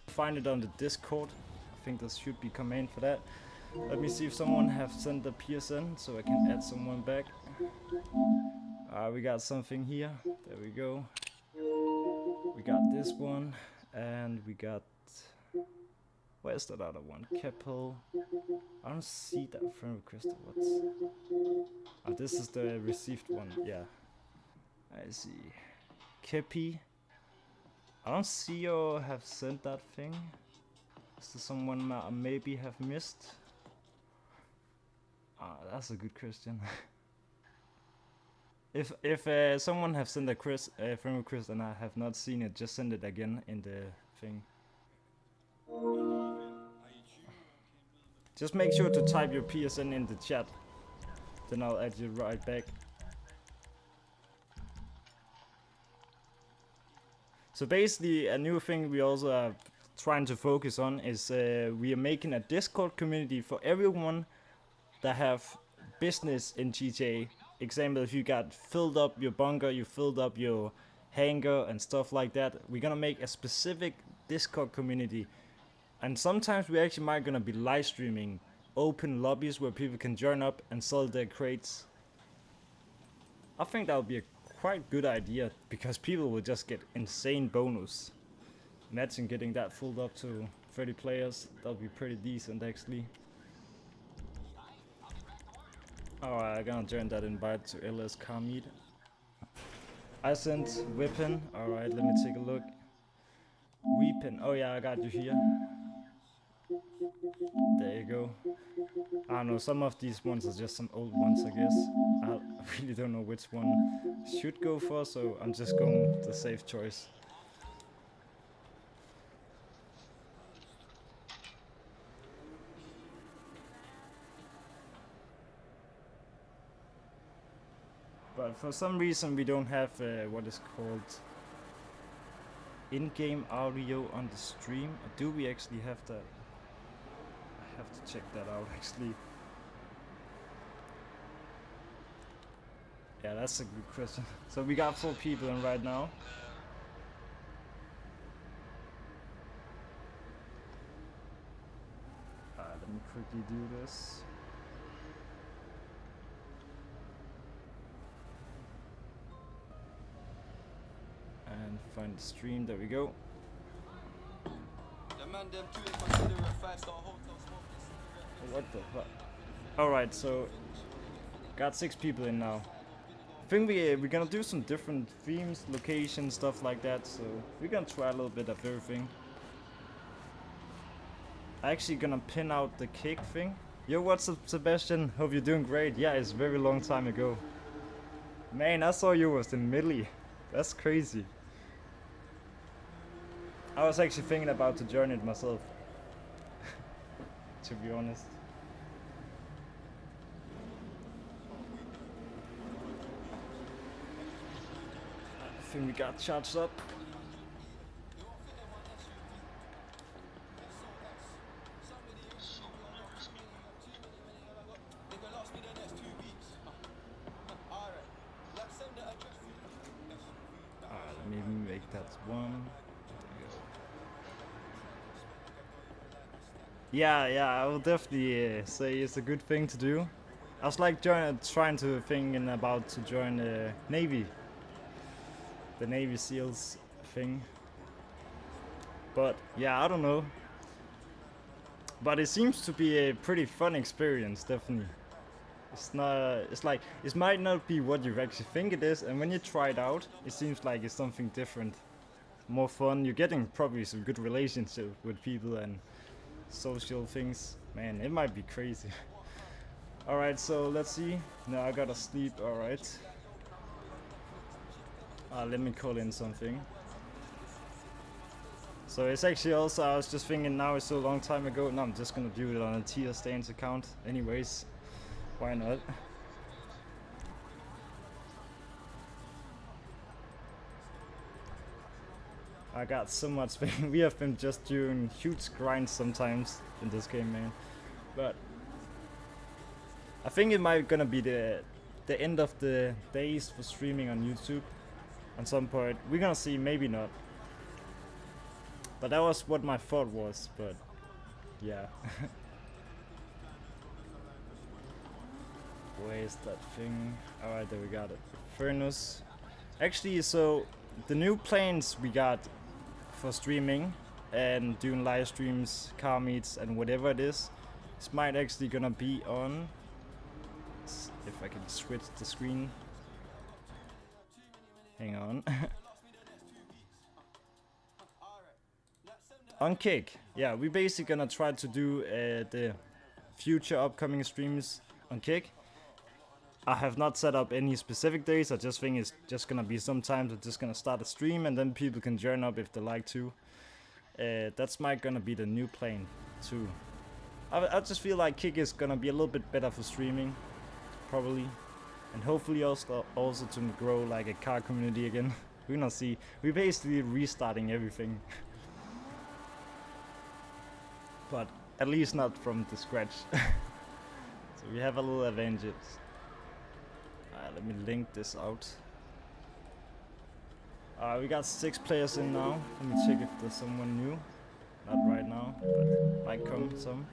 find it on the Discord. I think there should be command for that. Let me see if someone have sent the PSN so I can add someone back. We got something here. There we go. We got this one, and we got. Where's that other one? 𝐒𝐓𝐑𝐈𝐏𝐄. I don't see that friend request. What's? Oh, this is the received one. Yeah, I see. 𝐒𝐓𝐑𝐈𝐏𝐄. I don't see or have sent that thing. Is there someone I maybe have missed? That's a good question. If someone have sent a friend request and I have not seen it, just send it again in the thing. Just make sure to type your PSN in the chat, then I'll add you right back. So basically, a new thing we also are trying to focus on is we are making a Discord community for everyone that have business in GTA. Example, if you got filled up your bunker, you filled up your hangar and stuff like that, we're gonna make a specific Discord community. And sometimes we actually might gonna be live streaming open lobbies where people can join up and sell their crates. I think that would be a quite good idea because people will just get insane bonus. Imagine getting that filled up to 30 players. That would be pretty decent actually. Alright, I'm gonna join that invite to LS 𝐒𝐓𝐑𝐈𝐏𝐄. I sent weapon. Alright, let me take a look. Weapon. Oh yeah, I got you here. There you go. I don't know, some of these ones are just some old ones, I guess. I really don't know which one should go for, so I'm just going the safe choice. But for some reason we don't have what is called in-game audio on the stream. Or do we actually have that? I have to check that out actually. Yeah, that's a good question. So we got 4 people in right now. Let me quickly do this. And find the stream, there we go. What the fuck? Alright, so got 6 people in now. I think we're gonna do some different themes, locations, stuff like that, so we're gonna try a little bit of everything. I'm actually gonna pin out the cake thing. Yo, what's up, Sebastian? Hope you're doing great. Yeah, it's a very long time ago. Man, I saw you was in Millie. That's crazy. I was actually thinking about to join it myself. To be honest. I think we got charged up. Let me make that one. Yeah, I will definitely say it's a good thing to do. I was like trying to thinking about to join the Navy. The Navy SEALs thing. But yeah, I don't know. But it seems to be a pretty fun experience, definitely. It's not, it's like, it might not be what you actually think it is, and when you try it out, it seems like it's something different. More fun, you're getting probably some good relationship with people and social things. Man, it might be crazy. Alright, so let's see. Now I gotta sleep, alright. Let me call in something. So it's actually also, I was just thinking now it's so long time ago. No, I'm just gonna do it on a tier stance account. Anyways, why not? I got so much pain. We have been just doing huge grinds sometimes in this game, man. But I think it might gonna be the end of the days for streaming on YouTube. At some point, we're gonna see, maybe not. But that was what my thought was, but yeah. Where's that thing? Alright, there we got it. Furnace. Actually, so the new planes we got for streaming and doing live streams, car meets, and whatever it is, this might actually gonna be on. If I can switch the screen. Hang on. On Kick. Yeah, we basically gonna try to do the future upcoming streams on Kick. I have not set up any specific days. I just think it's just gonna be sometimes we're just gonna start a stream and then people can join up if they like to. That's my gonna be the new plane too. I just feel like Kick is gonna be a little bit better for streaming, probably, and hopefully also to grow like a car community again. We're gonna see. We're basically restarting everything, but at least not from the scratch. So we have a little advantage. Let me link this out. We got 6 players in now. Let me check if there's someone new. Not right now, but might come some.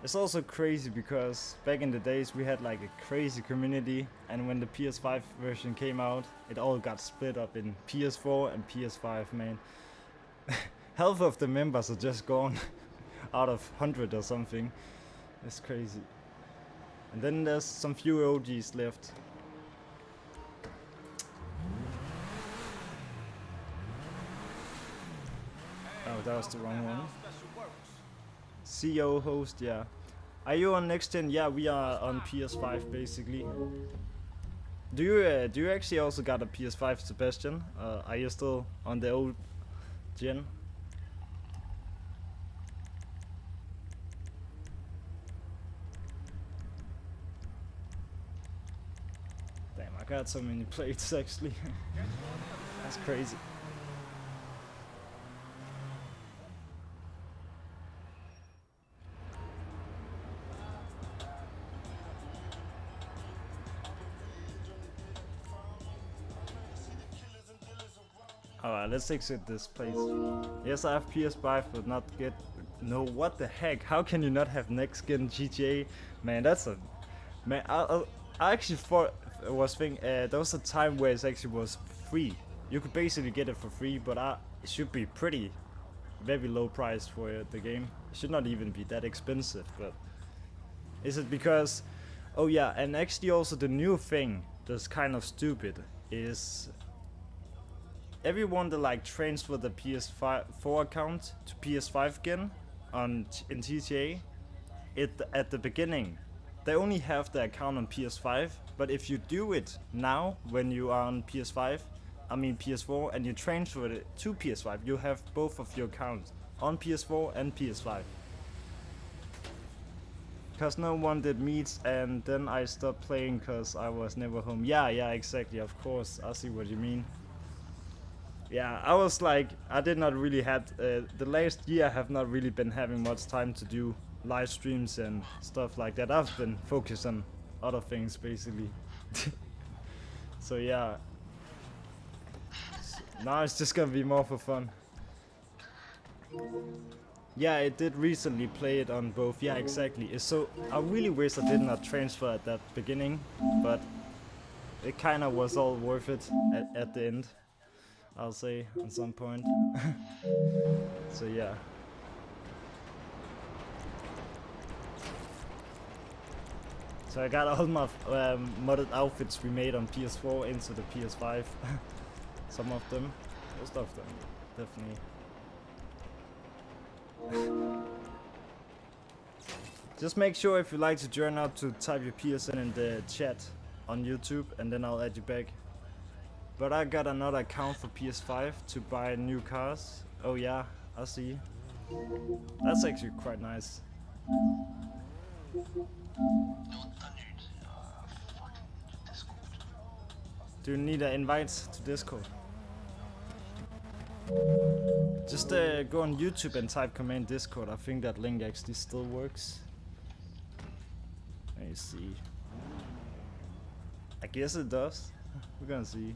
It's also crazy because back in the days we had like a crazy community, and when the PS5 version came out, it all got split up in PS4 and PS5, man. Half of the members are just gone out of 100 or something. It's crazy. And then there's some few OGs left. Oh, that was the wrong one. CO host, yeah. Are you on next gen? Yeah, we are on PS5 basically. Do you actually also got a PS5, Sebastian? Are you still on the old gen? Damn, I got so many plates actually. That's crazy. Alright, let's exit this place. Yes, I have PS5, but not get. No, what the heck? How can you not have next gen GTA? Man, that's a. Man, I actually was thinking there was a time where it actually was free. You could basically get it for free, but it should be pretty very low price for the game. It should not even be that expensive, but is it because? Oh yeah, and actually also the new thing that's kind of stupid is everyone that like transfer the PS4 account to PS5 again in GTA, at the beginning they only have the account on PS5, but if you do it now when you are on PS4 and you transfer it to PS5, you have both of your accounts on PS4 and PS5. Cause no one did meets, and then I stopped playing cause I was never home. Yeah, exactly, of course, I see what you mean. Yeah, I was like, I did not really had, the last year I have not really been having much time to do live streams and stuff like that. I've been focused on other things basically. So yeah, now it's just gonna be more for fun. Yeah, it did recently play it on both. Yeah, exactly. So I really wish I did not transfer at that beginning, but it kind of was all worth it at the end, I'll say, at some point. So yeah. So I got all my modded outfits we made on PS4 into the PS5. Some of them, most of them, definitely. Just make sure if you like to join up to type your PSN in the chat on YouTube, and then I'll add you back. But I got another account for PS5 to buy new cars. Oh yeah, I see. That's actually quite nice. Do you need an invite to Discord? Just go on YouTube and type command Discord. I think that link actually still works. Let me see. I guess it does. We're gonna see.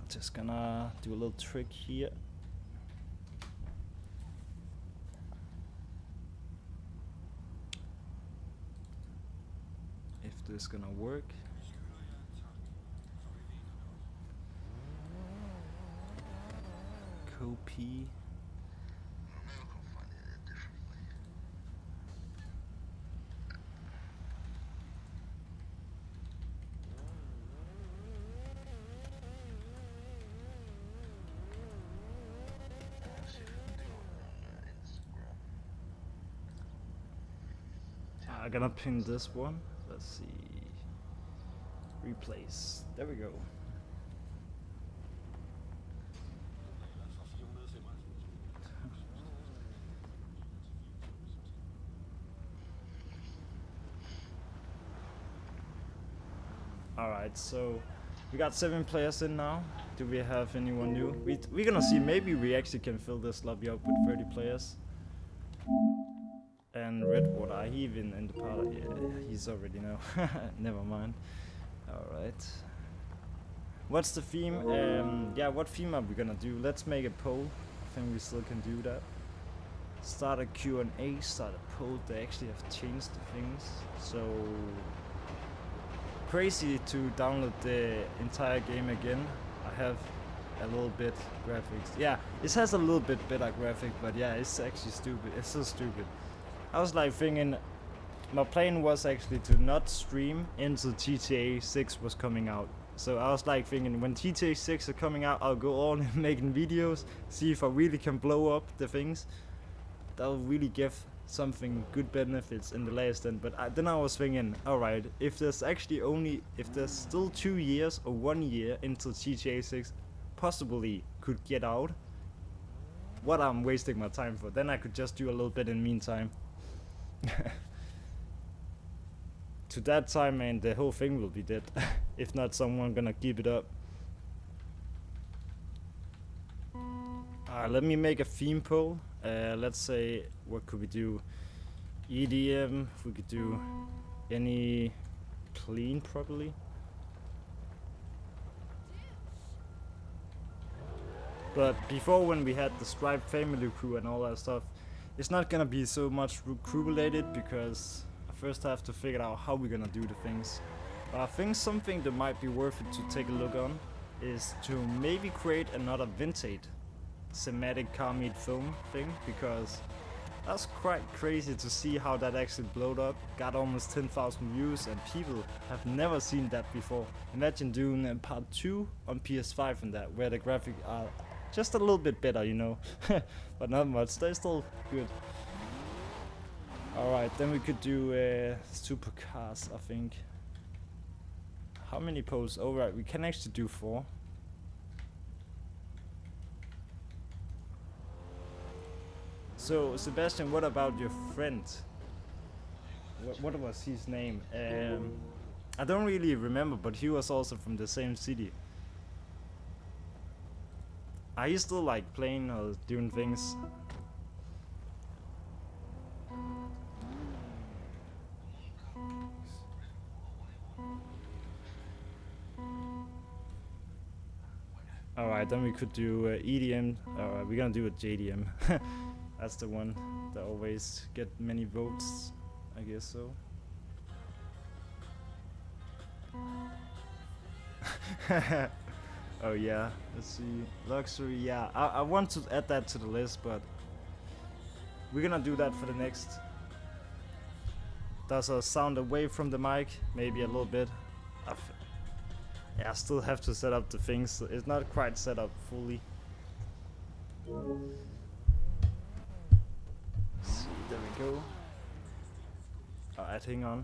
Just gonna do a little trick here. If this gonna work. Copy. I'm gonna pin this one. Let's see. Replace. There we go. Alright, so we got 7 players in now. Do we have anyone new? We're gonna see, maybe we actually can fill this lobby up with 30 players. And Redwater, he even in the party. Yeah, he's already know. Never mind. Alright. What's the theme? Yeah, what theme are we gonna do? Let's make a poll. I think we still can do that. Start a Q&A, start a poll. They actually have changed the things. So crazy to download the entire game again. I have a little bit graphics. Yeah, it has a little bit better graphic, but yeah, it's actually stupid. It's so stupid. I was like thinking, my plan was actually to not stream until GTA 6 was coming out. So I was like thinking, when GTA 6 are coming out, I'll go all in making videos, see if I really can blow up the things. That'll really give something good benefits in the last end. But then I was thinking, alright, if there's still 2 years or 1 year until GTA 6 possibly could get out, what I'm wasting my time for? Then I could just do a little bit in the meantime. To that time, man, the whole thing will be dead. If not, someone gonna keep it up. Let me make a theme poll. Let's say, what could we do? EDM, if we could do any clean probably. But before, when we had the Stripe family crew and all that stuff, it's not gonna be so much crew related, because I first have to figure out how we're gonna do the things. But I think something that might be worth it to take a look on is to maybe create another vintage thematic car meet film thing, because that's quite crazy to see how that actually blowed up, got almost 10,000 views, and people have never seen that before. Imagine doing a part 2 on PS5 and that, where the graphics are just a little bit better, you know. But not much, they're still good. Alright, then we could do supercars, I think. How many polls? Oh right, we can actually do 4. So Sebastian, what about your friend? What was his name? I don't really remember, but he was also from the same city. Are you still like playing or doing things? Alright, then we could do EDM. Alright, we're gonna do a JDM. That's the one that always get many votes, I guess so. Oh yeah, let's see. Luxury, yeah. I want to add that to the list, but we're gonna do that for the next. Does a sound away from the mic? Maybe a little bit. Yeah, I still have to set up the things. So it's not quite set up fully. See, there we go. Alright, hang on.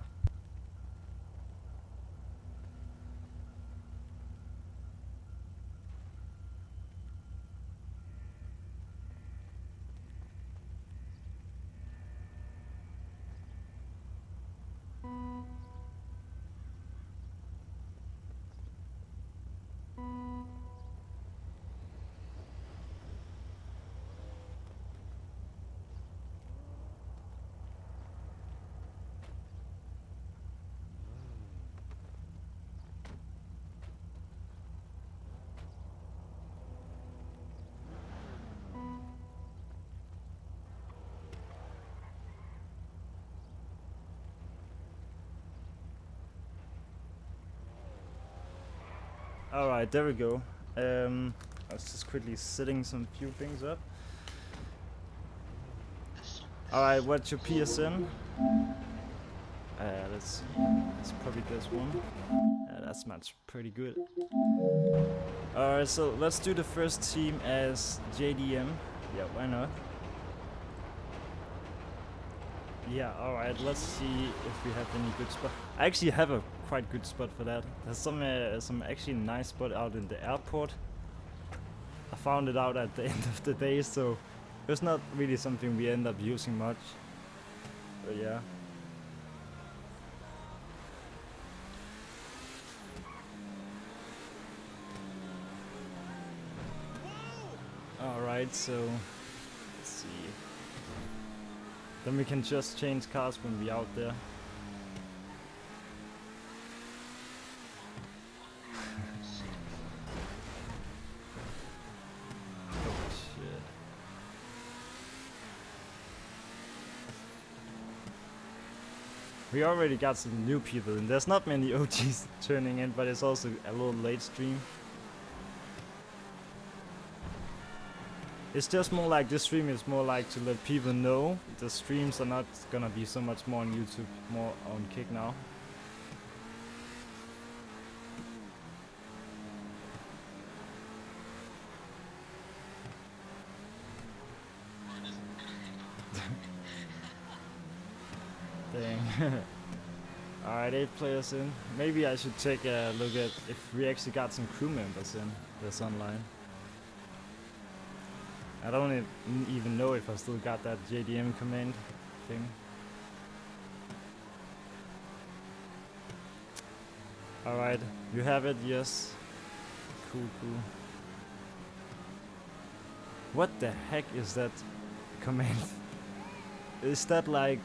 Alright, there we go. I was just quickly setting some few things up. Alright, what's your PSN? Let's see. Let's probably this one. That's match pretty good. Alright, so let's do the first team as JDM. Yeah, why not? Yeah, alright, let's see if we have any good spot. I actually have a quite good spot for that. There's some actually nice spot out in the airport. I found it out at the end of the day, so it's not really something we end up using much. But yeah. Alright, so let's see. Then we can just change cars when we're out there. Oh shit. We already got some new people, and there's not many OGs turning in, but it's also a little late stream. It's just more like this stream is more like to let people know the streams are not gonna be so much more on YouTube, more on Kick now. Dang. Alright, 8 players in. Maybe I should take a look at if we actually got some crew members in this online. I don't even know if I still got that JDM command thing. Alright, you have it, yes. Cool, cool. What the heck is that command? Is that like...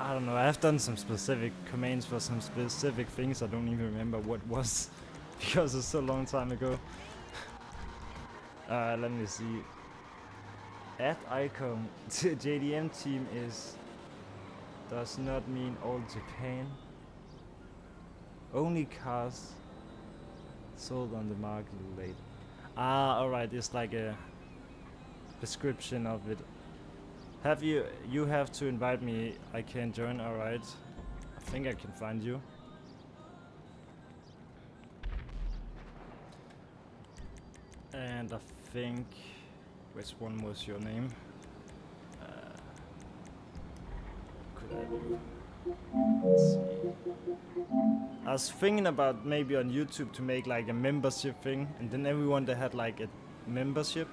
I don't know, I've done some specific commands for some specific things. I don't even remember what was because it's so long time ago. Let me see. At icon JDM team does not mean all Japan. Only cars sold on the market late. Ah, alright, it's like a description of it. You have to invite me, I can't join, alright. I think I can find you. And I think, which one was your name? Could I do? Let's see. I was thinking about maybe on YouTube to make like a membership thing, and then everyone that had like a membership,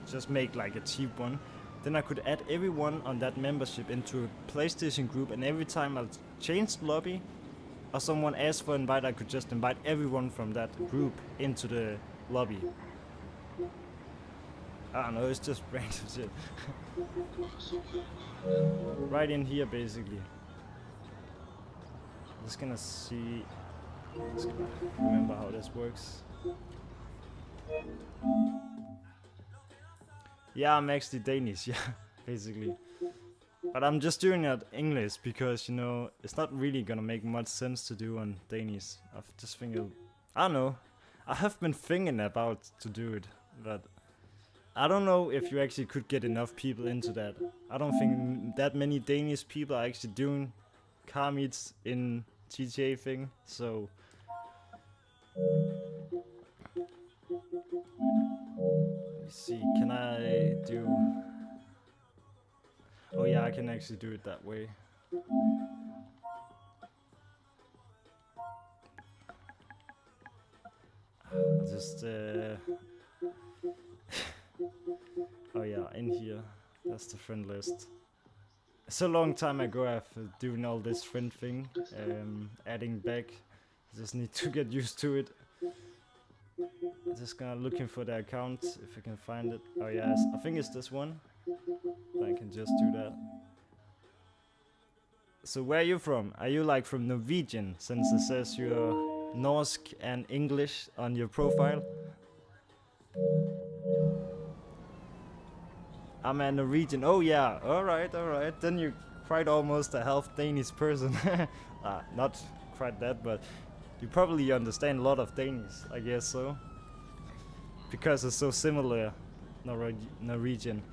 just make like a cheap one. Then I could add everyone on that membership into a PlayStation group, and every time I changed lobby or someone asked for invite, I could just invite everyone from that group into the lobby. I don't know, it's just random shit. Right in here, basically. Just gonna see. Just gonna remember how this works. Yeah, I'm actually Danish, yeah, basically. But I'm just doing it in English because, you know, it's not really gonna make much sense to do on Danish. I've just thinking, I don't know. I have been thinking about to do it, but I don't know if you actually could get enough people into that. I don't think that many Danish people are actually doing car meets in GTA thing, so... Let's see, can I do... Oh yeah, I can actually do it that way. I'll just... Oh yeah, in here. That's the friend list. It's a long time ago after doing all this friend thing. Adding back. I just need to get used to it. Just gonna looking for the account if I can find it. Oh yes, I think it's this one. I can just do that. So where are you from? Are you like from Norwegian, since it says you're Norsk and English on your profile? I'm a Norwegian. Oh yeah, alright, alright. Then you're quite almost a half Danish person. Not quite that, but You probably understand a lot of Danish, I guess so. Because it's so similar, Norwegian.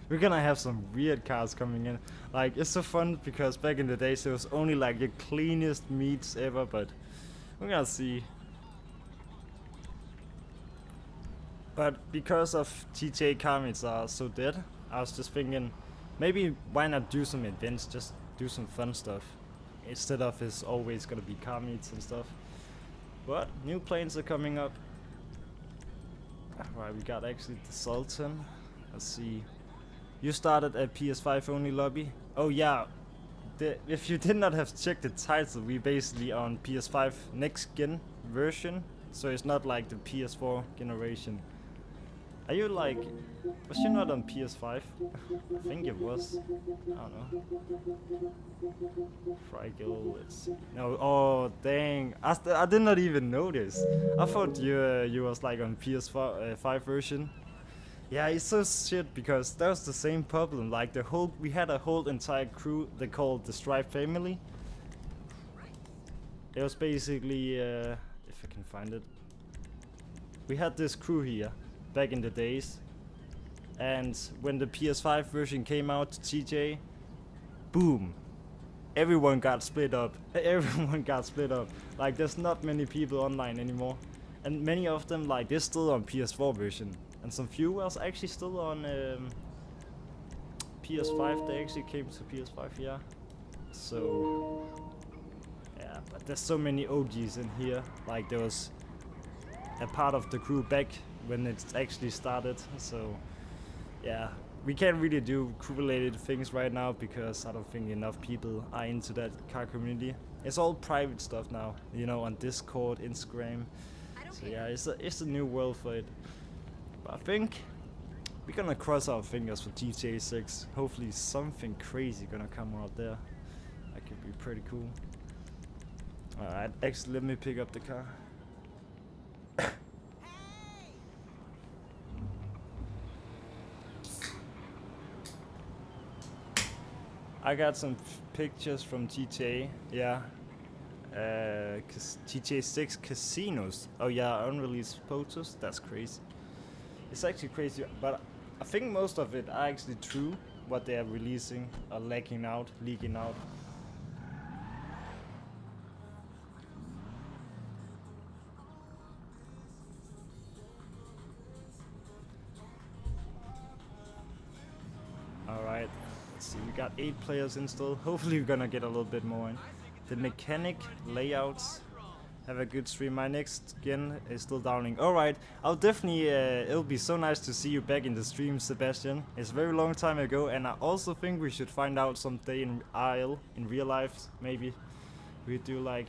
We're gonna have some weird cars coming in. Like, it's so fun because back in the days it was only like the cleanest meats ever, but we're gonna see. But because of GTA car meets are so dead, I was just thinking, maybe why not do some events, just do some fun stuff. Instead of it's always gonna be car meets and stuff. But new planes are coming up. Right, we got actually the Sultan. Let's see. You started a PS5 only lobby? Oh yeah. If you did not have checked the title, we basically on PS5 next gen version. So it's not like the PS4 generation. Are you like, was you not on PS5? I think it was. I don't know. Frigel, let's see. No, oh dang. I did not even notice. I thought you was like on PS4 5 version. Yeah, it's so shit because that was the same problem. Like we had a whole entire crew they called the Stripe family. It was basically, if I can find it. We had this crew here back in the days, and when the PS5 version came out to TJ, boom, everyone got split up. Everyone got split up. Like there's not many people online anymore, and many of them like they're still on PS4 version, and some few was actually still on PS5. They actually came to PS5, yeah. So yeah, but there's so many OGs in here. Like there was a part of the crew back when it actually started, so yeah, we can't really do crew related things right now because I don't think enough people are into that car community. It's all private stuff now, you know, on Discord, Instagram. So yeah, it's a new world for it. But I think we're gonna cross our fingers for GTA 6. Hopefully something crazy gonna come out there. That could be pretty cool. Alright, actually let me pick up the car. I got some pictures from GTA, yeah. GTA 6 casinos. Oh yeah, unreleased photos. That's crazy. It's actually crazy, but I think most of it are actually true. What they are releasing or leaking out. Alright, let's see, we got 8 players installed. Hopefully we're gonna get a little bit more in. The mechanic layouts. Have a good stream. My next gen is still downing. Alright, I'll definitely, it'll be so nice to see you back in the stream, Sebastian. It's a very long time ago, and I also think we should find out someday in IL, in real life, maybe. We do like,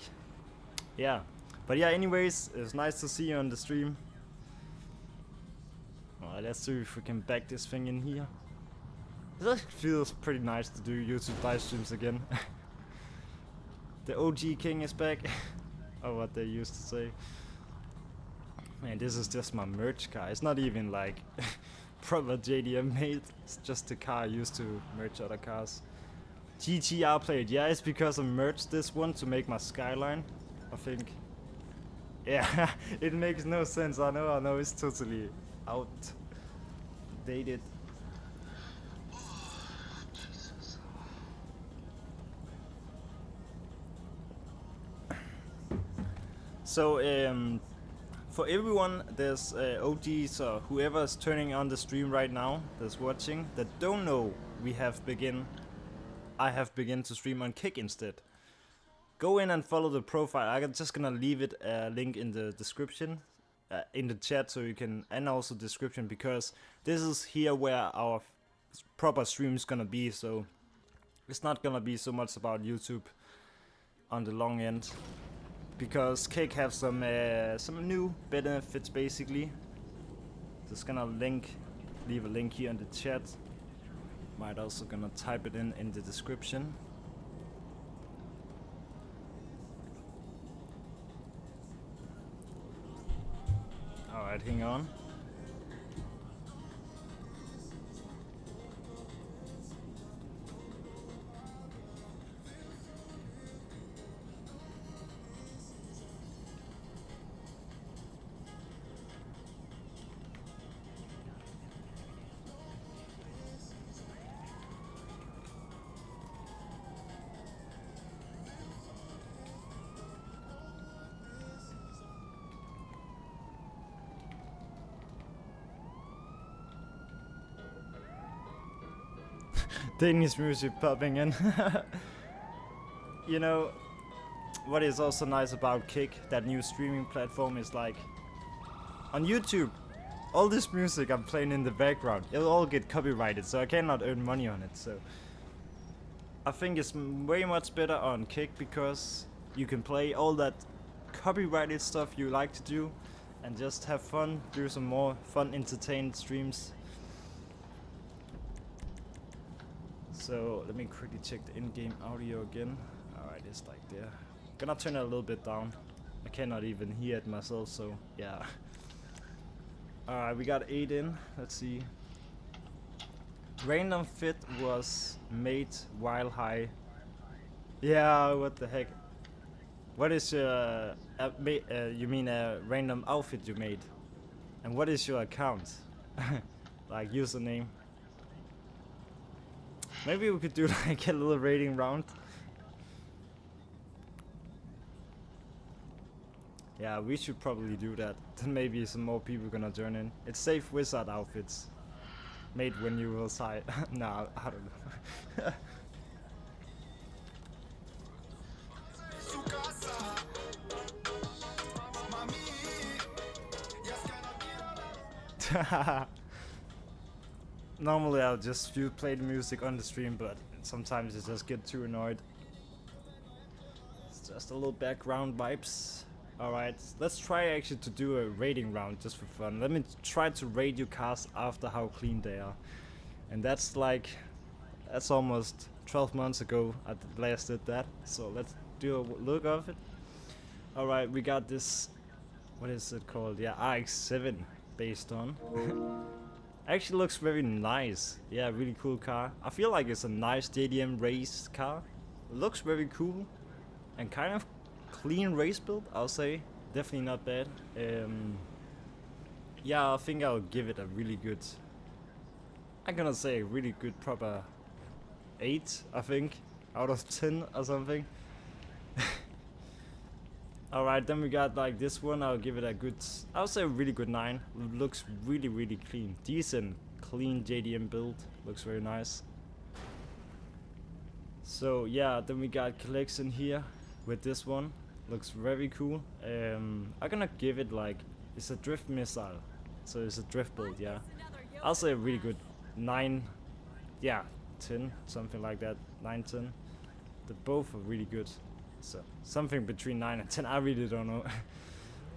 yeah. But yeah, anyways, it's nice to see you on the stream. Alright, let's see if we can back this thing in here. It actually feels pretty nice to do YouTube live streams again. The OG King is back. Or what they used to say. Man, this is just my merch car. It's not even like proper JDM made. It's just the car I used to merch other cars. GTR plate. Yeah, it's because I merged this one to make my Skyline, I think. Yeah, it makes no sense. I know, it's totally outdated. So for everyone, there's OGs or whoever is turning on the stream right now that's watching that don't know I have begun to stream on Kick instead. Go in and follow the profile. I'm just gonna leave it a link in the description, in the chat, so you can, and also description, because this is here where our proper stream is gonna be. So it's not gonna be so much about YouTube on the long end. Because Cake have some new benefits basically. Just gonna leave a link here in the chat. Might also gonna type it in the description. Alright, hang on. Danish music popping in. You know, what is also nice about Kick, that new streaming platform, is like on YouTube, all this music I'm playing in the background, it'll all get copyrighted, so I cannot earn money on it. So I think it's way much better on Kick because you can play all that copyrighted stuff you like to do and just have fun, do some more fun, entertained streams. So let me quickly check the in-game audio again. Alright, it's like there. Gonna turn it a little bit down. I cannot even hear it myself, so yeah. Alright, we got 8 in. Let's see. Random fit was made while high. Yeah, what the heck? What is your you mean a random outfit you made? And what is your account? Like username? Maybe we could do like a little rating round. Yeah, we should probably do that. Then maybe some more people gonna join in. It's safe wizard outfits. Made when you will sigh. Nah, I don't know. Normally I'll just play the music on the stream, but sometimes I just get too annoyed. It's just a little background vibes. Alright, let's try actually to do a rating round just for fun. Let me try to rate your cars after how clean they are. And that's like, that's almost 12 months ago I last did that. So let's do a look of it. Alright, we got this, what is it called? Yeah, 𝐼𝐄𝐋 based on. Actually looks very nice. Yeah, really cool car. I feel like it's a nice JDM race car. Looks very cool and kind of clean race build, I'll say. Definitely not bad. Yeah, I think I'll give it a really good, I'm gonna say a really good proper 8, I think, out of 10 or something. Alright, then we got like this one. I'll give it a good, I'll say a really good 9. Looks really, really clean. Decent, clean JDM build. Looks very nice. So yeah, then we got collection here with this one. Looks very cool. I'm gonna give it like, it's a drift missile. So it's a drift build, yeah. I'll say a really good 9, yeah, 10, something like that. 9, 10. They both are really good. So something between 9 and 10, I really don't know.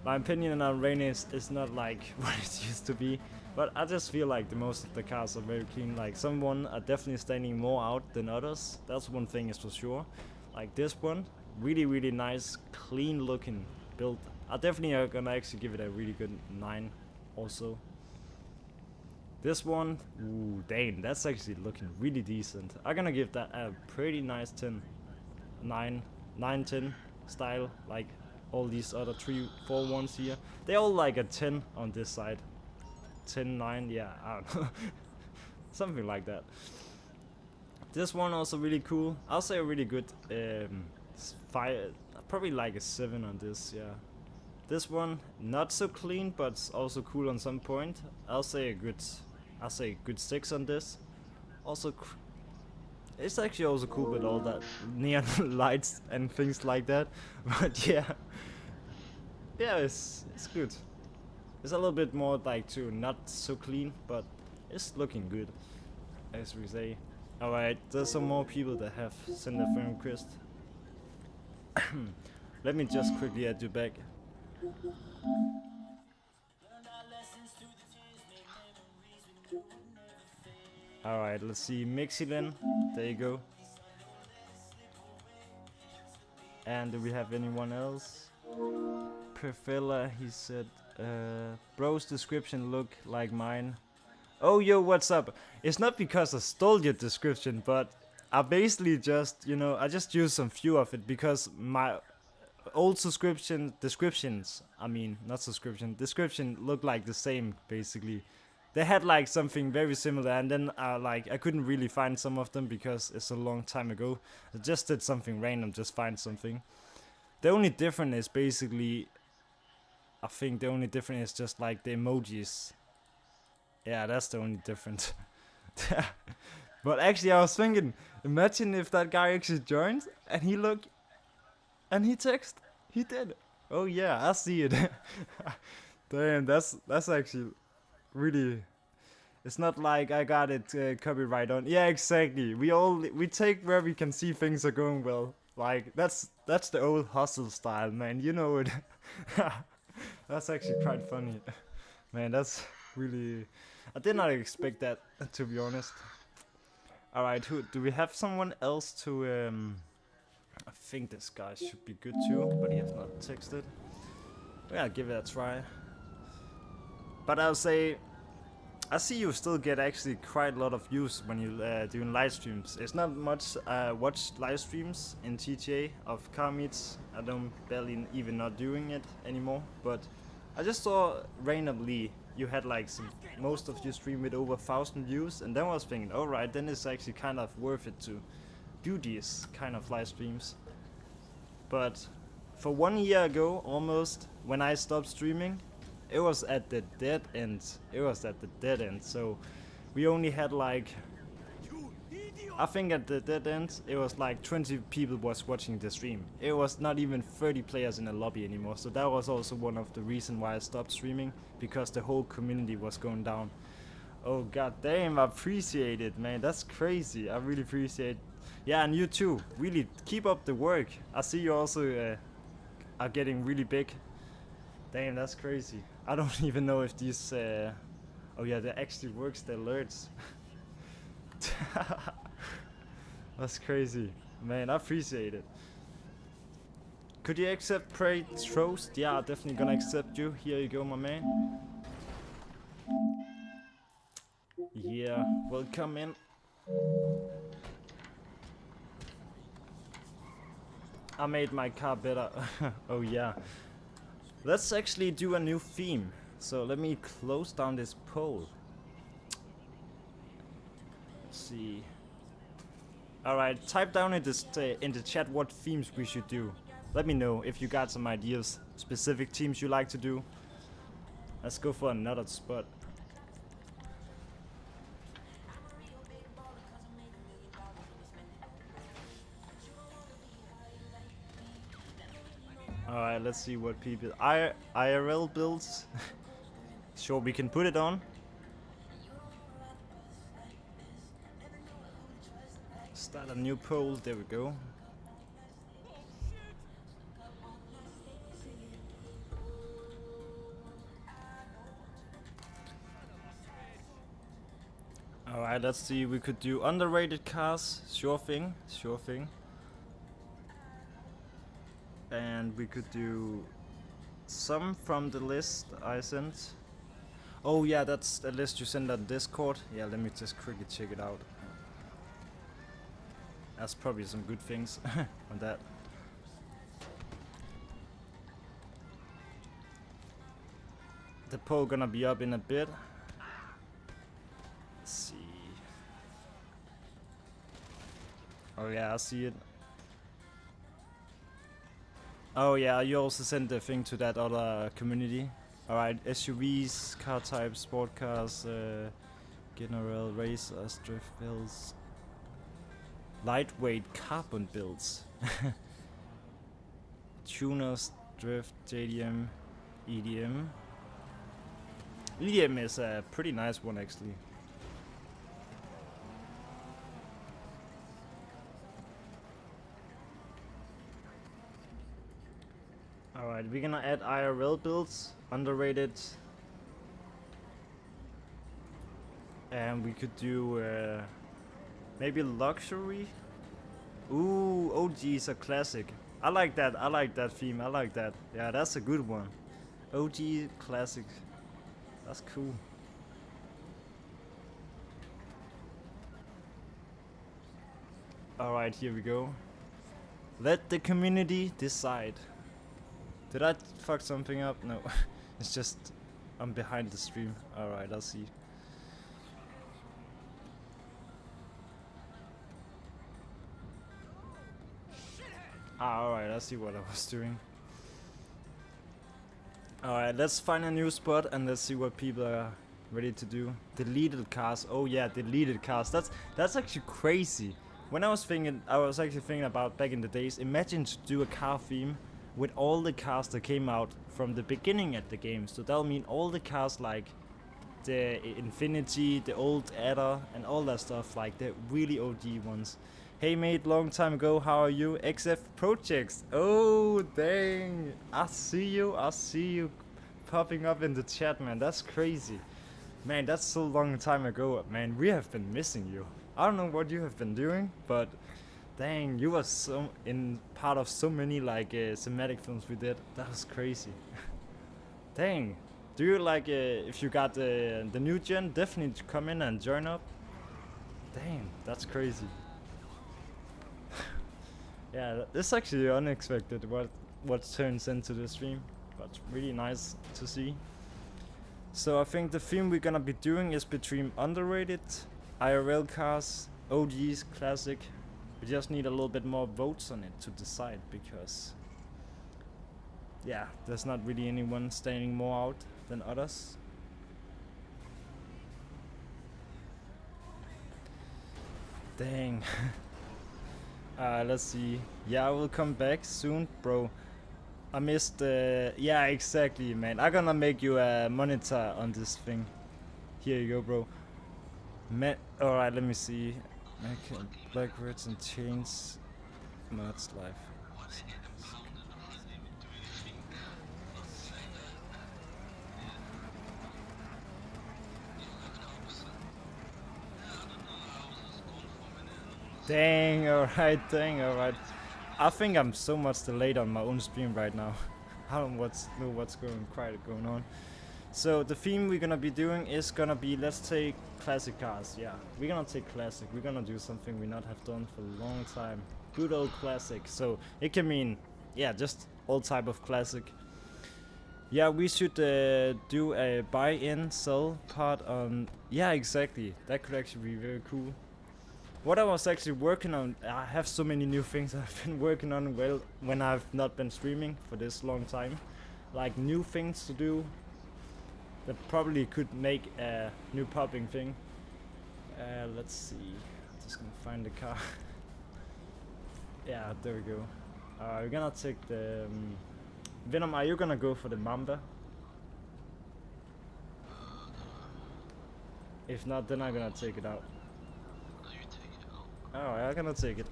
My opinion on Rain is not like what it used to be, but I just feel like the most of the cars are very clean. Like some one are definitely standing more out than others. That's one thing is for sure. Like this one, really, really nice, clean looking build. I definitely are gonna actually give it a really good 9 also. This one, ooh, dang, that's actually looking really decent. I'm gonna give that a pretty nice 10, 9, 10 style, like all these other 3, 4 ones here. They all like a 10 on this side. 10, 9, yeah, I don't know. Something like that. This one also really cool. I'll say a really good 5, probably like a 7 on this, yeah. This one, not so clean, but also cool on some point. I'll say a good 6 on this. Also, it's actually also cool with all that neon lights and things like that. But yeah, it's good. It's a little bit more like too not so clean, but it's looking good, as we say. Alright, there's some more people that have sent a friend request. Let me just quickly add you back. Alright, let's see. Mixilin, there you go. And do we have anyone else? Perfella, he said, bro's description look like mine. Oh, yo, what's up? It's not because I stole your description, but I basically just, you know, I just used some few of it because my old description look like the same, basically. They had like something very similar, and then like I couldn't really find some of them because it's a long time ago. I just did something random, just find something. The only difference is basically, I think the only difference is just like the emojis. Yeah, that's the only difference. But actually, I was thinking, imagine if that guy actually joined and he looked and he text. He did. Oh yeah, I see it. Damn, that's actually really. It's not like I got it copyright on. Yeah, exactly. We take where we can see things are going well. Like that's the old hustle style, man. You know it. That's actually quite funny. Man, that's really. I did not expect that, to be honest. All right, who do we have? Someone else to? I think this guy should be good too, but he has not texted. Yeah, give it a try. But I'll say, I see you still get actually quite a lot of views when you doing live streams. It's not much watch live streams in GTA of car meets. I don't barely even not doing it anymore. But I just saw randomly you had like most of your stream with over 1,000 views, and then I was thinking, alright, then it's actually kind of worth it to do these kind of live streams. But for 1 year ago, almost, when I stopped streaming, it was at the dead end. So we only had like, I think at the dead end it was like 20 people was watching the stream. It was not even 30 players in the lobby anymore. So that was also one of the reasons why I stopped streaming, because the whole community was going down. Oh god damn, I appreciate it, man. That's crazy. I really appreciate. Yeah, and you too. Really keep up the work. I see you also are getting really big. Damn, that's crazy. I don't even know if these. Oh yeah, that actually works the alerts. That's crazy, man. I appreciate it. Could you accept Prey Trost? Yeah, definitely gonna accept you. Here you go, my man. Yeah, welcome in. I made my car better. Oh yeah. Let's actually do a new theme. So let me close down this poll. Let's see. Alright, type down in the chat what themes we should do. Let me know if you got some ideas, specific teams you like to do. Let's go for another spot. Alright, let's see what people. IRL builds. Sure, we can put it on. Start a new poll. There we go. Alright, let's see. We could do underrated cars. Sure thing. Sure thing. And we could do some from the list I sent. Oh yeah, that's the list you sent on Discord. Yeah, let me just quickly check it out. That's probably some good things on that. The poll gonna be up in a bit. Let's see. Oh yeah, I see it. Oh yeah, you also sent the thing to that other community. Alright, SUVs, car types, sport cars, general racers, drift builds, lightweight carbon builds, tuners, drift, JDM, EDM. EDM is a pretty nice one actually. Alright, we're gonna add IRL builds, underrated. And we could do maybe luxury. Ooh, OG is a classic. I like that theme, I like that. Yeah, that's a good one. OG classic. That's cool. Alright, here we go. Let the community decide. Did I fuck something up? No. It's just I'm behind the stream. Alright, I'll see. Alright, I see what I was doing. Alright, let's find a new spot and let's see what people are ready to do. Deleted cars. Oh yeah, deleted cars. That's actually crazy. When I was actually thinking about back in the days. Imagine to do a car theme with all the cars that came out from the beginning at the game. So that'll mean all the cars like the Infinity, the old Adder, and all that stuff, like the really OG ones. Hey mate, long time ago, how are you? XF Projects. Oh dang, I see you popping up in the chat, man. That's crazy. Man, that's so long time ago, man. We have been missing you. I don't know what you have been doing, but dang, you were so in part of so many like cinematic films we did. That was crazy. Dang. Do you like if you got the new gen, definitely come in and join up. Dang, that's crazy. Yeah, this is actually unexpected what turns into the stream, but really nice to see. So I think the theme we're gonna be doing is between underrated, IRL cars, OGs, classic. We just need a little bit more votes on it to decide, because yeah, there's not really anyone standing more out than others. Dang. Let's see. Yeah, I will come back soon, bro. I missed yeah, exactly, man. I'm gonna make you a monitor on this thing. Here you go, bro. Alright, let me see. Blackbirds and chains. Mods life. Dang, alright. I think I'm so much delayed on my own stream right now. I don't know what's going on. So the theme we're gonna be doing is gonna be, let's take classic cars. Yeah, we're gonna take classic. We're gonna do something we not have done for a long time. Good old classic. So it can mean, yeah, just all type of classic. Yeah, we should do a buy-in sell part on. Yeah, exactly. That could actually be very cool. What I was actually working on, I have so many new things I've been working on when I've not been streaming for this long time. Like new things to do that probably could make a new popping thing. Let's see, I'm just gonna find the car. Yeah, there we go. We're gonna take the Venom. Are you gonna go for the Mamba? If not, then I'm gonna take it out. Oh, I'm gonna take it.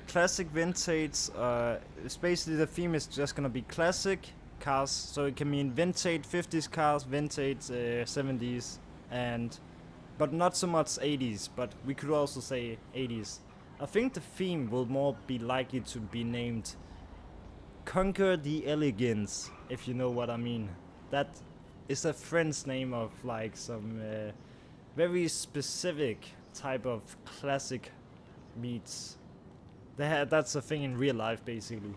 Classic, vintage. It's basically the theme is just gonna be classic cars, so it can mean vintage 50s cars, vintage 70s, but not so much 80s. But we could also say 80s. I think the theme will more be likely to be named Conquer the Elegance, if you know what I mean. That is a French name of like some very specific type of classic meats. That's a thing in real life, basically.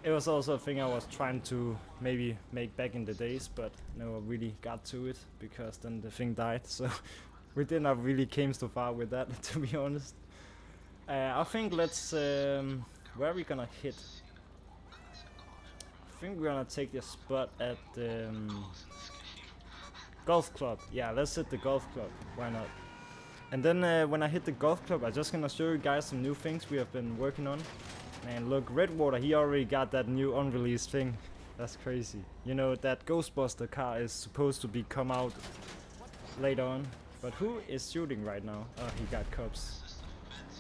It was also a thing I was trying to maybe make back in the days, but never really got to it because then the thing died. So we did not really came so far with that, to be honest. I think let's where are we gonna hit? I think we're gonna take the spot at the golf club. Yeah, let's hit the golf club. Why not? And then when I hit the golf club, I'm just gonna show you guys some new things we have been working on. Man, look, Redwater, he already got that new unreleased thing. That's crazy. You know, that Ghostbuster car is supposed to be come out later on. But who is shooting right now? Oh, he got cops.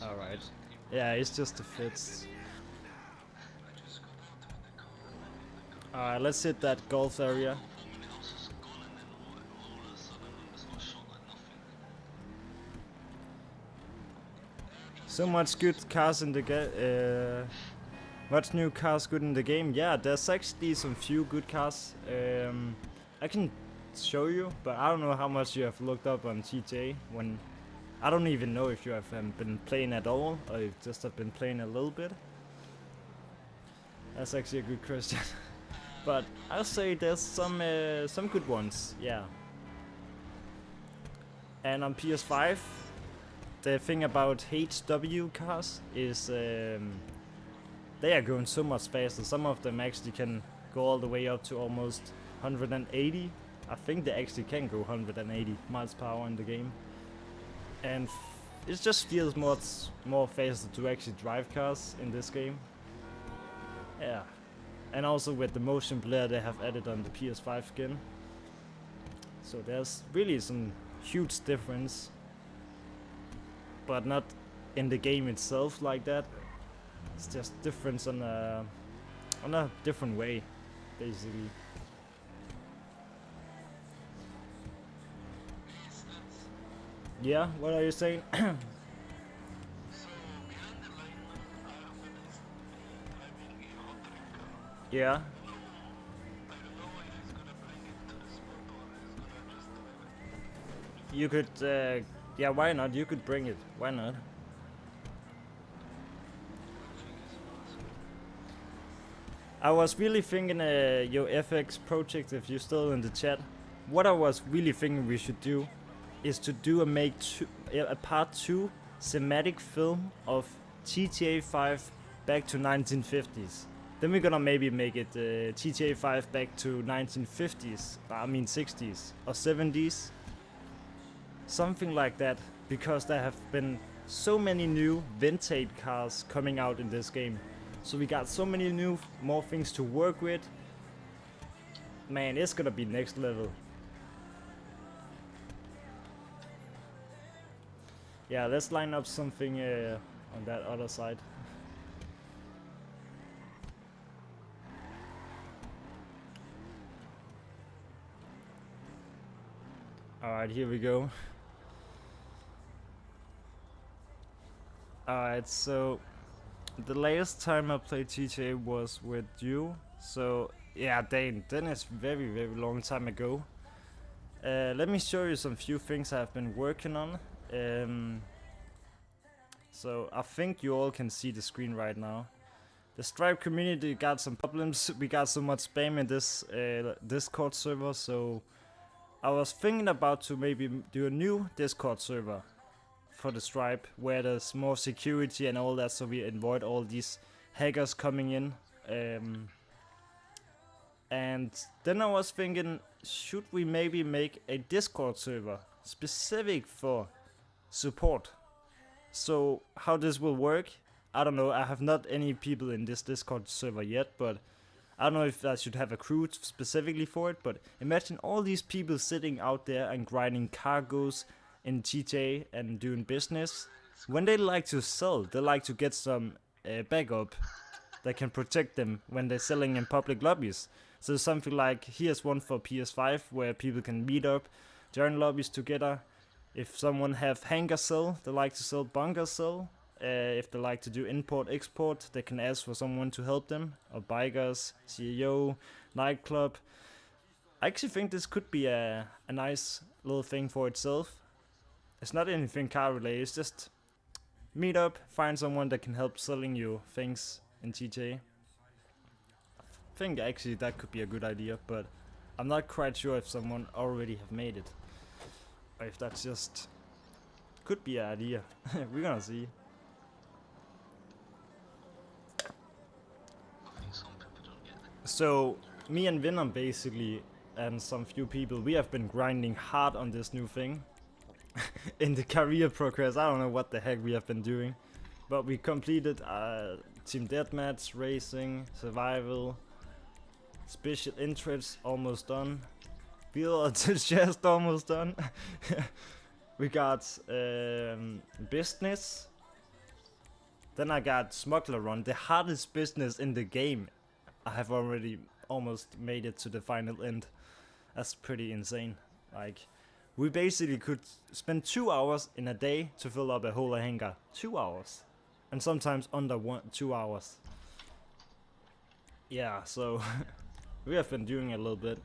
Alright. Yeah, it's just the fits. Alright, let's hit that golf area. So much good cars in the game. Much new cars good in the game. Yeah, there's actually some few good cars. I can show you, but I don't know how much you have looked up on GTA. When I don't even know if you have been playing at all, or you just have been playing a little bit. That's actually a good question. But I'll say there's some good ones. Yeah. And on PS5. The thing about HW cars is they are going so much faster. Some of them actually can go all the way up to almost 180. I think they actually can go 180 miles per hour in the game. And it just feels more faster to actually drive cars in this game. Yeah. And also with the motion blur they have added on the PS5 skin. So there's really some huge difference. But not in the game itself like that. It's just difference on a different way, basically. Yeah, what are you saying? Yeah. You could, yeah, why not? You could bring it. Why not? I was really thinking, your FX project, if you're still in the chat, what I was really thinking we should do is to do a part 2 thematic film of GTA 5 back to 1950s. Then we're gonna maybe make it GTA 5 back to 1950s, I mean 60s or 70s. Something like that, because there have been so many new vintage cars coming out in this game. So we got so many more things to work with. Man, it's gonna be next level. Yeah, let's line up something on that other side. Alright, here we go. Alright, so the last time I played GTA was with you. So yeah, then it's very long time ago. Let me show you some few things I've been working on. So I think you all can see the screen right now. The Stripe community got some problems. We got so much spam in this Discord server, so I was thinking about to maybe do a new Discord server for the Stripe where there's more security and all that, so we avoid all these hackers coming in. And then I was thinking, should we maybe make a Discord server specific for support? So how this will work, I don't know. I have not any people in this Discord server yet, but I don't know if I should have a crew specifically for it. But imagine all these people sitting out there and grinding cargoes in GTA and doing business. When they like to sell, they like to get some backup that can protect them when they're selling in public lobbies. So something like, here's one for PS5 where people can meet up, join lobbies together. If someone have hangar sell, they like to sell bunker sell. If they like to do import export, they can ask for someone to help them. Or bikers, CEO, nightclub. I actually think this could be a nice little thing for itself. It's not anything car related, it's just meet up, find someone that can help selling you things in GTA. I think actually that could be a good idea, but I'm not quite sure if someone already have made it. Or if that's just could be an idea. We're gonna see. So me and Venom basically, and some few people, we have been grinding hard on this new thing. In the career progress, I don't know what the heck we have been doing, but we completed team deathmatch, racing, survival, special interests almost done, field just almost done. We got business. Then I got smuggler run, the hardest business in the game. I have already almost made it to the final end. That's pretty insane. Like, we basically could spend 2 hours in a day to fill up a whole hangar. 2 hours. And sometimes under 2 hours. Yeah, so we have been doing a little bit.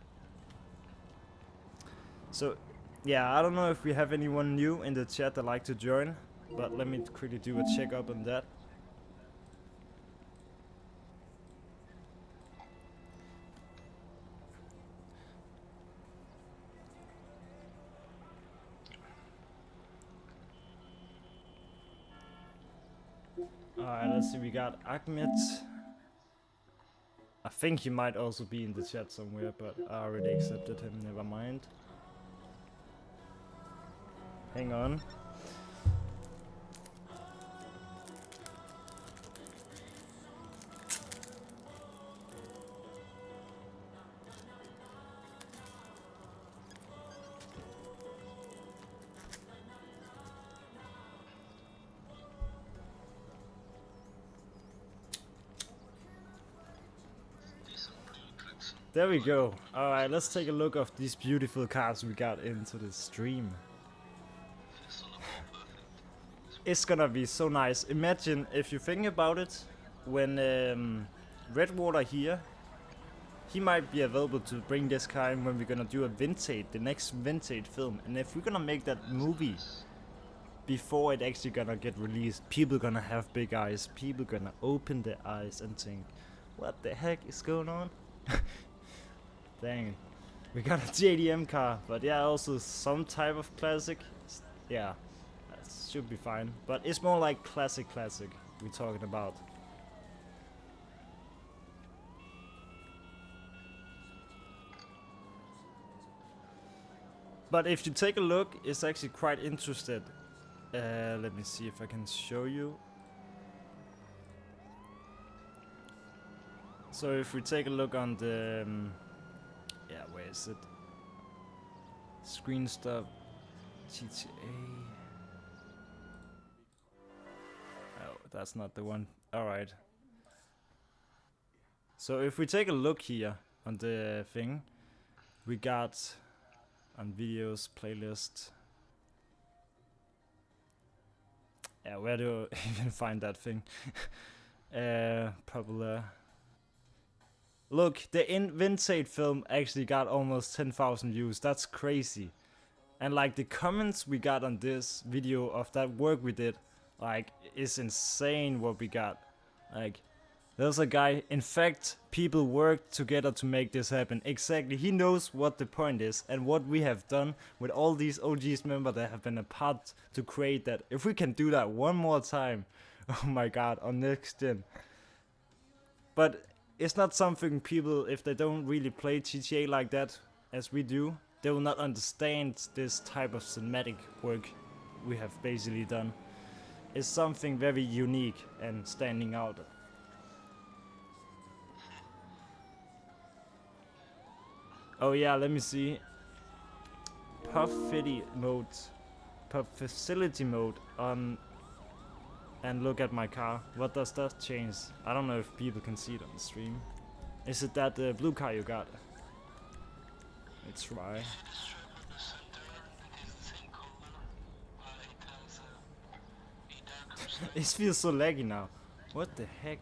So yeah, I don't know if we have anyone new in the chat that like to join, but let me quickly do a check up on that. Alright, let's see, we got 𝐒𝐓𝐑𝐈𝐏𝐄, think he might also be in the chat somewhere, but I already accepted him, never mind. Hang on. There we go. Alright, let's take a look of these beautiful cars we got into the stream. It's gonna be so nice. Imagine, if you think about it, when Redwater here, he might be available to bring this car in when we're gonna do a vintage, the next vintage film. And if we're gonna make that movie before it actually gonna get released, people gonna have big eyes. People gonna open their eyes and think, what the heck is going on? Dang it. We got a JDM car, but yeah, also some type of classic. Yeah, that should be fine. But it's more like classic we're talking about. But if you take a look, it's actually quite interesting. Let me see if I can show you. So if we take a look on the... yeah, where is it? Screen stop, GTA. Oh, that's not the one. Alright. So if we take a look here on the thing, we got on videos, playlist. Yeah, where do I even find that thing? Popular. Look, the vintage film actually got almost 10,000 views. That's crazy. And like the comments we got on this video of that work we did, like, it's insane what we got. Like, there's a guy, in fact, people worked together to make this happen. Exactly, he knows what the point is and what we have done with all these OGs members that have been a part to create that. If we can do that one more time, oh my god, on next gen. But it's not something people, if they don't really play GTA like that, as we do, they will not understand this type of cinematic work we have basically done. It's something very unique and standing out. Oh yeah, let me see. Puff facility mode on, and look at my car. What does that change? I don't know if people can see it on the stream. Is it that blue car you got? Let's try. It feels so laggy now. What the heck?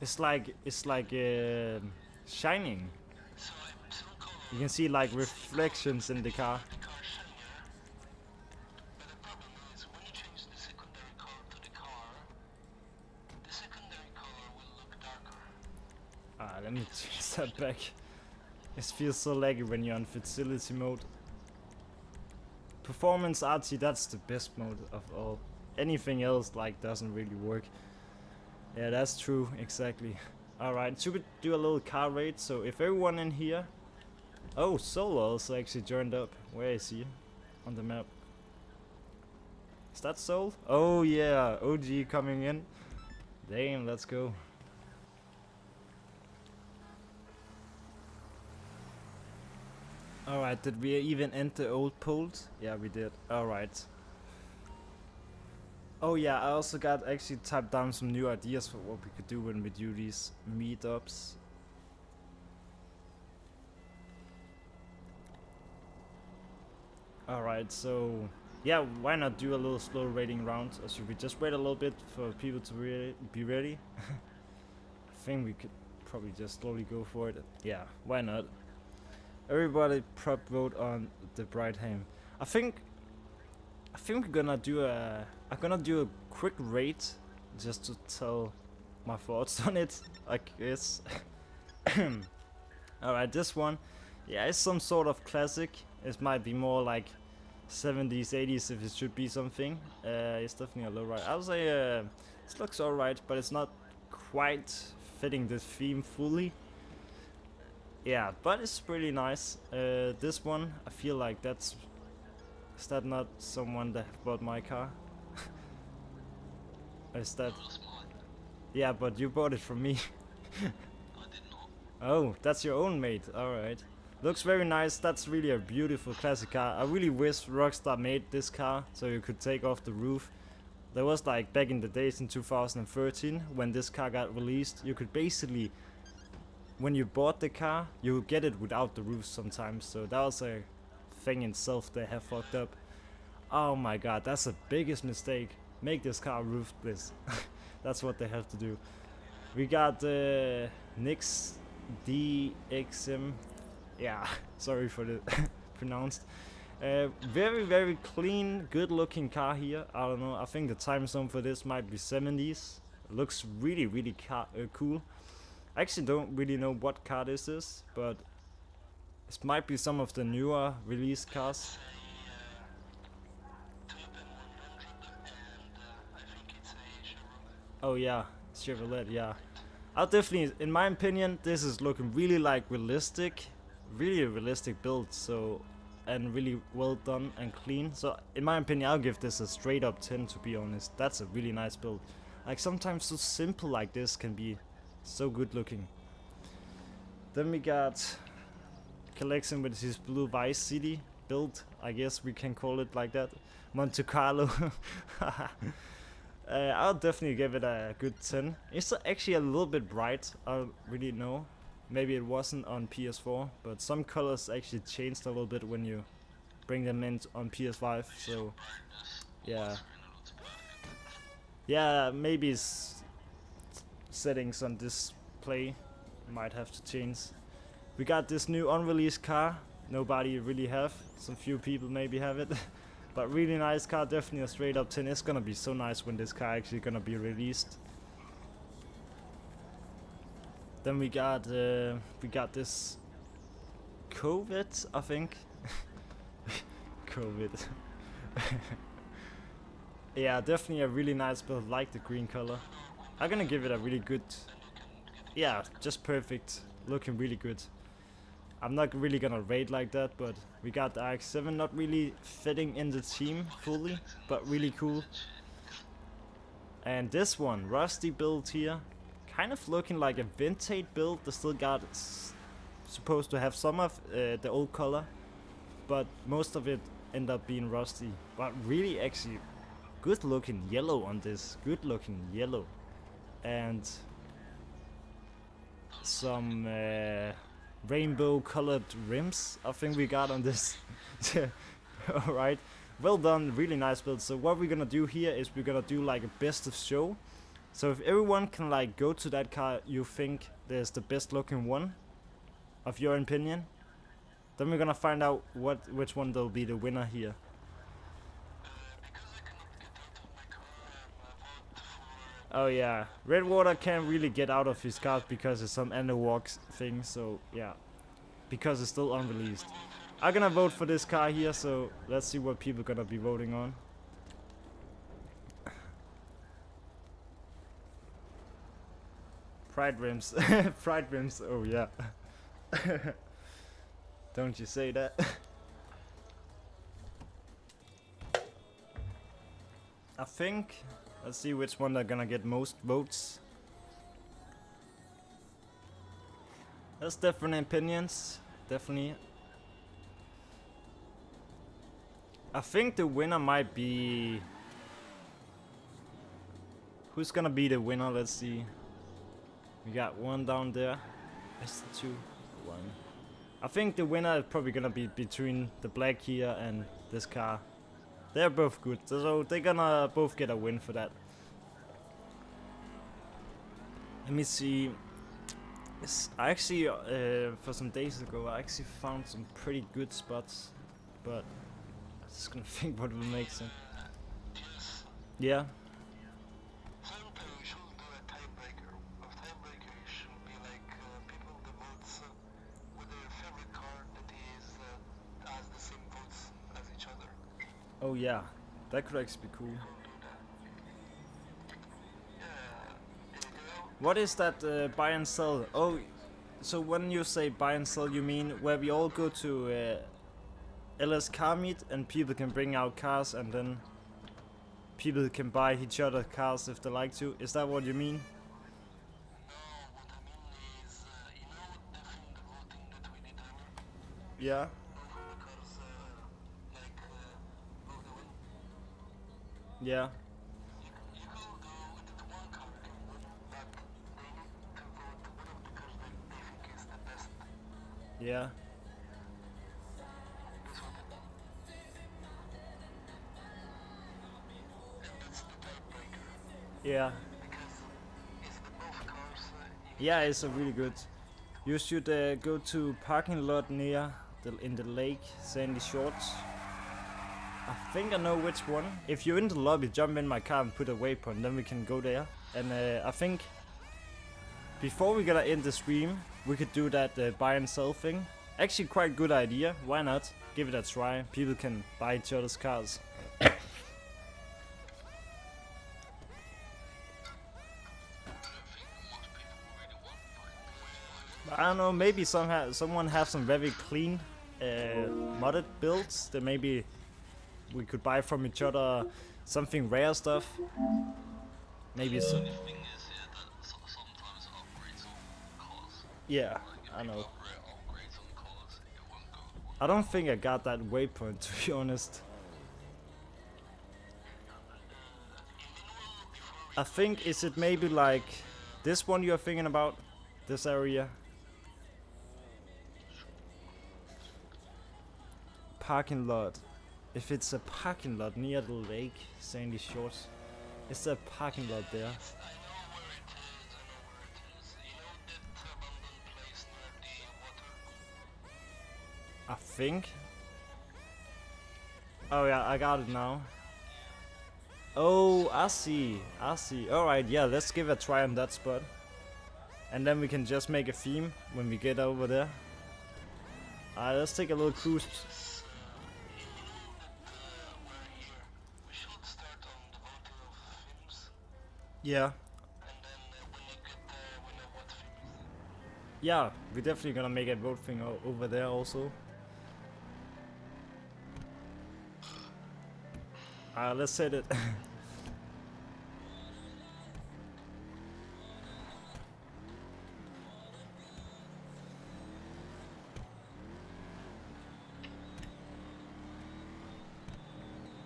It's like shining. You can see like reflections in the car. Let me change that back. It feels so laggy when you're on facility mode. Performance RT, that's the best mode of all. Anything else like doesn't really work. Yeah, that's true, exactly. Alright, should we do a little car raid? So if everyone in here... Oh, Soul also actually joined up. Where is he? On the map. Is that Soul? Oh yeah, OG coming in. Damn, let's go. Alright, did we even enter old polls? Yeah, we did. Alright. Oh yeah, I also got actually typed down some new ideas for what we could do when we do these meetups. Alright, so yeah, why not do a little slow raiding round? Or should we just wait a little bit for people to be ready? I think we could probably just slowly go for it. Yeah, why not? Everybody prop vote on the Brightham. I think we're gonna do a quick rate just to tell my thoughts on it, I guess. Alright, this one, yeah, it's some sort of classic. It might be more like 70s, 80s if it should be something. It's definitely a low ride. I would say This looks alright, but it's not quite fitting the theme fully. Yeah, but it's pretty nice. This one, I feel like that's... Is that not someone that bought my car? Is that... Yeah, but you bought it from me. Oh, that's your own mate. Alright. Looks very nice. That's really a beautiful classic car. I really wish Rockstar made this car so you could take off the roof. There was like back in the days in 2013 when this car got released, you could basically, when you bought the car, you would get it without the roof sometimes. So that was a thing in itself they have fucked up. Oh my god, that's the biggest mistake. Make this car roofless. That's what they have to do. We got 𝐒𝐓𝑑𝐈���𝐄. Yeah, sorry for the pronounced. Very, very clean, good looking car here. I don't know, I think the time zone for this might be 70s. Looks really, really cool. I actually don't really know what car this is, but this might be some of the newer released cars. Oh yeah, Chevrolet, yeah. I'll definitely, in my opinion, this is looking really like realistic. Really realistic build, so, and really well done and clean. So in my opinion, I'll give this a straight up 10, to be honest. That's a really nice build. Like sometimes so simple like this can be so good looking. Then we got Collection with his blue Vice City build, I guess we can call it like that. Monte Carlo. I'll definitely give it a good 10. It's actually a little bit bright, I don't really know. Maybe it wasn't on PS4, but some colors actually changed a little bit when you bring them in on PS5, so yeah. Yeah, maybe settings on display might have to change. We got this new unreleased car, nobody really have, some few people maybe have it. But really nice car, definitely a straight up 10. It's gonna be so nice when this car actually gonna be released. Then we got this 𝐒𝐓𝑑𝐈𝐏𝐄, I think. 𝐒𝐓𝑑. Yeah, definitely a really nice build, like the green color. I'm gonna give it a really good, yeah, just perfect, looking really good. I'm not really gonna rate like that, but we got the RX-7 not really fitting in the team fully, but really cool. And this one, Rusty build here. Kind of looking like a vintage build. They still got supposed to have some of the old color, but most of it end up being rusty. But really, actually, good looking yellow on this. Good looking yellow, and some rainbow colored rims. I think we got on this. All right, well done. Really nice build. So what we're gonna do here is we're gonna do like a best of show. So if everyone can like go to that car you think there's the best looking one of your opinion, then we're gonna find out which one will be the winner here. Oh yeah, Redwater can't really get out of his cars because it's some analog thing, so yeah, because it's still unreleased. I'm gonna vote for this car here, so let's see what people gonna be voting on. Pride rims. Pride rims, oh yeah. Don't you say that. I think, let's see which one are gonna get most votes. There's different opinions, definitely. I think the winner might be... Who's gonna be the winner? Let's see. We got one down there. That's the 2, 1. I think the winner is probably gonna be between the black here and this car. They're both good, so they're gonna both get a win for that. Let me see. I actually, for some days ago, I actually found some pretty good spots, but I'm just gonna think what will make sense. Yeah. Oh yeah, that could actually be cool. What is that buy and sell? Oh, so when you say buy and sell, you mean where we all go to LS car meet and people can bring out cars and then people can buy each other cars if they like to? Is that what you mean? Yeah. Yeah. Yeah. Yeah. Yeah, it's a really good. You should go to parking lot near in the lake, Sandy Shores. I think I know which one. If you're in the lobby, jump in my car and put a waypoint, then we can go there. And I think before we gotta end the stream, we could do that buy and sell thing. Actually, quite good idea. Why not? Give it a try. People can buy each other's cars. I don't know, maybe someone have some very clean modded builds that maybe we could buy from each other something rare stuff. Maybe so. Yeah, I know. I don't think I got that waypoint, to be honest. I think, is it maybe like this one you're thinking about? This area? Parking lot. If it's a parking lot near the lake, Sandy Shores, is there a parking lot there? I think. Oh yeah, I got it now. Oh, I see. I see. Alright, yeah, let's give a try on that spot. And then we can just make a theme when we get over there. Alright, let's take a little cruise. Yeah. Yeah, we're definitely gonna make a vote thing over there also. Let's set it.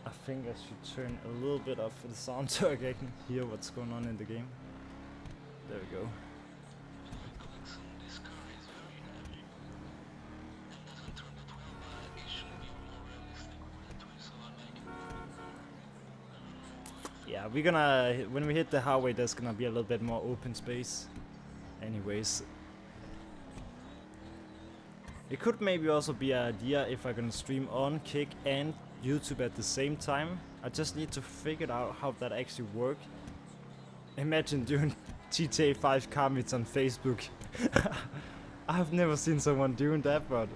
I think I should turn a little bit up for the sound so I can hear what's going on in the game. There we go. Yeah, we're gonna, when we hit the highway, there's gonna be a little bit more open space. Anyways. It could maybe also be an idea if I'm gonna stream on Kick and YouTube at the same time. I just need to figure out how that actually works. Imagine doing GTA 5 comments on Facebook. I've never seen someone doing that, but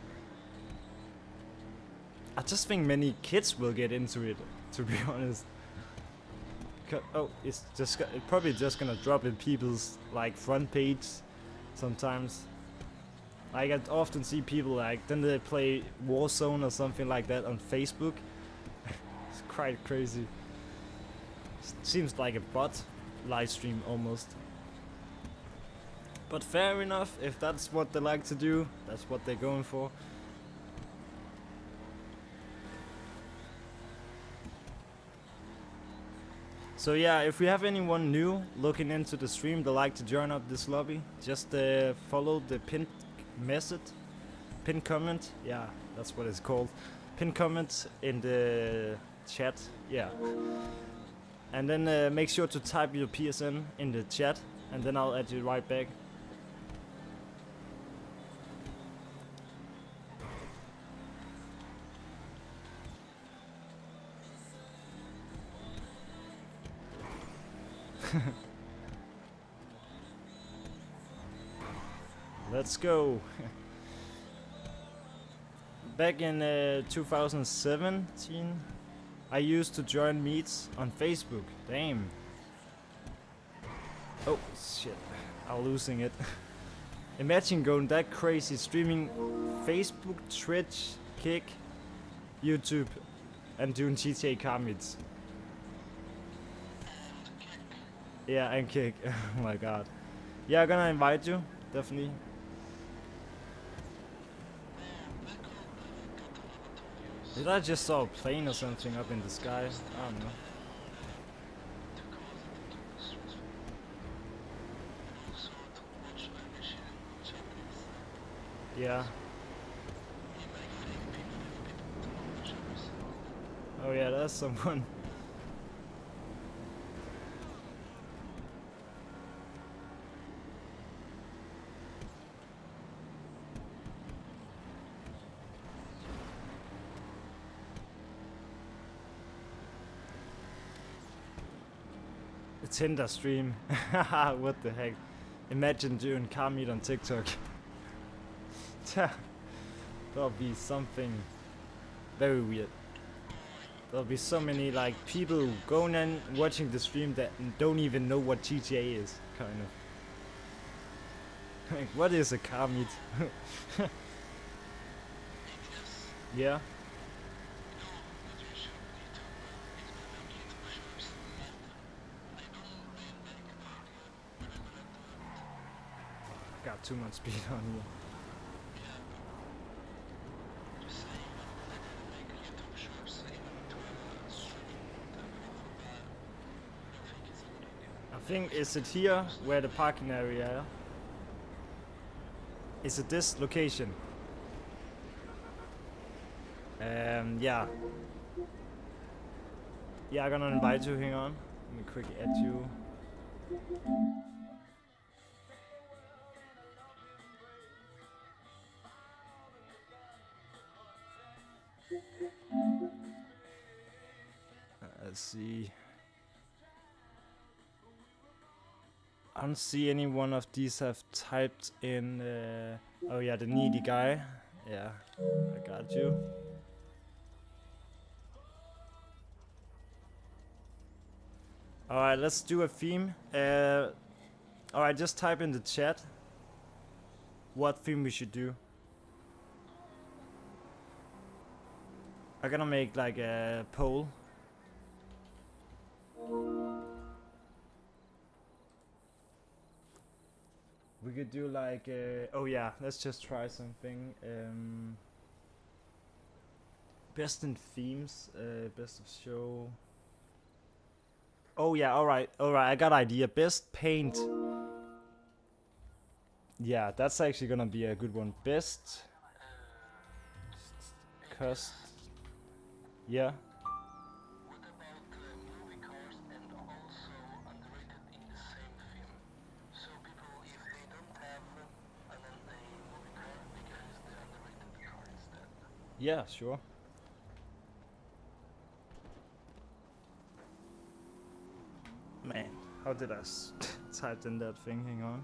I just think many kids will get into it, to be honest. Oh, it's probably just gonna drop in people's like front page sometimes. Like I often see people like then they play Warzone or something like that on Facebook. It's quite crazy. Seems like a bot live stream almost. But fair enough, if that's what they like to do, that's what they're going for. So yeah, if we have anyone new looking into the stream that like to join up this lobby, just follow the pinned comment, yeah, that's what it's called. Pinned comment in the chat, yeah. And then make sure to type your PSN in the chat, and then I'll add you right back. Let's go. Back in 2017, I used to join meets on Facebook. Damn. Oh shit. are losing it. Imagine going that crazy, streaming Facebook, Twitch, Kick, YouTube, and doing GTA car meets. Yeah, and Kick. Oh my god. Yeah, I'm gonna invite you, definitely. Did I just saw a plane or something up in the sky? I don't know. Yeah. Oh yeah, that's someone. A Tinder stream. What the heck? Imagine doing car meet on TikTok. That'll be something very weird. There'll be so many like people going and watching the stream that don't even know what GTA is, kind of. Like, what is a car meet? Yeah. Got too much speed on you. I think, is it here where the parking area is? It this location? Yeah. Yeah, I'm gonna invite you, hang on. Let me quickly add you. Let's see. I don't see any one of these have typed in. Oh yeah, the needy guy. Yeah, I got you. Alright, let's do a theme. Alright, just type in the chat what theme we should do. I'm gonna make like a poll. We could do like, oh yeah, let's just try something. Best in themes, best of show. Oh yeah, alright, I got idea. Best paint. Yeah, that's actually gonna be a good one. Best cost. Yeah. Yeah, sure. Man, how did I type in that thing? Hang on.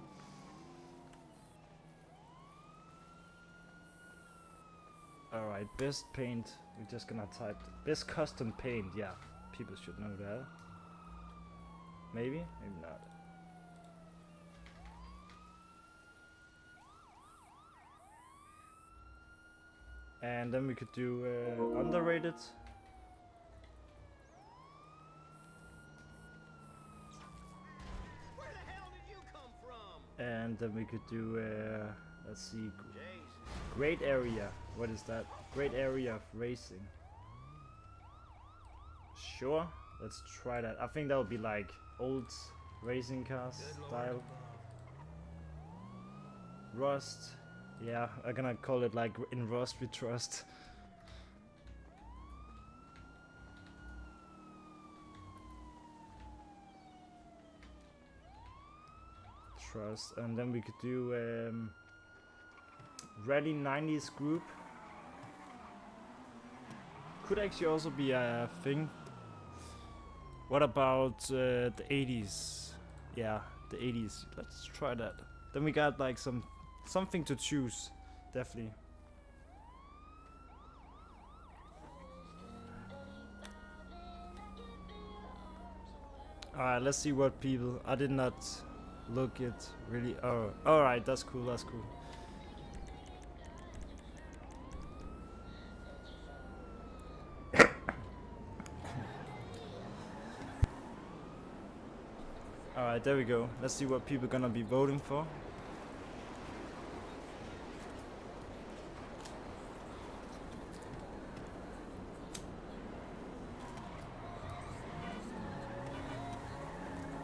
Alright, best paint. We're just gonna type best custom paint. Yeah, people should know that. Maybe, maybe not. And then we could do underrated. Where the hell did you come from? And then we could do, let's see, great area. What is that? Great area of racing. Sure, let's try that. I think that would be like old racing cars style. Rust. Yeah, I'm gonna call it like in Rust we trust. Trust, and then we could do Rally 90s group. Could actually also be a thing. What about the 80s? Yeah, the 80s. Let's try that. Then we got like something to choose, definitely. Alright, let's see what people. I did not look it really. Oh, all right, that's cool. That's cool. All right, there we go. Let's see what people are gonna be voting for.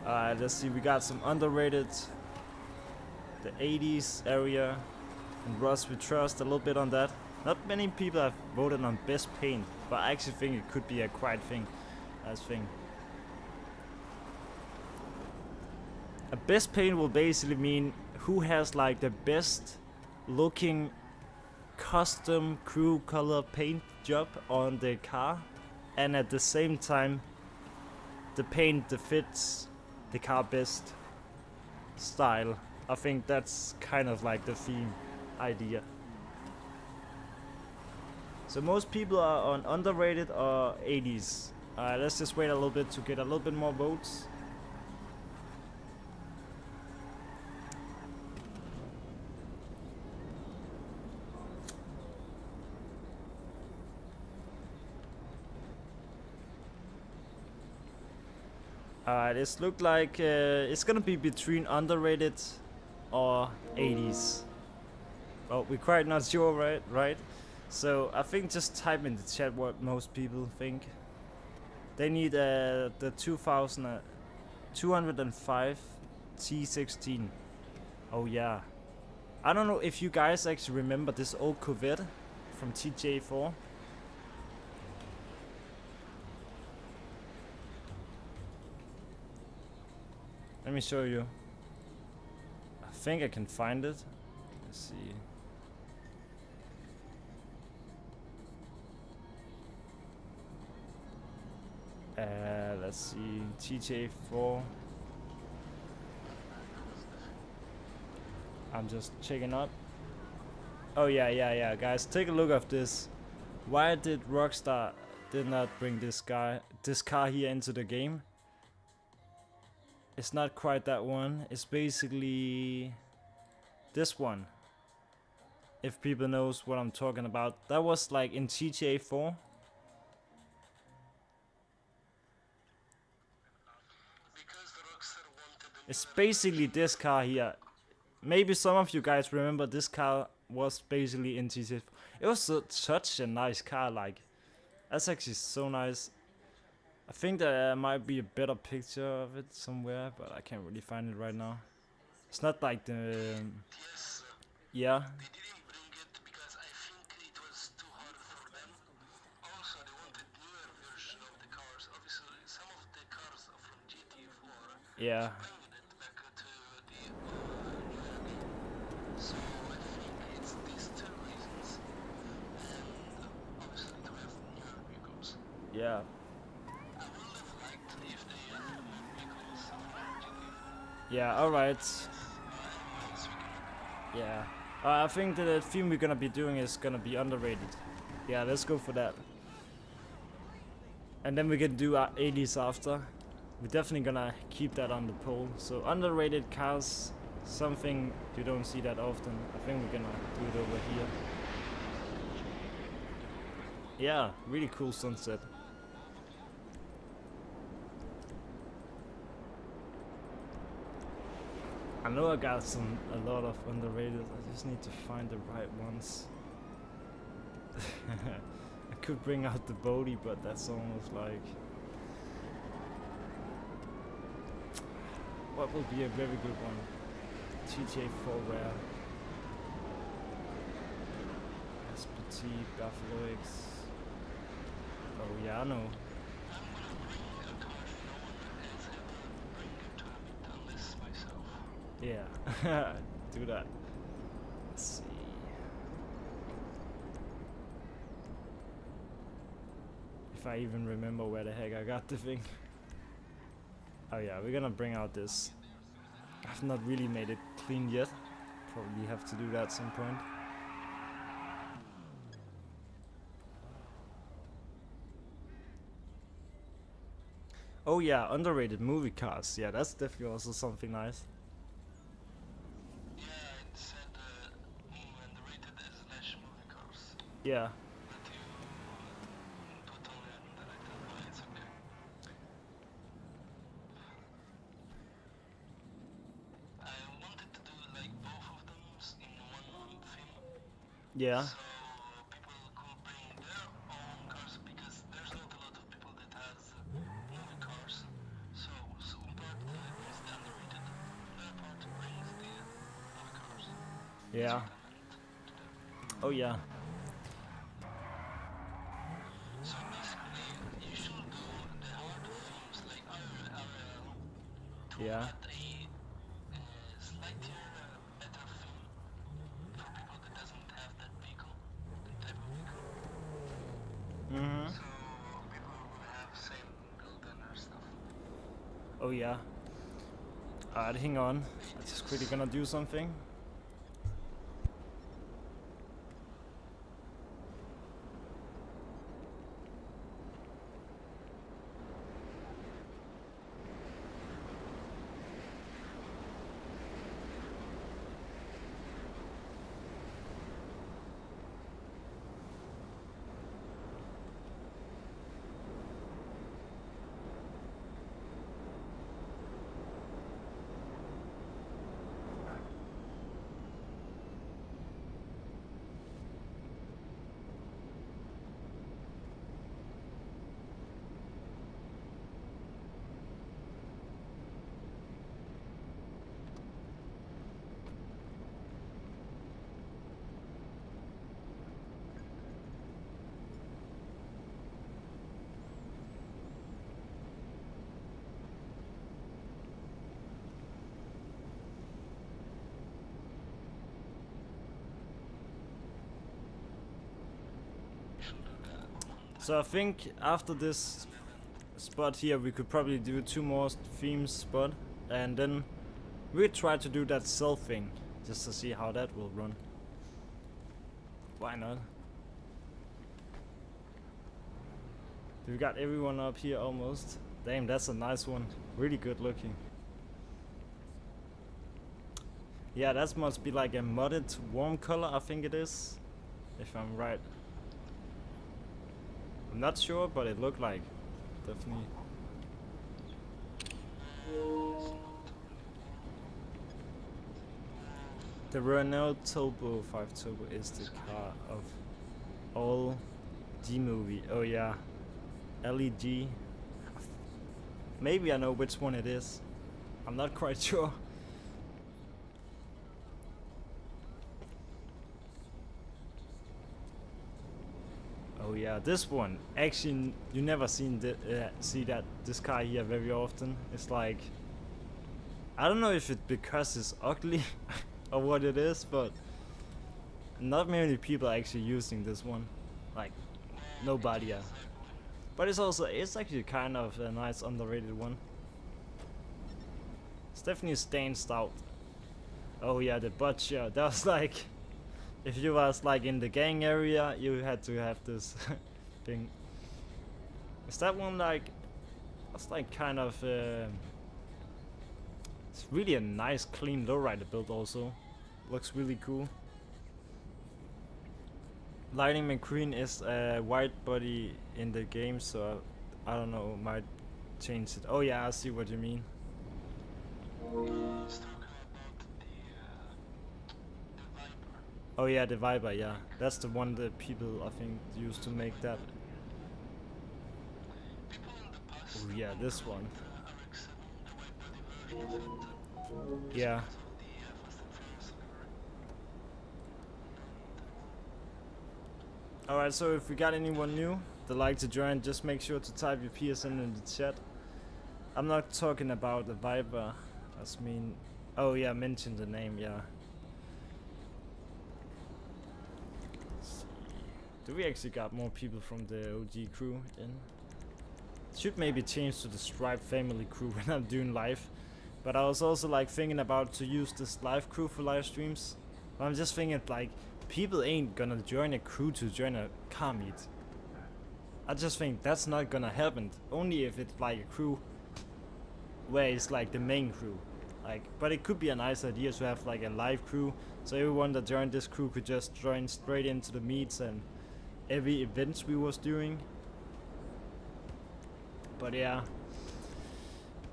Alright, let's see. We got some underrated. The 80s area. And Rust, we trust a little bit on that. Not many people have voted on best paint, but I actually think it could be a quite thing. Nice thing. A best paint will basically mean who has like the best looking custom crew color paint job on the car, and at the same time the paint that fits the car best style. I think that's kind of like the theme idea. So most people are on underrated or 80s. Let's just wait a little bit to get a little bit more votes. This look like it's gonna be between underrated or 80s. Well, we're quite not sure, right? So I think just type in the chat what most people think. They need the 205 T16. Oh yeah. I don't know if you guys actually remember this old Corvette from TJ4. Let me show you. I think I can find it. Let's see. Let's see. TJ4. I'm just checking up. Oh yeah, guys, take a look at this. Why did Rockstar did not bring this car here into the game? It's not quite that one. It's basically this one. If people knows what I'm talking about. That was like in GTA 4. It's basically this car here. Maybe some of you guys remember this car was basically in GTA 4. It was such a nice car, like. That's actually so nice. I think there might be a better picture of it somewhere, but I can't really find it right now. It's not like the... yeah. They didn't bring it because I think it was too hard for them. Also, they wanted newer version of the cars. Obviously, some of the cars are from GTA 4. Yeah. Bringing it back to the newer game. So I think it's these two reasons, and obviously to have newer vehicles. Yeah. I would have liked if they had more vehicles from GTA 4. Yeah, alright. Yeah. I think the theme we're gonna be doing is gonna be underrated. Yeah, let's go for that. And then we can do our 80s after. We're definitely gonna keep that on the poll. So underrated cars, something you don't see that often. I think we're gonna do it over here. Yeah, really cool sunset. I know I got a lot of underrated. I just need to find the right ones. I could bring out the Bodhi, but that's almost like... what will be a very good one? GTA 4 Rare. SPT, Buffalo X. Oh yeah, I know. Yeah, do that. Let's see. If I even remember where the heck I got the thing. Oh yeah, we're gonna bring out this. I've not really made it clean yet. Probably have to do that at some point. Oh yeah, underrated movie cars. Yeah, that's definitely also something nice. Yeah. But you totally underrated, but it's okay. I wanted to do like both of them in one film, Yeah. so people could bring their own cars because there's not a lot of people that has movie cars. So one part brings the underrated, another part brings the movie cars. Yeah. That's what I meant to do. Oh yeah. So basically, you should do the hard films like RL to Yeah. get a slightly better film for people that doesn't have that vehicle, that type of vehicle. Mhm. So people will have same build and stuff. Oh yeah. Alright, hang on. I'm just quickly gonna do something. You should do that one time. So I think after this spot here we could probably do 2 more themes spot, and then we try to do that cell thing just to see how that will run. Why not? We got everyone up here almost. Damn, that's a nice one. Really good looking. Yeah, that must be like a modded warm color, I think it is, if I'm right. I'm not sure, but it looked like, definitely. The Renault Turbo 5 Turbo is the car of all G movie. Oh yeah, LED. Maybe I know which one it is. I'm not quite sure. Oh yeah, this one. Actually, you never see this car here very often. It's like, I don't know if it's because it's ugly or what it is, but not many people are actually using this one. Like, nobody. Yeah. But it's actually kind of a nice underrated one. It's definitely stands out. Oh yeah, the butcher. That was like, if you was like in the gang area, you had to have this thing. Is that one like? That's like kind of. It's really a nice, clean lowrider build. Also, looks really cool. Lightning McQueen is a white body in the game, so I don't know. Might change it. Oh yeah, I see what you mean. He's talking about the Viper. Oh yeah, the Viper. Yeah, that's the one that people I think used to make that. People in the past Oh yeah, this one. RX-7, the white body version of it, Yeah. because of the Fast and Furious livery. Alright, so if we got anyone new that like to join, just make sure to type your PSN in the chat. I'm not talking about the Viper. I mean, oh yeah, mention the name. Yeah. Do we actually got more people from the OG crew in? Should maybe change to the Stripe family crew when I'm doing live. But I was also like thinking about to use this live crew for live streams. But I'm just thinking like people ain't gonna join a crew to join a car meet. I just think that's not gonna happen. Only if it's like a crew where it's like the main crew. Like, but it could be a nice idea to have like a live crew, so everyone that joined this crew could just join straight into the meets and every events we was doing. But yeah,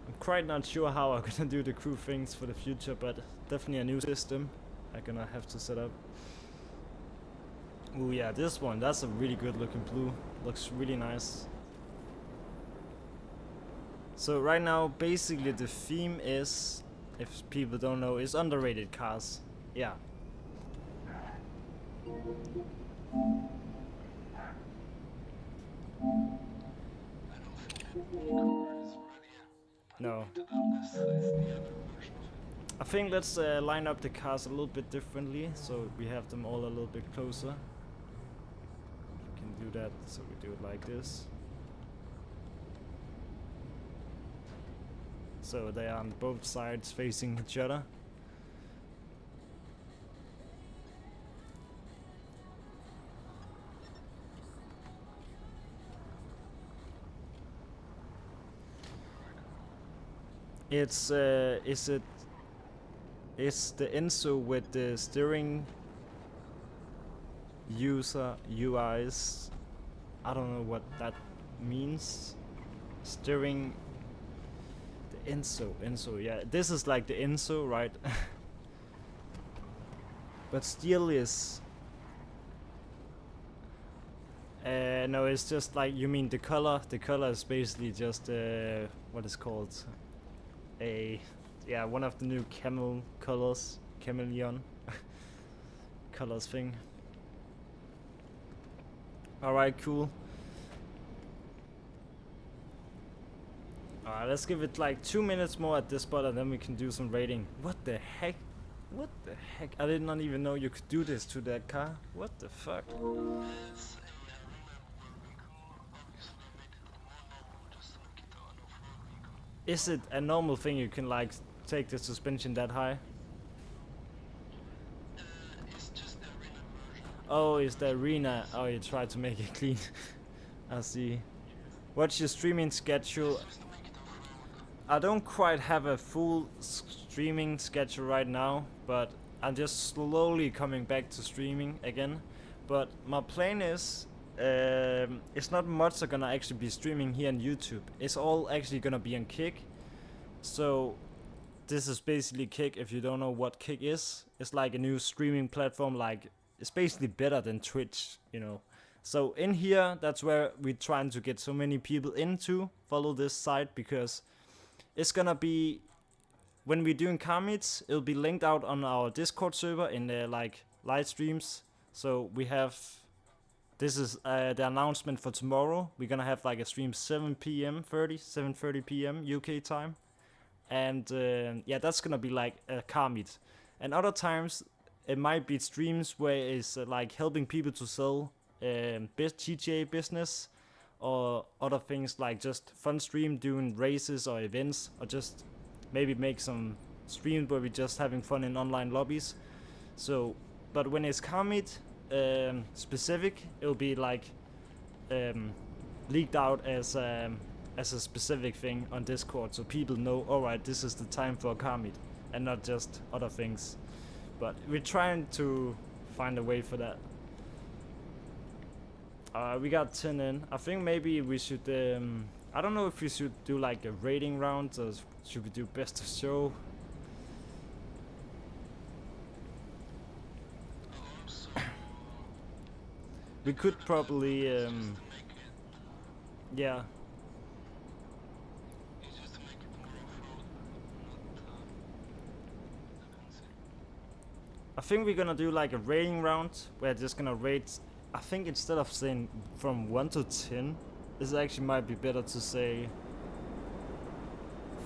I'm quite not sure how I'm gonna do the crew things for the future, but definitely a new system I'm gonna have to set up. Oh yeah, this one, that's a really good looking blue. Looks really nice. So right now, basically the theme is, if people don't know, is underrated cars. Yeah. No. I think let's line up the cars a little bit differently, so we have them all a little bit closer. We can do that, so we do it like this. So they are on both sides facing each other. It's the 𝐒𝐓𝑑𝐈𝐏𝐄 with the steering user UIs. I don't know what that means. Steering the 𝐒𝐓𝑑𝐈𝐏𝐄, yeah. This is like the 𝐒𝐓𝑑𝐈𝐏𝐄, right? But steel is no, it's just like, you mean the color? The color is basically just what is called one of the new camel colors, chameleon colors thing. Alright, cool. Alright, let's give it like 2 minutes more at this spot and then we can do some rating. What the heck? What the heck? I did not even know you could do this to that car. What the fuck? Is it a normal thing you can like take the suspension that high? It's just the arena version. Oh, it's the arena. Oh, you tried to make it clean. I see. What's your streaming schedule? Just to make it off-road. I don't quite have a full streaming schedule right now, but I'm just slowly coming back to streaming again. But my plan is, it's not much I'm gonna actually be streaming here on YouTube. It's all actually gonna be on 𝐒𝐄𝐋. So this is basically 𝐒𝐄𝐋. If you don't know what 𝐒𝐄𝐋 is, it's like a new streaming platform. Like, it's basically better than Twitch, you know. So in here, that's where we're trying to get so many people in to follow this site, because it's gonna be, when we're doing car meets, it'll be linked out on our Discord server in the like live streams. So we have, this is the announcement for tomorrow. We're gonna have like a stream 7:30 p.m. UK time, and yeah, that's gonna be like a car meet. And other times it might be streams where it's like helping people to sell GTA business, or other things like just fun stream doing races or events, or just maybe make some streams where we're just having fun in online lobbies. So, but when it's car meet specific, it'll be like leaked out as a specific thing on Discord, so people know, alright, this is the time for a car meet, and not just other things. But we're trying to find a way for that. We got 10 in. I think maybe we should, I don't know if we should do like a rating round, or should we do best of show? We could probably, yeah. It's just to make it more off-road, not defensive. I think we're gonna do like a rating round. We're just gonna rate, I think instead of saying from 1 to 10, this actually might be better to say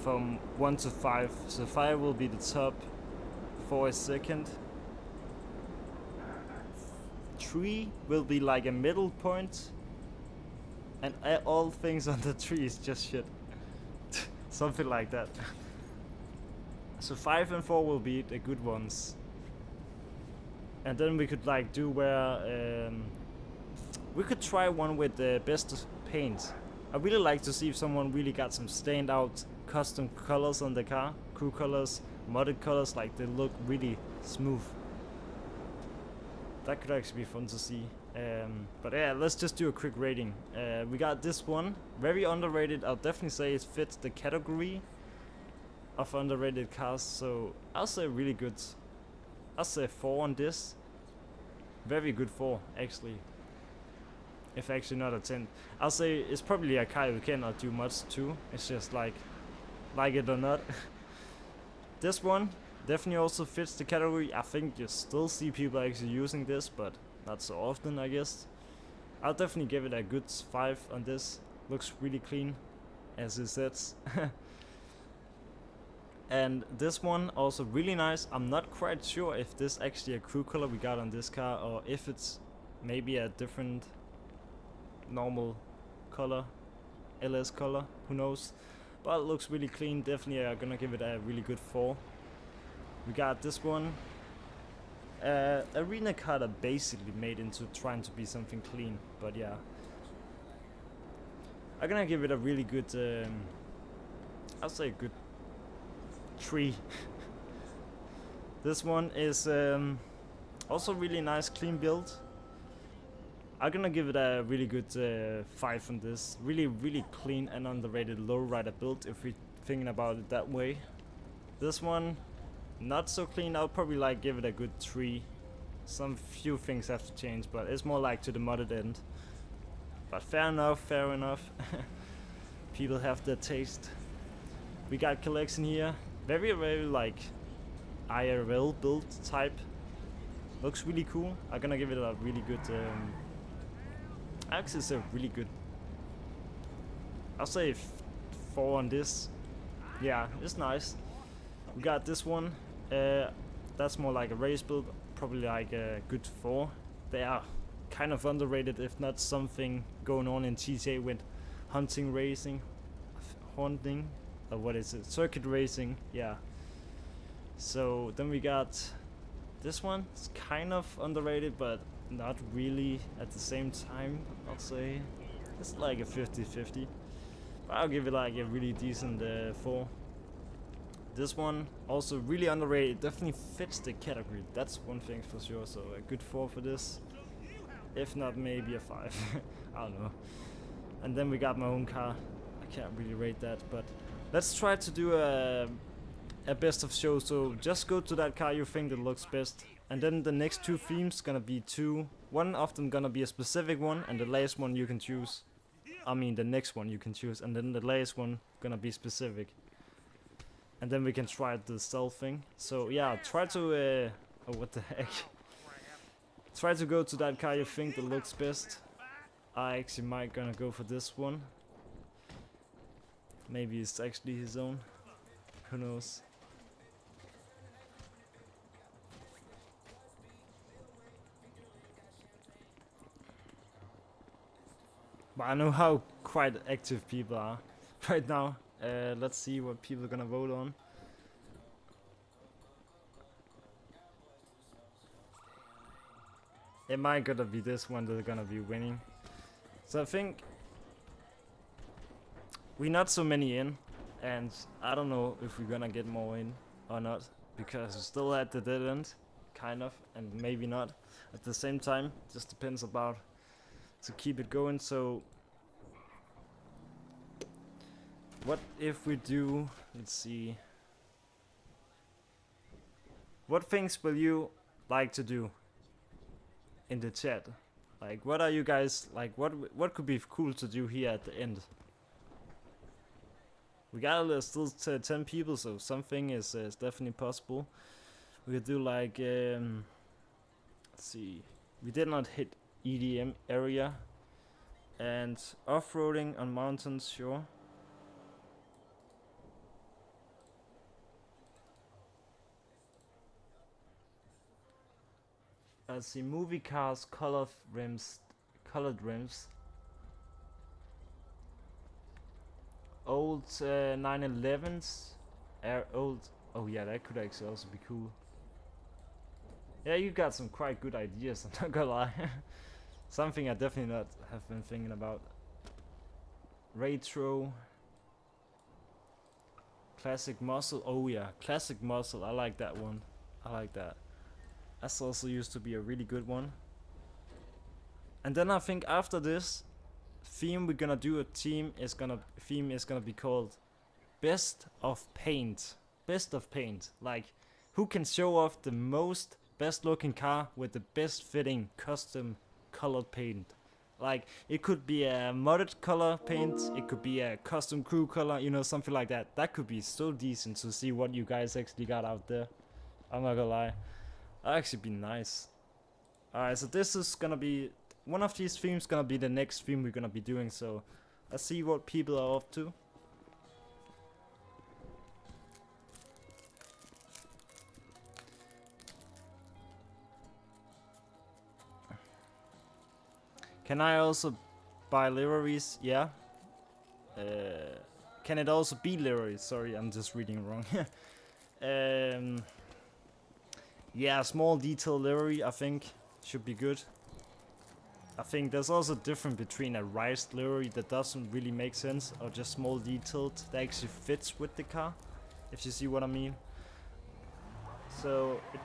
from 1 to 5. So 5 will be the top, 4 is second, 3 will be like a middle point, and all things under 3 is just shit. Something like that. So 5 and 4 will be the good ones. And then we could like do where we could try one with the best paint. I really like to see if someone really got some standout custom colors on the car, crew colors, modded colors, like they look really smooth. That could actually be fun to see. But yeah, let's just do a quick rating. We got this one, very underrated. I'll definitely say it fits the category of underrated cars, so I'll say really good. I'll say 4 on this. Very good 4, actually. If actually not a 10. I'll say it's probably a car you cannot do much to. It's just like it or not. This one definitely also fits the category. I think you still see people actually using this, but not so often, I guess. I'll definitely give it a good 5 on this. Looks really clean, as it says. And this one also really nice. I'm not quite sure if this actually a crew color we got on this car, or if it's maybe a different normal color, LS color, who knows. But it looks really clean. Definitely gonna give it a really good 4. We got this one, arena car that basically made into trying to be something clean, but yeah, I'm gonna give it a really good I'll say a good 3. This one is also really nice, clean build. I'm gonna give it a really good 5 on this. Really clean and underrated lowrider build, if we're thinking about it that way. This one, not so clean. I'll probably like give it a good 3. Some few things have to change, but it's more like to the modded end. But fair enough. People have their taste. We got collection here. Very like IRL build type. Looks really cool. I'm gonna give it a really good actually it's a really good, I'll say 4 on this. Yeah, it's nice. We got this one, that's more like a race build, probably like a good 4. They are kind of underrated, if not something going on in GTA with hunting racing, haunting, or what is it, circuit racing, yeah. So then we got this one. It's kind of underrated, but not really at the same time, I'll say. It's like a 50-50. But I'll give it like a really decent 4. This one, also really underrated, definitely fits the category. That's one thing for sure, so a good 4 for this. If not, maybe a 5. I don't know. And then we got my own car. I can't really rate that, but let's try to do a best of show. So just go to that car you think that looks best. And then the next 2 themes gonna be 2. One of them gonna be a specific one, and the last one you can choose. I mean, the next one you can choose, and then the last one gonna be specific. And then we can try the stealth thing. So yeah, try to oh, what the heck? Try to go to that car you think that looks best. I actually might gonna go for this one. Maybe it's actually his own. Who knows? But I know how quite active people are right now. Let's see what people are gonna vote on. It might gonna be this one that's gonna be winning. So I think we're not so many in, and I don't know if we're gonna get more in or not, because we're still at the dead end, kind of, and maybe not at the same time. Just depends about to keep it going. So what if we do, let's see, what things will you like to do in the chat? Like, what are you guys like, what could be cool to do here at the end? We got still 10 people, so something is definitely possible. We could do like let's see, we did not hit EDM area, and off-roading on mountains, sure. Let's see, movie cars, colored rims, old 911s, old. Oh yeah, that could actually also be cool. Yeah, you got some quite good ideas, I'm not gonna lie. Something I definitely not have been thinking about. Retro. Classic muscle. Oh yeah, classic muscle. I like that one. I like that. That's also used to be a really good one. And then I think after this theme, we're gonna do a theme is gonna be called Best of Paint. Best of Paint. Like, who can show off the most best looking car with the best fitting custom colored paint? Like, it could be a modded color paint, it could be a custom crew color, you know, something like that. That could be so decent to see what you guys actually got out there. I'm not gonna lie. That'd actually be nice. Alright, so this is gonna be, one of these themes gonna be the next theme we're gonna be doing, so let's see what people are up to. Can I also buy liveries? Yeah. Can it also be liveries? Sorry, I'm just reading wrong. Yeah, small detail livery, I think, should be good. I think there's also difference between a raised livery that doesn't really make sense, or just small detailed that actually fits with the car, if you see what I mean. So it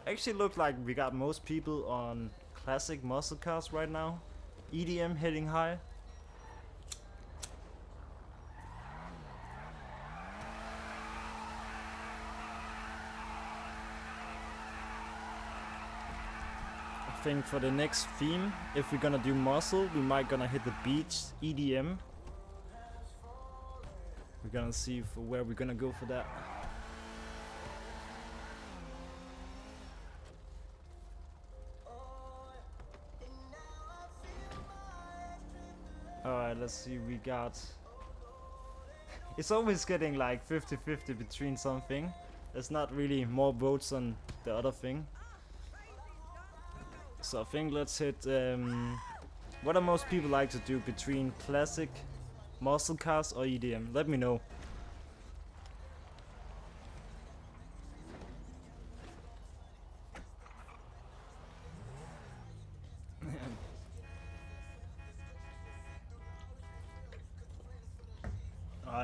actually looked like we got most people on classic muscle cars right now. EDM hitting high. I think for the next theme, if we're gonna do muscle, we might gonna hit the beach EDM. We're gonna see for where we're gonna go for that. Alright, let's see, we got... It's always getting like 50-50 between something. There's not really more votes on the other thing. So I think let's hit... what do most people like to do between classic muscle cars or EDM? Let me know.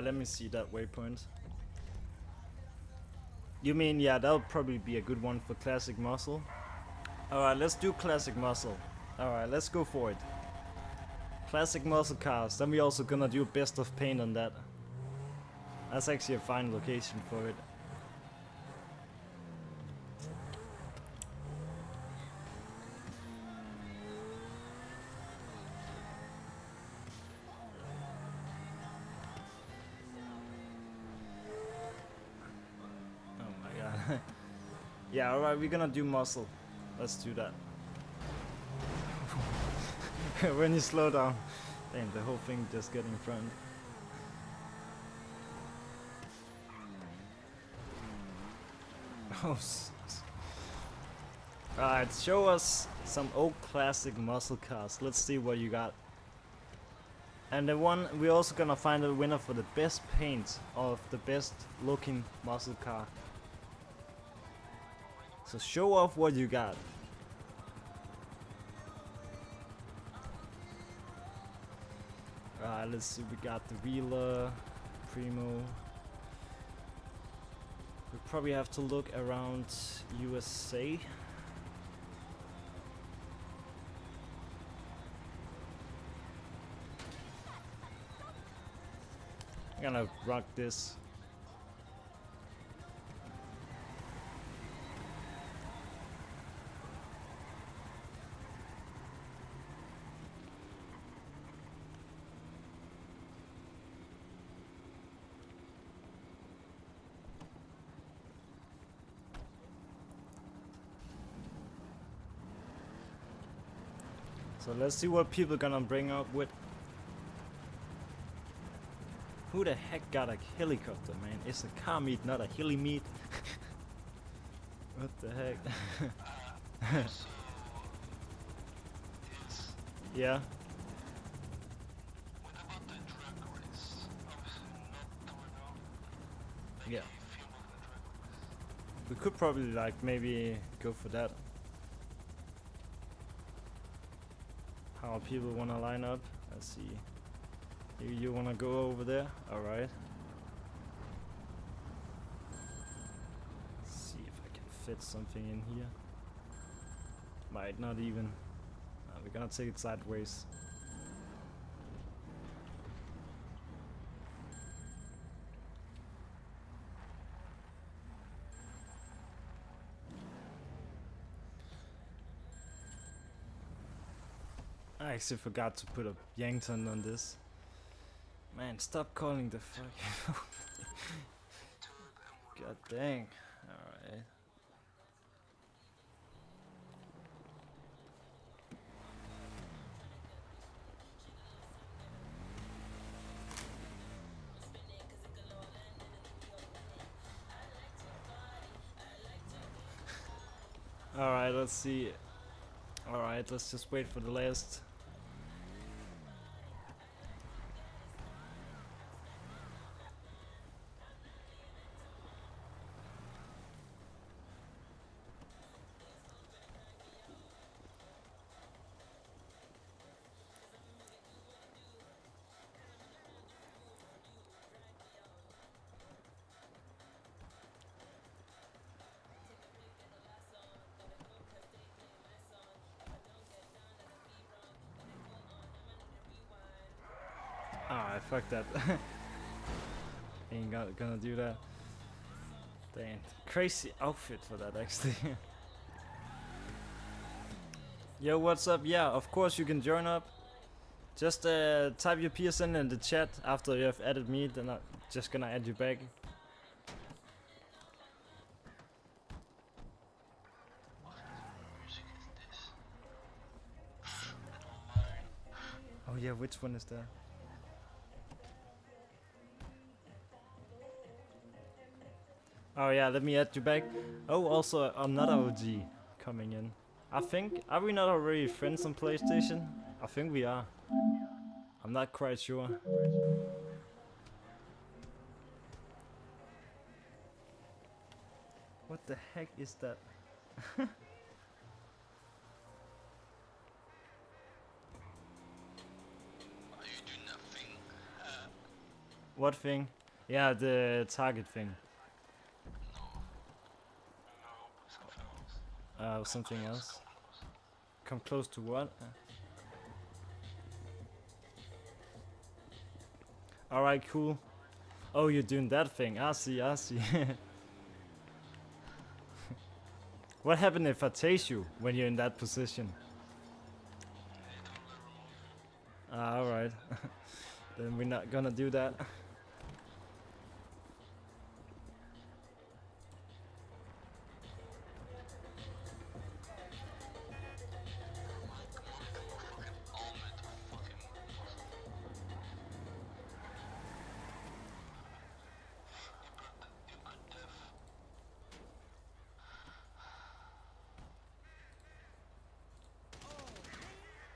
Let me see that waypoint. You mean, yeah, that would probably be a good one for classic muscle. Alright, let's do classic muscle. Alright, let's go for it. Classic muscle cars. Then we also gonna do best of paint on that. That's actually a fine location for it. Yeah, alright, we're gonna do muscle. Let's do that. When you slow down. Damn, the whole thing just get in front. Oh, alright, show us some old classic muscle cars. Let's see what you got. And the one, we're also gonna find a winner for the best paint of the best looking muscle car. So show off what you got. Let's see, we got the Wheeler, Primo. We probably have to look around USA. I'm gonna rock this. So let's see what people gonna bring up with. Who the heck got a helicopter, man? It's a car meet, not a heli meet. What the heck? So, it's Yeah. what about the drag race? Obviously not the winner. Yeah. If you look at the drag race. We could probably like maybe go for that. How people wanna line up? Let's see. You wanna go over there? Alright. See if I can fit something in here. Might not even. we're gonna take it sideways. I actually forgot to put a Yankton on this. Man, stop calling the fuck. God dang. Alright. Alright, let's see. Alright, let's just wait for the last. Alright, fuck that. Ain't gonna do that. Dang. Crazy outfit for that, actually. Yo, what's up? Yeah, of course you can join up. Just type your PSN in the chat after you have added me, then I'm just gonna add you back. Oh yeah, which one is that? Oh yeah, let me add you back. Oh, also another OG coming in. I think, are we not already friends on PlayStation? I think we are. I'm not quite sure. What the heck is that? You do nothing. What thing? Yeah, the target thing. No, Something else. Come close to what? Alright, cool. Oh, you're doing that thing. I see, I see. What happened if I tase you when you're in that position? Alright. Then we're not gonna do that.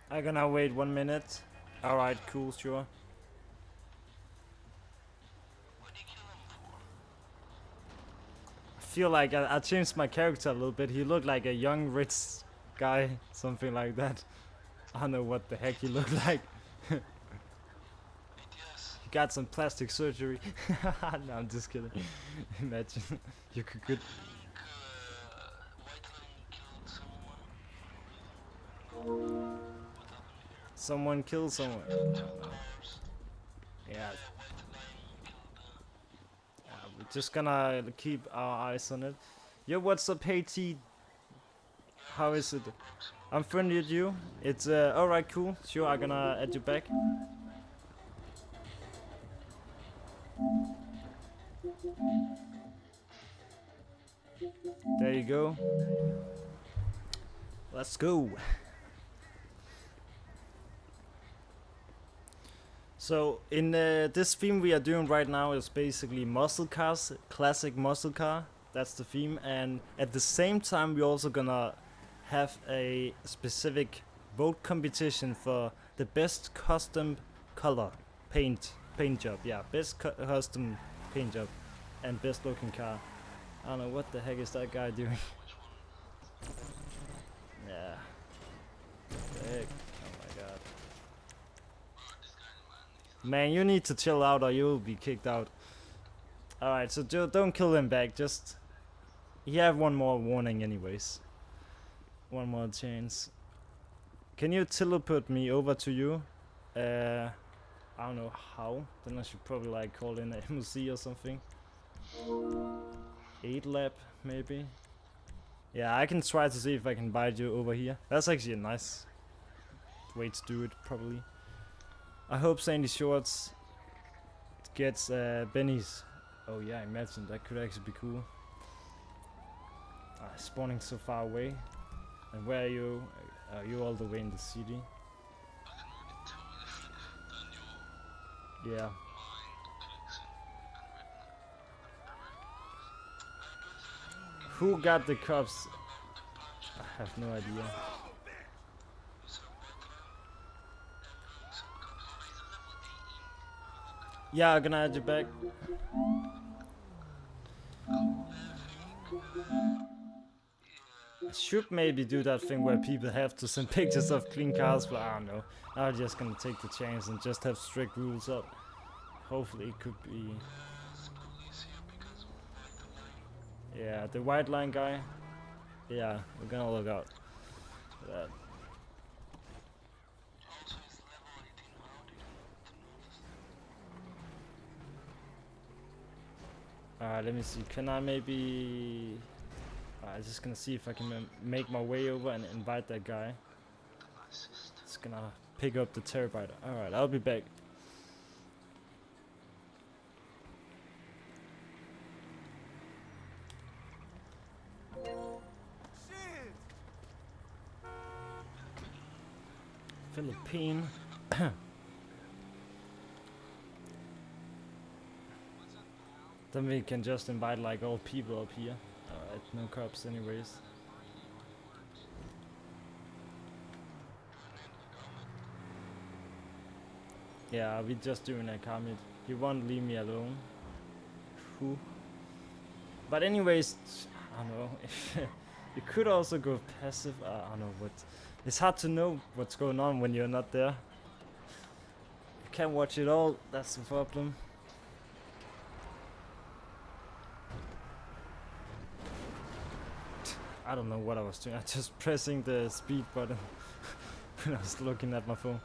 I'm gonna wait 1 minute. Alright, cool, sure. What did you kill him for? I feel like I changed my character a little bit. He looked like a young rich guy, something like that. I don't know what the heck he looked like. BTS. He got some plastic surgery. No, I'm just kidding. Imagine you could. I think White killed someone. What happened here? Someone killed someone. Two cars. Yeah, White killed we're just gonna keep our eyes on it. Yo, what's up, hey T? How is it? I'm friendly with you. It's alright, cool. Sure, I'm gonna add you back. There you go. Let's go. So in this theme we are doing right now is basically muscle cars, classic muscle car. That's the theme, and at the same time we're also gonna have a specific vote competition for the best custom color paint job. Yeah, best custom paint job and best looking car. I don't know what the heck is that guy doing. Yeah. What the heck? Oh my god. Man, you need to chill out or you'll be kicked out. Alright, so don't kill him back, just... You have one more warning anyways. One more chance. Can you teleport me over to you? I don't know how. Then I should probably like call in a MOC or something. 8 lab maybe. Yeah, I can try to see if I can bite you over here. That's actually a nice way to do it, probably. I hope Sandy Shorts gets Benny's. Oh yeah, imagine that could actually be cool. Spawning so far away. And where are you? Are you all the way in the city? Yeah. Who got the cops? I have no idea. Yeah, I'm gonna add you back. I should maybe do that thing where people have to send pictures of clean cars, but I don't know. I'm just gonna take the chance and just have strict rules up. Hopefully it could be... Yeah, the white line guy. Yeah, we're gonna look out for that. Alright, let me see. Can I maybe... I'm just gonna see if I can make my way over and invite that guy. Just gonna pick up the terabyte. Alright, I'll be back. Philippine. Then we can just invite like all people up here. Alright, no cops anyways. Yeah, we just doing a comment. He won't leave me alone. Who? But anyways, I don't know. You could also go passive. I don't know what. It's hard to know what's going on when you're not there. You can't watch it all. That's the problem. I don't know what I was doing. I was just pressing the speed button when I was looking at my phone.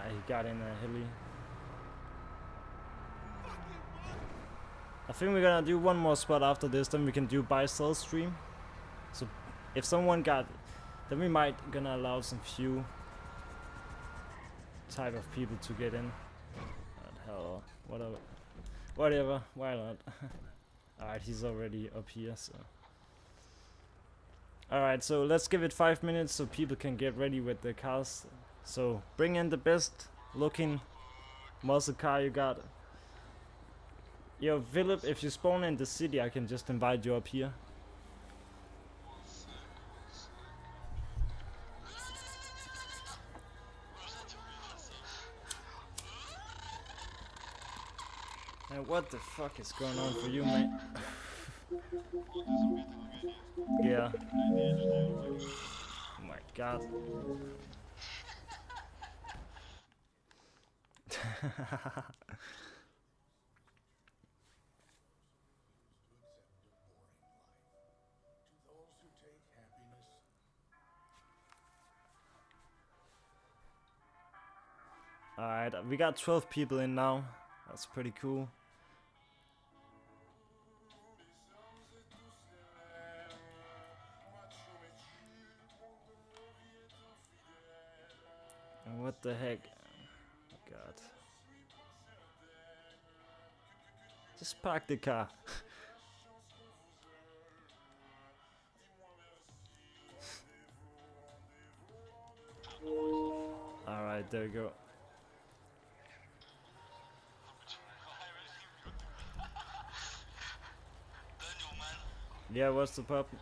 He got in a heli. I think we're gonna do one more spot after this, then we can do buy sell stream. So if someone got, then we might gonna allow some few type of people to get in. Hell, whatever, why not? Alright, he's already up here, so. Alright, so let's give it 5 minutes so people can get ready with the cars. So bring in the best looking muscle car you got. Yo, Philip, if you spawn in the city, I can just invite you up here. And what the fuck is going on for you, mate? Yeah. Oh my god. Alright, we got 12 people in now. That's pretty cool. And what the heck? Oh god. Just park the car. Alright, there we go. Yeah, what's the problem?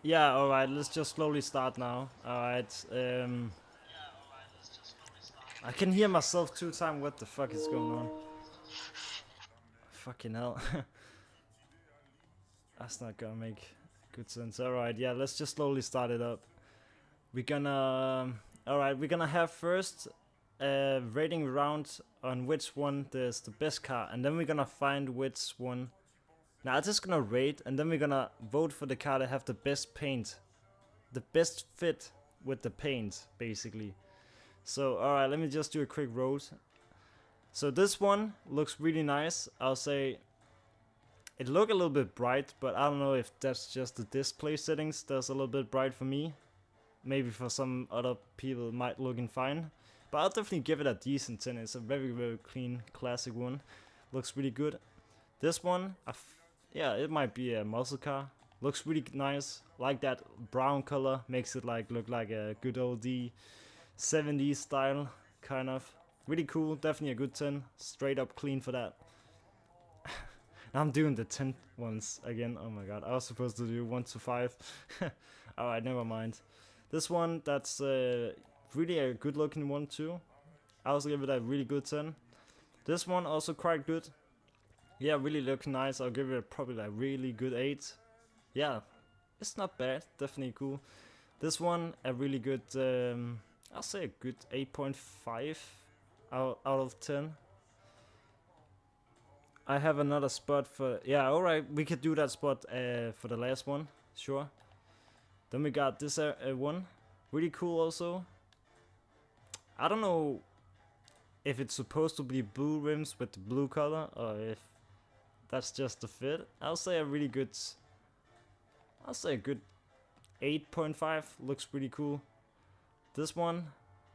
Yeah, alright, let's just slowly start now. Alright, I can hear myself 2 times. What the fuck is going on? Fucking hell. That's not gonna make good sense. Alright, yeah, let's just slowly start it up. We're gonna... Alright, we're gonna have first a rating round on which one is the best car. And then we're gonna find which one... Now I'm just gonna rate, and then we're gonna vote for the car that have the best paint. The best fit with the paint, basically. So, alright, let me just do a quick road. So this one looks really nice. I'll say it look a little bit bright, but I don't know if that's just the display settings that's a little bit bright for me. Maybe for some other people it might looking fine. But I'll definitely give it a decent 10. It's a very, very clean, classic one. Looks really good. This one, yeah, it might be a muscle car. Looks really nice. Like that brown color makes it like look like a good old 70s style, kind of. Really cool, definitely a good 10. Straight up clean for that. I'm doing the 10 ones again. Oh my god, I was supposed to do 1 to 5. Alright, never mind. This one, that's really a good looking one too. I also give it a really good 10. This one also quite good. Yeah, really looking nice. I'll give it probably a really good 8. Yeah, it's not bad. Definitely cool. This one, a really good, I'll say a good 8.5 out of 10. I have another spot for... Yeah, alright, we could do that spot for the last one. Sure. Then we got this one. Really cool also. I don't know if it's supposed to be blue rims with the blue color, or if that's just the fit. I'll say a really good... I'll say a good 8.5. Looks pretty cool. This one,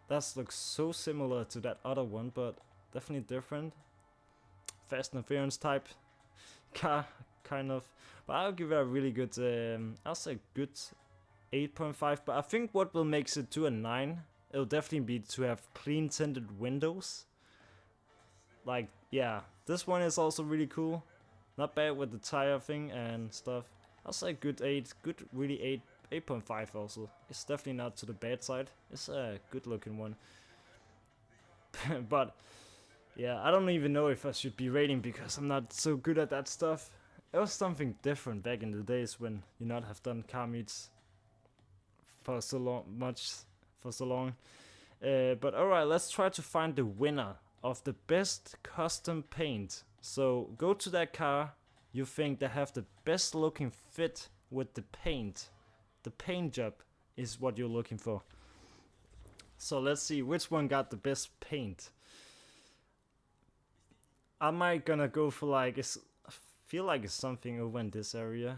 that looks so similar to that other one, but definitely different. Fast and Furious type car, kind of. But I'll give it a really good, I'll say good 8.5. But I think what will make it to a 9, it'll definitely be to have clean tinted windows. Like, yeah, this one is also really cool. Not bad with the tire thing and stuff. I'll say good 8, good really 8.5 also. It's definitely not to the bad side. It's a good looking one. But yeah, I don't even know if I should be rating because I'm not so good at that stuff. It was something different back in the days when you not have done car meets for so long. But alright, let's try to find the winner of the best custom paint. So go to that car you think that have the best looking fit with the paint. The paint job is what you're looking for. So let's see which one got the best paint. I might gonna go for like, I feel like it's something over in this area.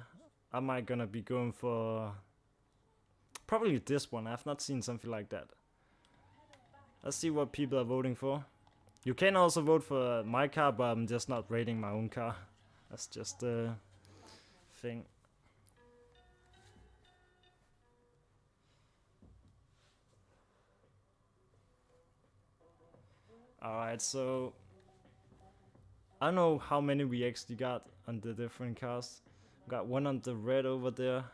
I might gonna be going for probably this one. I've not seen something like that. Let's see what people are voting for. You can also vote for my car, but I'm just not rating my own car. That's just a thing. Alright, so I don't know how many we actually got on the different cars. Got one on the red over there.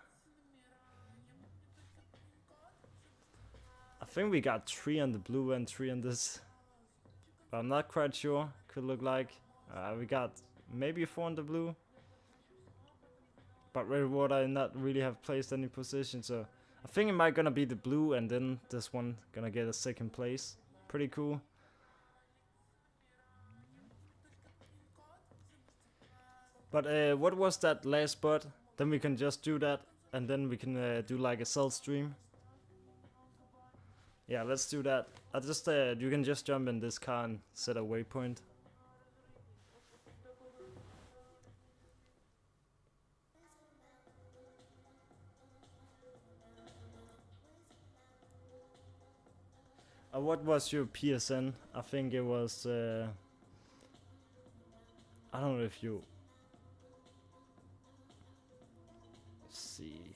I think we got 3 on the blue and 3 on this. But I'm not quite sure. Could look like. We got maybe 4 on the blue. But red water I not really have placed any position, so I think it might gonna be the blue and then this one gonna get a second place. Pretty cool. But what was that last spot? Then we can just do that and then we can do like a cell stream. Yeah, let's do that. I just you can just jump in this car and set a waypoint. What was your PSN? I think it was I don't know if you... Let's see.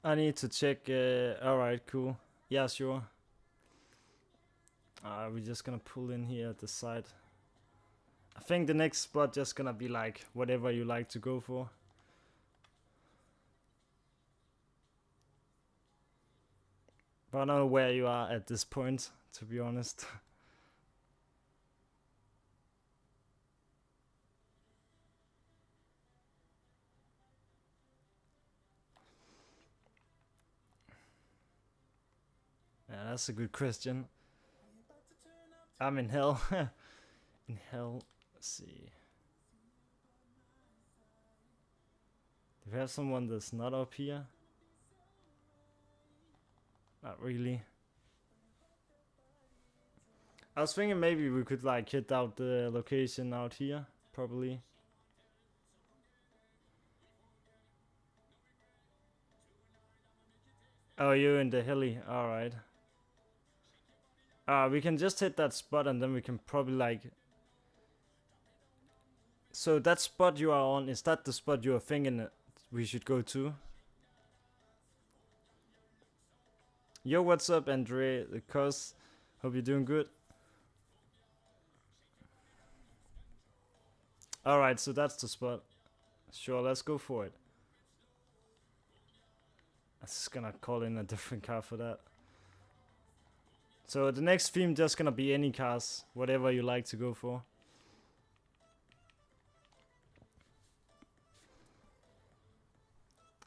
I need to check. Alright, cool. Yeah, sure. We're just gonna pull in here at the side. I think the next spot just gonna be like whatever you like to go for. But I don't know where you are at this point, to be honest. That's a good question. I'm in hell. In hell. Let's see. Do we have someone that's not up here? Not really. I was thinking maybe we could like hit out the location out here, probably. Oh, you're in the hilly. Alright. We can just hit that spot and then we can probably like... So that spot you are on, is that the spot you are thinking we should go to? Yo, what's up, Andre? The cuz. Hope you're doing good. Alright, so that's the spot. Sure, let's go for it. I'm just gonna call in a different car for that. So the next theme just gonna be any cars, whatever you like to go for.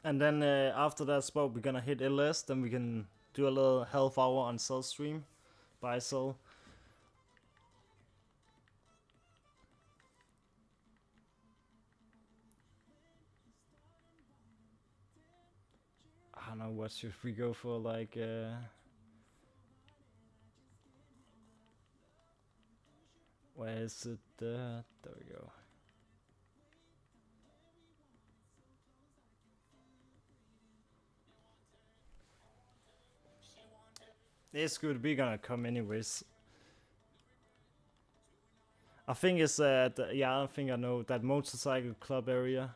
And then after that spot we're gonna hit LS, then we can do a little half hour on sell stream. Buy sell. I don't know, what should we go for, like where is it? There we go. It's good, we're gonna come anyways. I think it's yeah, I think I know that motorcycle club area.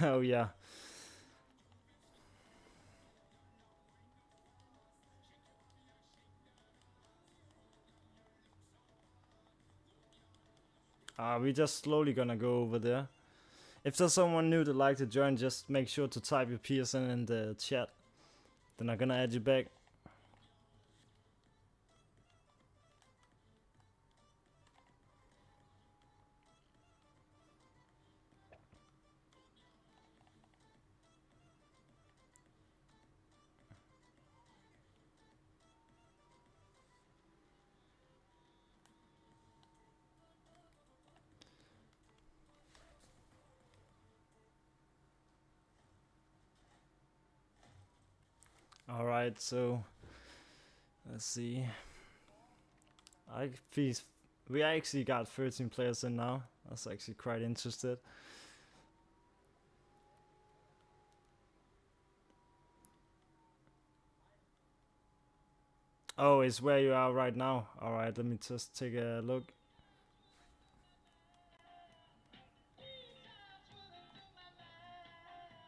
Oh yeah. We just slowly gonna go over there. If there's someone new that like to join, just make sure to type your PSN in the chat. Then I'm gonna add you back. Alright, so let's see. We actually got 13 players in now. That's actually quite interested. Oh, it's where you are right now. Alright, let me just take a look.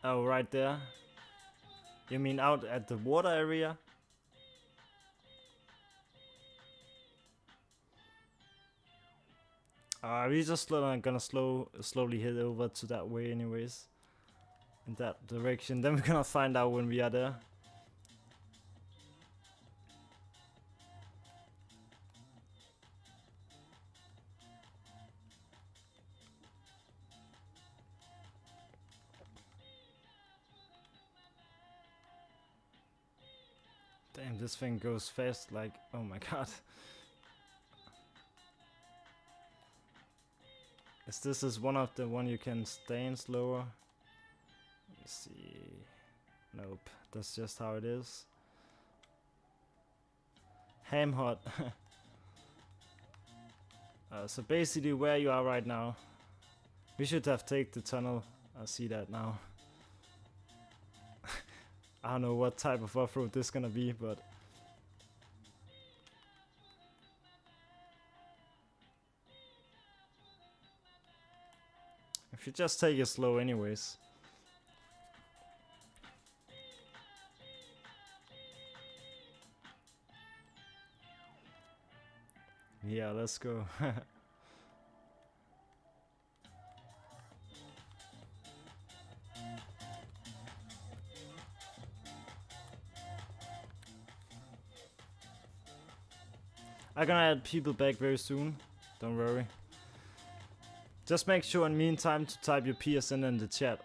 Oh, right there. You mean out at the water area? We just gonna slowly head over to that way anyways. In that direction. Then we're gonna find out when we are there. Damn, this thing goes fast, like, oh my god. Is one of the one you can stay in slower? Let me see. Nope, that's just how it is. Ham hot. So basically where you are right now. We should have taken the tunnel. I see that now. I don't know what type of off-road this is gonna be, but... If you just take it slow anyways. Yeah, let's go. I'm gonna add people back very soon. Don't worry. Just make sure in meantime to type your PSN in the chat.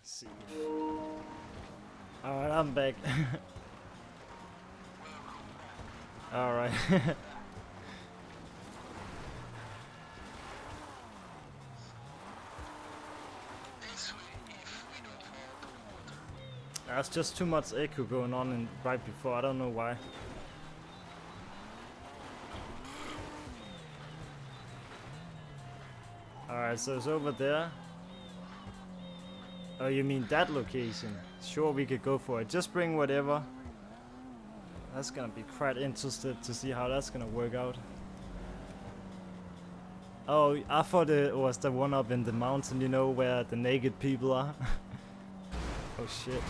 See. Alright, I'm back. Alright. This way, if we don't fall to the water. There's just too much echo going on right before. I don't know why. Alright, so it's over there. Oh, you mean that location? Sure, we could go for it. Just bring whatever. That's gonna be quite interested to see how that's gonna work out. Oh, I thought it was the one up in the mountain, you know, where the naked people are. Oh shit.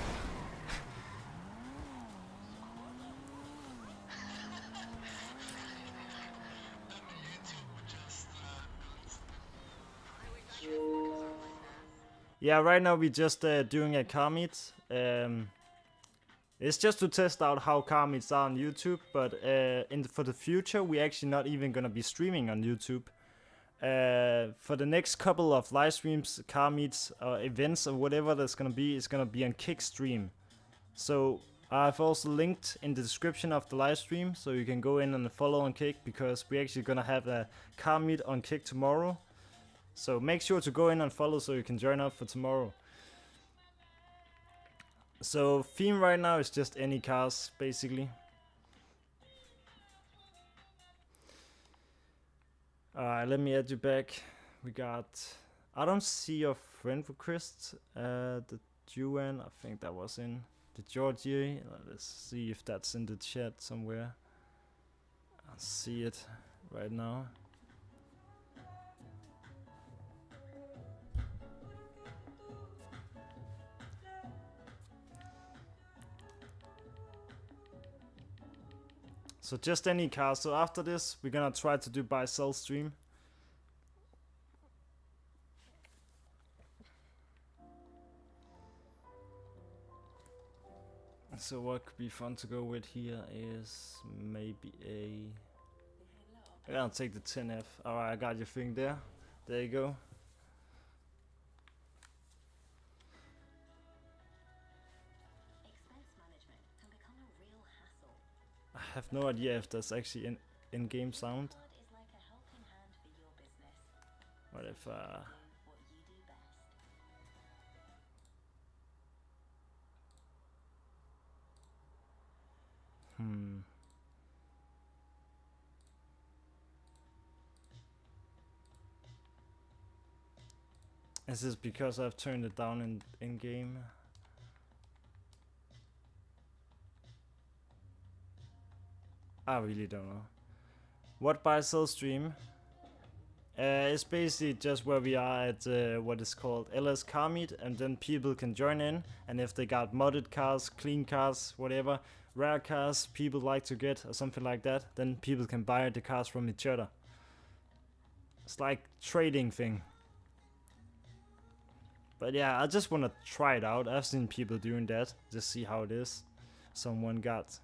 Yeah, right now we're just doing a car meet. It's just to test out how car meets are on YouTube, but for the future, we're actually not even gonna be streaming on YouTube. For the next couple of live streams, car meets, events, or whatever that's gonna be, it's gonna be on Kick stream. So I've also linked in the description of the live stream, so you can go in and follow on Kick, because we're actually gonna have a car meet on Kick tomorrow. So make sure to go in and follow so you can join up for tomorrow. So theme right now is just any cars, basically. Alright, let me add you back. We got... I don't see your friend request. The Juan, I think that was in. The Georgie, let's see if that's in the chat somewhere. I see it right now. So just any car. So after this, we're gonna try to do buy sell stream. So what could be fun to go with here is maybe a... Yeah, I'll take the 10F. Alright, I got your thing there. There you go. I have no idea if that's actually in-game sound. What if Is this because I've turned it down in game? I really don't know. What buy sell stream? It's basically just where we are at what is called LS Car Meet, and then people can join in, and if they got modded cars, clean cars, whatever, rare cars people like to get or something like that, then people can buy the cars from each other. It's like trading thing. But yeah, I just want to try it out. I've seen people doing that, just see how it is. Someone got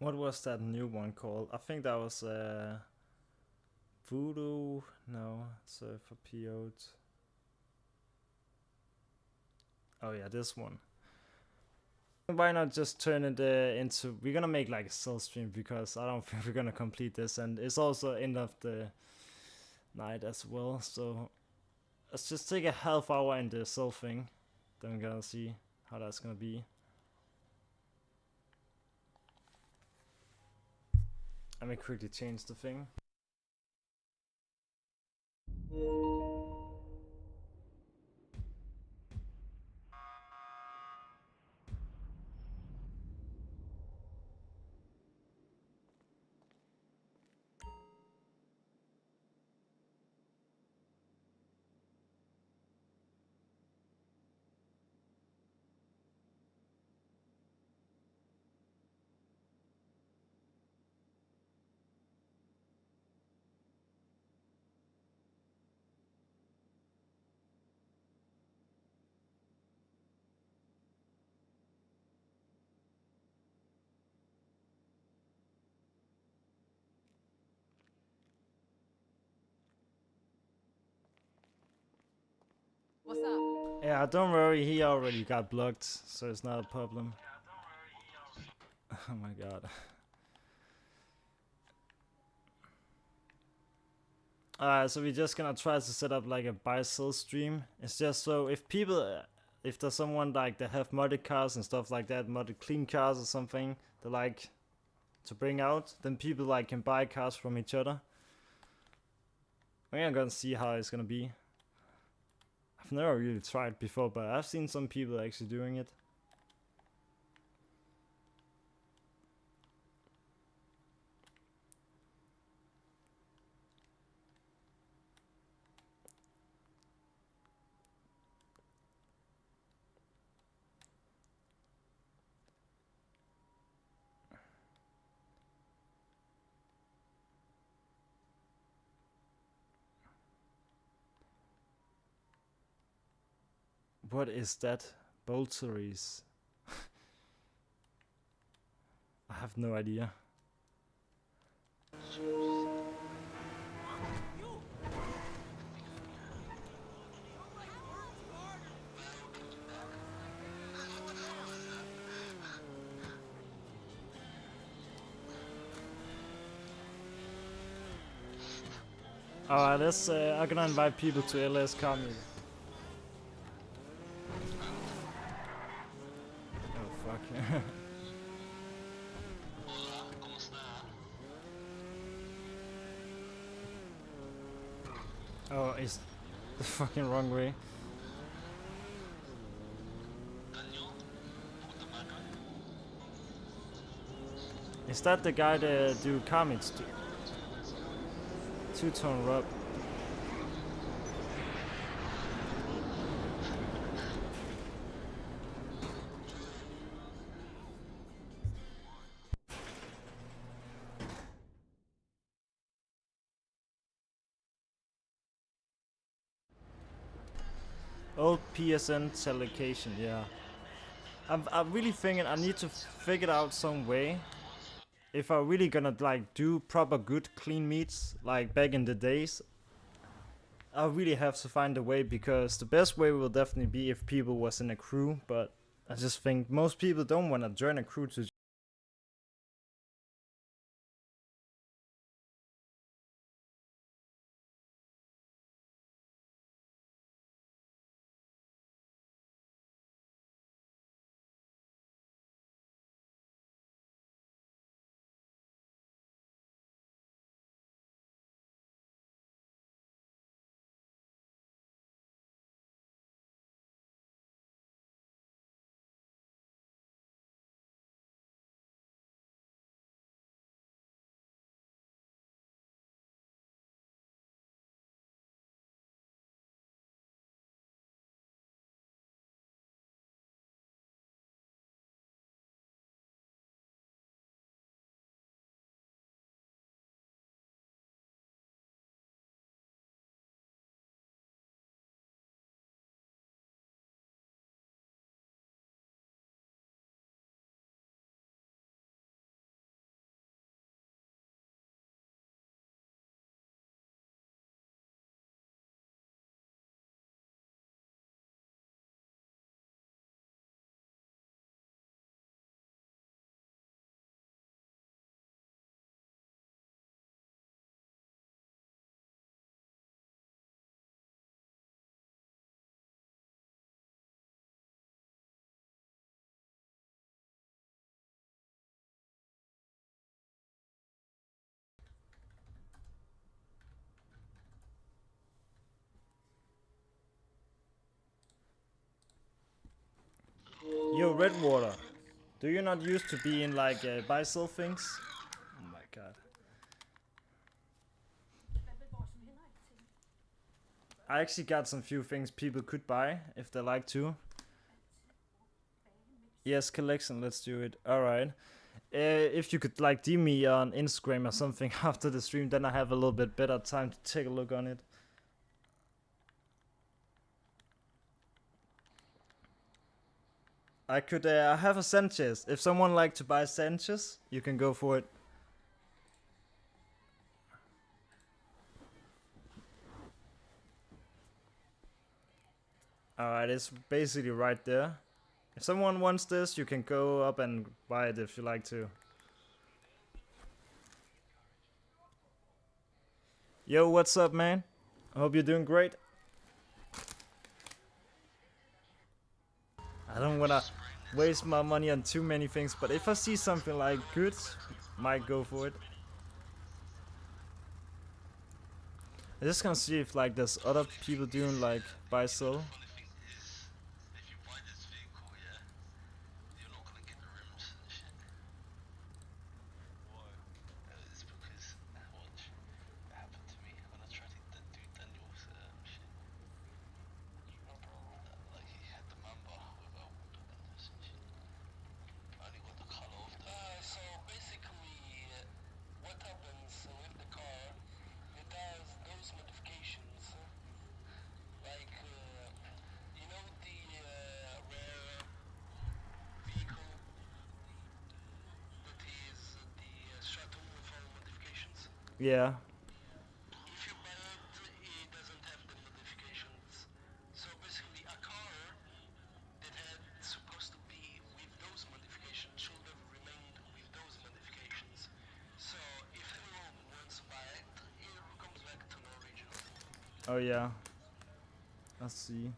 What was that new one called? I think that was Voodoo. No, it's for PO'd. Oh yeah, this one. Why not just turn it into... We're gonna make like a cell stream because I don't think we're gonna complete this, and it's also end of the night as well, so let's just take a half hour in the cell thing. Then we're gonna see how that's gonna be. Let me quickly change the thing. What's up? Yeah, don't worry, he already got blocked, so it's not a problem. Oh my god. So we're just gonna try to set up like a buy-sell stream. It's just so if people, if there's someone like that have modded cars and stuff like that, modded clean cars or something, they like to bring out, then people like can buy cars from each other. We're gonna see how it's gonna be. I've never really tried before, but I've seen some people actually doing it. What is that? Bolteries. I have no idea. Alright, let's I'm gonna invite people to LS Comedy. Oh fuck. Hola, ¿cómo está? Oh, it's the fucking wrong way. Daño, puta madre. Is that the guy that do comics? Two-tone rub. Old PSN telecation, yeah. I'm really thinking I need to figure out some way. If I'm really gonna like do proper good clean meats like back in the days, I really have to find a way, because the best way will definitely be if people was in a crew, but I just think most people don't want to join a crew to Redwater, do you not used to be in like buy sell things? Oh my god. I actually got some few things people could buy if they like to. Yes, collection, let's do it. Alright. If you could like DM me on Instagram or something after the stream, then I have a little bit better time to take a look on it. I could I have a Sanchez. If someone like to buy Sanchez, you can go for it. Alright, it's basically right there. If someone wants this, you can go up and buy it if you like to. Yo, what's up, man? I hope you're doing great. I don't wanna waste my money on too many things, but if I see something like good, might go for it. I'm just gonna see if like there's other people doing like buy sell. Yeah. If you buy it, it doesn't have the modifications. So basically, a car that had supposed to be with those modifications should have remained with those modifications. So if anyone wants to buy it, it comes back to the original. Oh yeah. Let's see.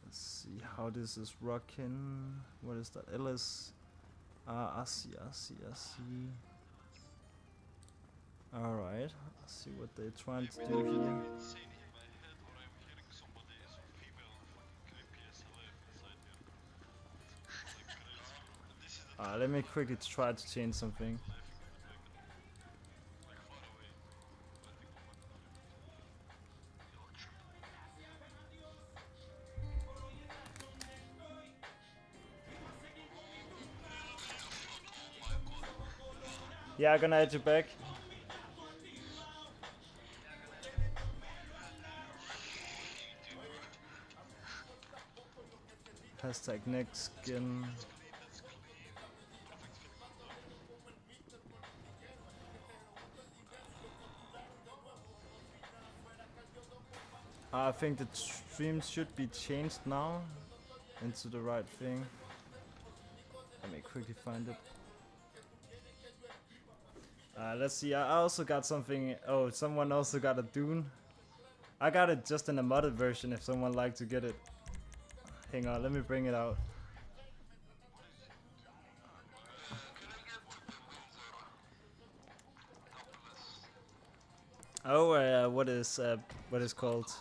Let's see how this is rocking. What is that? LS. I see. Alright, let's see what they're trying to do here. Let me quickly try to change something. Yeah, I'm gonna add you back. Hashtag next skin. I think the stream should be changed now into the right thing. Let me quickly find it. Let's see, I also got something. Oh, someone also got a Dune. I got it just in a modded version if someone like to get it. Hang on, let me bring it out. Oh, what is called?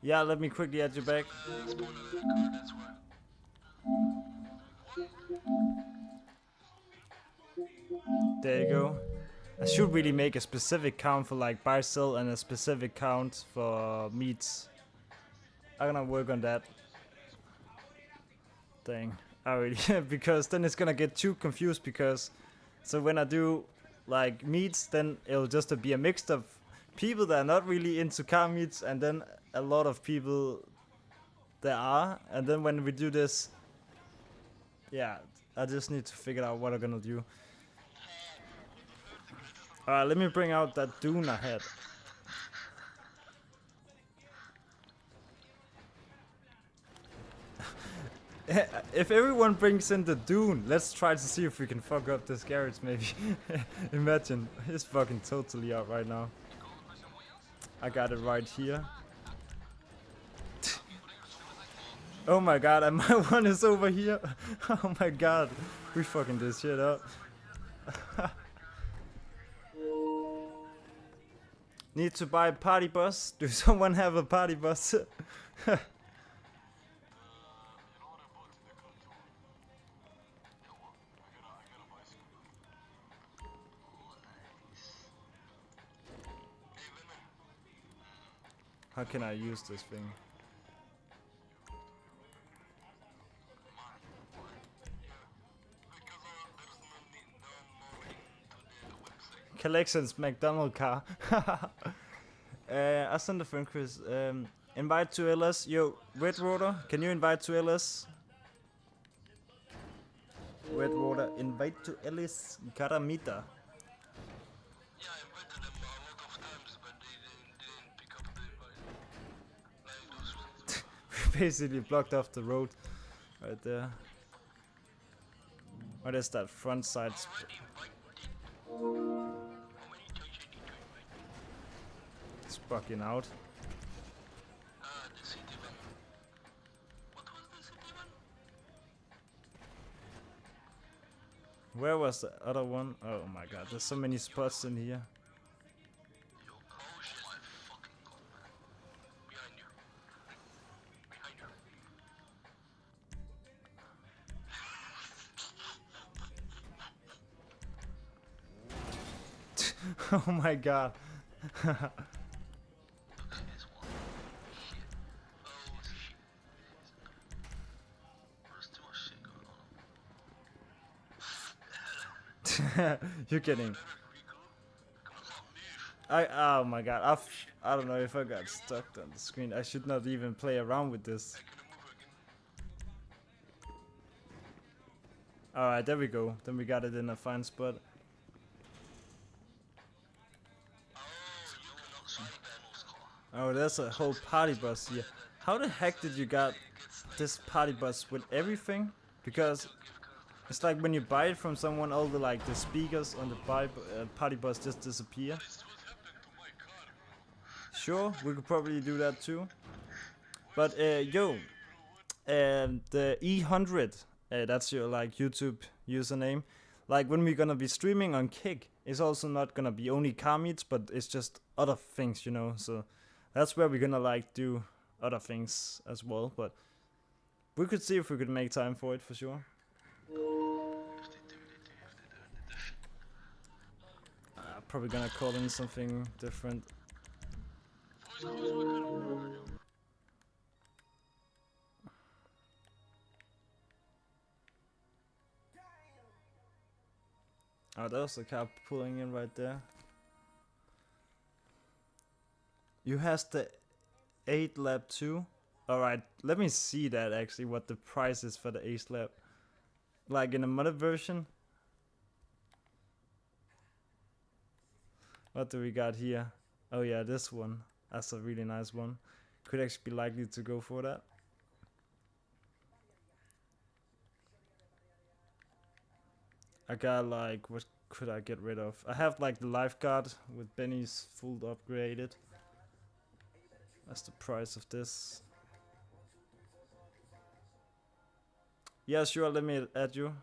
Yeah, let me quickly add you back. There you go. I should really make a specific count for like buy sell and a specific count for meats. I'm gonna work on that. Dang. Already, because then it's gonna get too confused because so when I do like meats, then it'll just be a mix of people that are not really into car meats and then a lot of people there are, and then when we do this, yeah, I just need to figure out what I'm gonna do. Alright, let me bring out that Dune I had. If everyone brings in the Dune, let's try to see if we can fuck up this garage maybe. Imagine, it's fucking totally out right now. I got it right here. Oh my god, and my one is over here. Oh my god, we fucking this shit up. Need to buy a party bus. Do someone have a party bus? How can I use this thing? Collections McDonald car. I sent a friend Chris. Invite to LS. Yo, Red Rotor, can you invite to LS? Red Rotor, invite to LS Caramita. Yeah, I invited them a lot of times, but they didn't pick up the invite. Like those ones. We basically blocked off the road right there. What is that front side? Already invited. How many times I need to invite? It's bugging out. The city van. What was the city van? Where was the other one? Oh my god, there's so many spots in here. Yo, oh shit, my fucking god, man. Behind you. Behind you. Oh my god. Look at this one. Shit. Oh shit. There's too much shit going on. You're kidding. Oh my god, I don't know if I got stuck on the screen. I should not even play around with this. Alright, there we go. Then we got it in a fine spot. Oh, there's a whole party bus here. How the heck did you got this party bus with everything? Because it's like when you buy it from someone, all the like the speakers on the party bus just disappear. Sure, we could probably do that too. But yo, the 𝐒𝐓𝐑𝐈𝐏𝐄, that's your like YouTube username. Like when we're gonna be streaming on Kick, it's also not gonna be only car meets, but it's just other things, you know. So that's where we're gonna like do other things as well. But we could see if we could make time for it for sure. Probably gonna call in something different. Oh, there's a car pulling in right there. You has the 8 lap too? Alright, let me see that actually, what the price is for the 8 lap. Like in a modded version. What do we got here? Oh yeah, this one. That's a really nice one. Could actually be likely to go for that. I got like, what could I get rid of? I have like the lifeguard with Benny's full upgraded. That's the price of this. Yeah, sure, let me add you.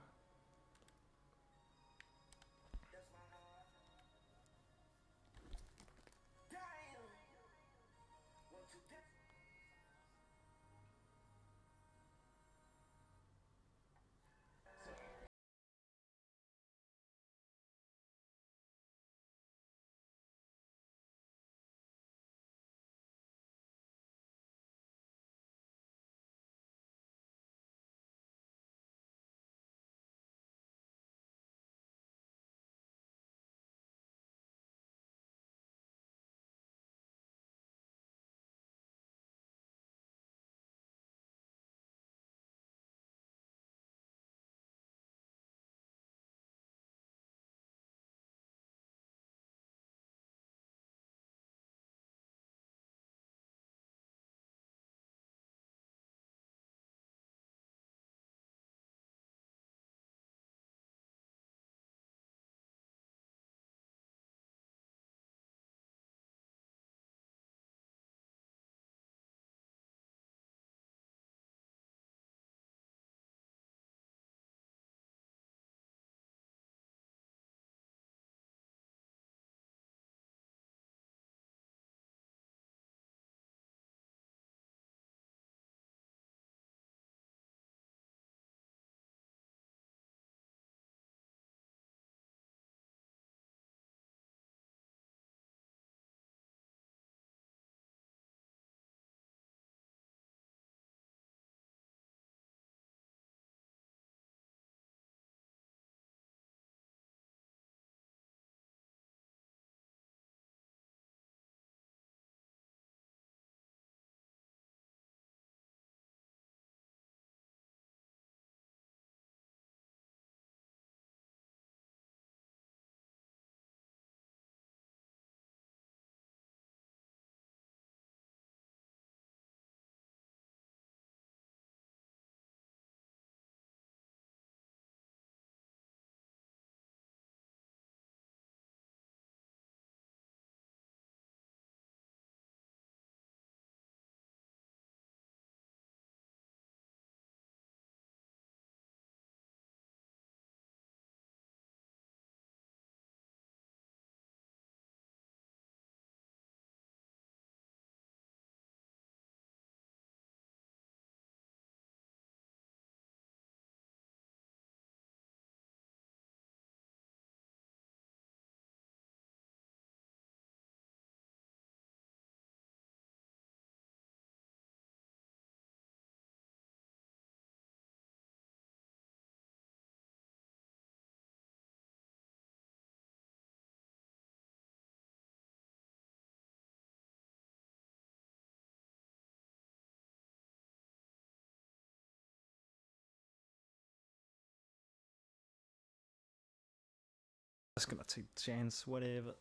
Just gonna take the chance. Whatever.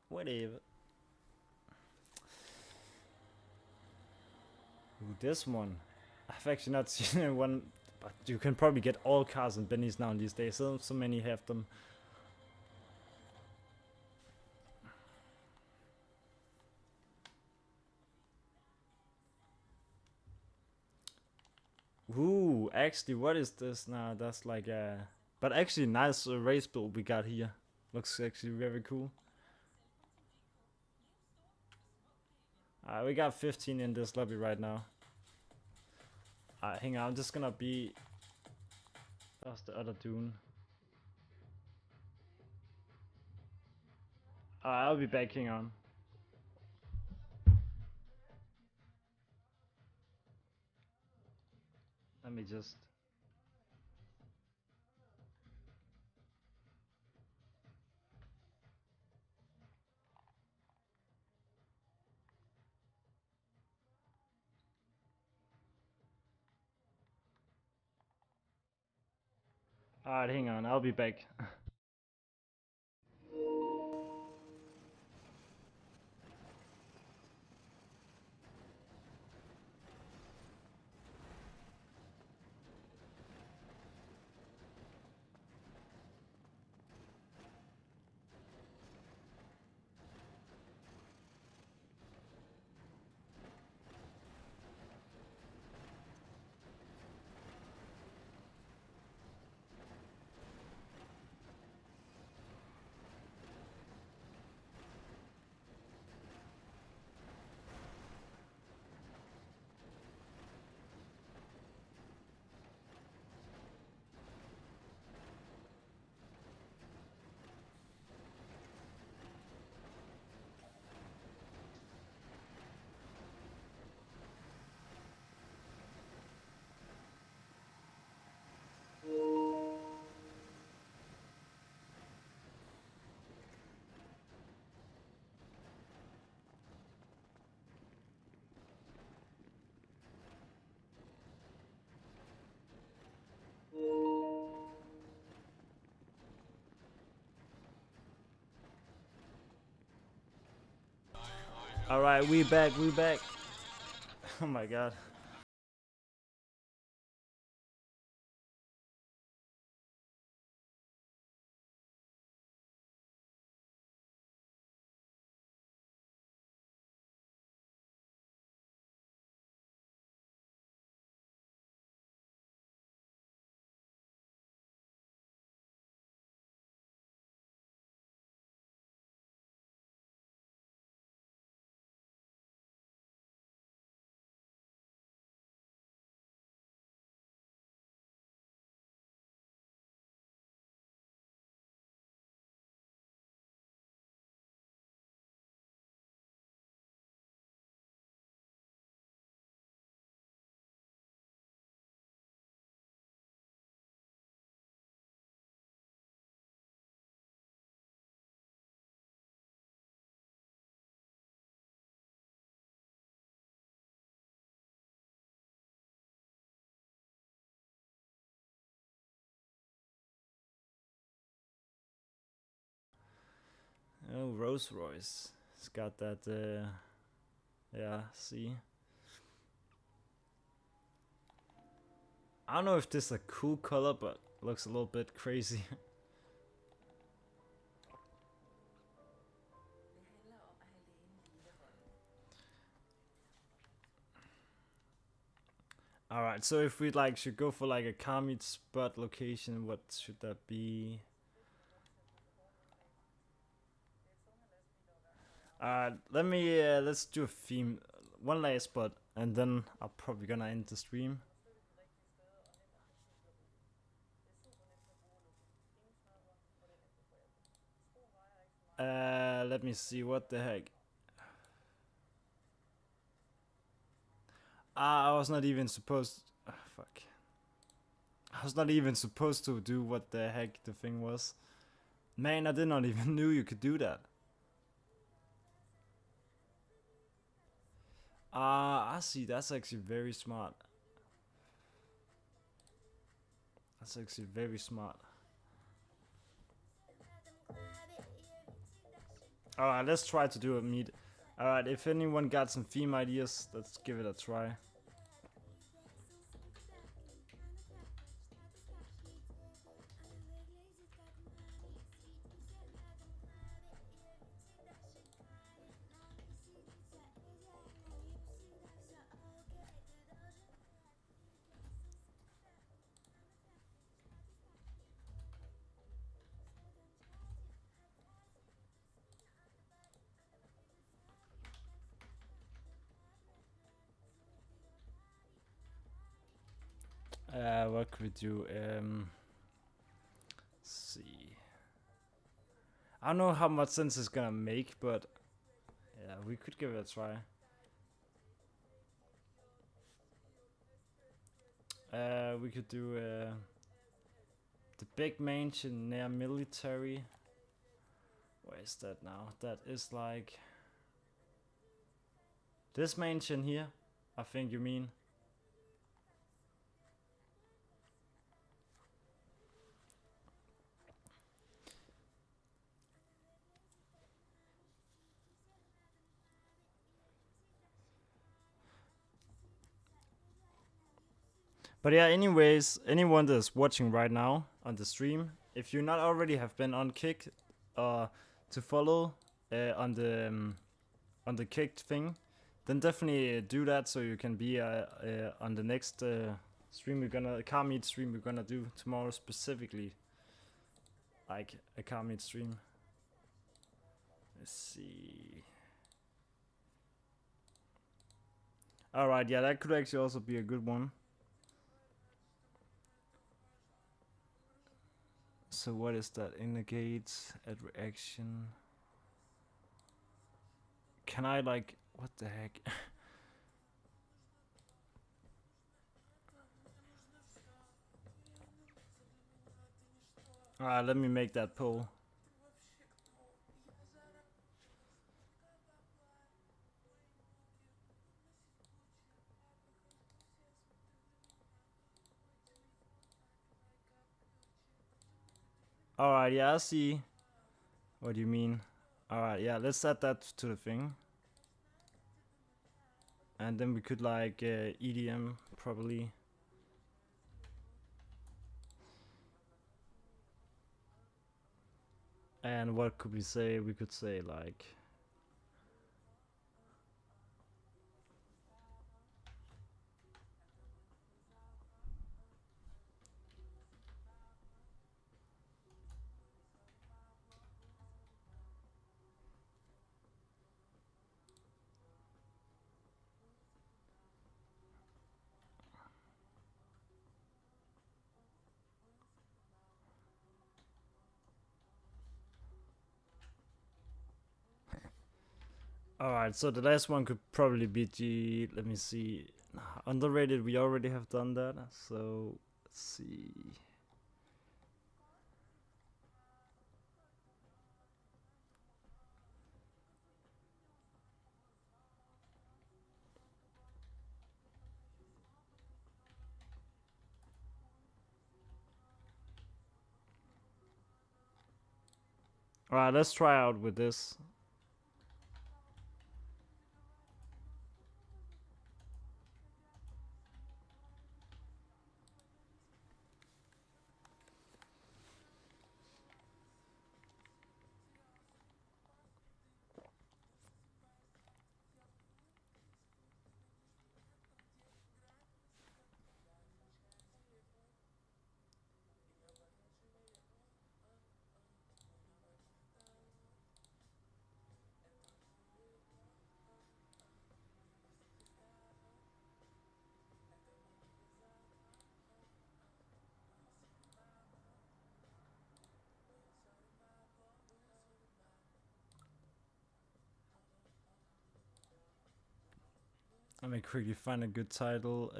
Whatever. Ooh, this one. I've actually not seen one, but you can probably get all cars in bennies now these days. So many have them. Ooh, actually, what is this now? That's like a... But actually, nice race build we got here. Looks actually very cool. We got 15 in this lobby right now. Hang on, I'm just gonna be... That's the other dune. I'll be back, hang on. Let me just... Alright, hang on, I'll be back. Alright, we back, we back. Oh my god. Oh, Rolls Royce. It's got that, yeah, see. I don't know if this is a cool color, but looks a little bit crazy. Alright, so if we like should go for like a commit spot location, what should that be? Let me let's do a theme, one last spot, and then I'm probably gonna end the stream. Let me see, what the heck. I was not even supposed. Fuck. I was not even supposed to do what the heck the thing was. Man, I did not even knew you could do that. I see. That's actually very smart. That's actually very smart. Alright, let's try to do a meet. Alright, if anyone got some theme ideas, let's give it a try. What could we do? Let's see. I don't know how much sense it's gonna make, but yeah, we could give it a try. We could do the big mansion near military. Where is that now? That is like this mansion here, I think you mean. But yeah, anyways, anyone that's watching right now on the stream, if you not already have been on Kick, to follow on the Kicked thing, then definitely do that so you can be on the next stream we're gonna car meet stream we're gonna do tomorrow specifically, like a car meet stream. Let's see. All right, yeah, that could actually also be a good one. So what is that? Indicates at reaction. Can I like what the heck? Alright, let me make that poll. Alright, yeah, I see what you mean. Alright, yeah, let's add that to the thing. And then we could like EDM probably. And what could we say? We could say like alright, so the last one could probably be the, let me see, underrated. We already have done that, so let's see. Alright, let's try out with this. Let me quickly find a good title.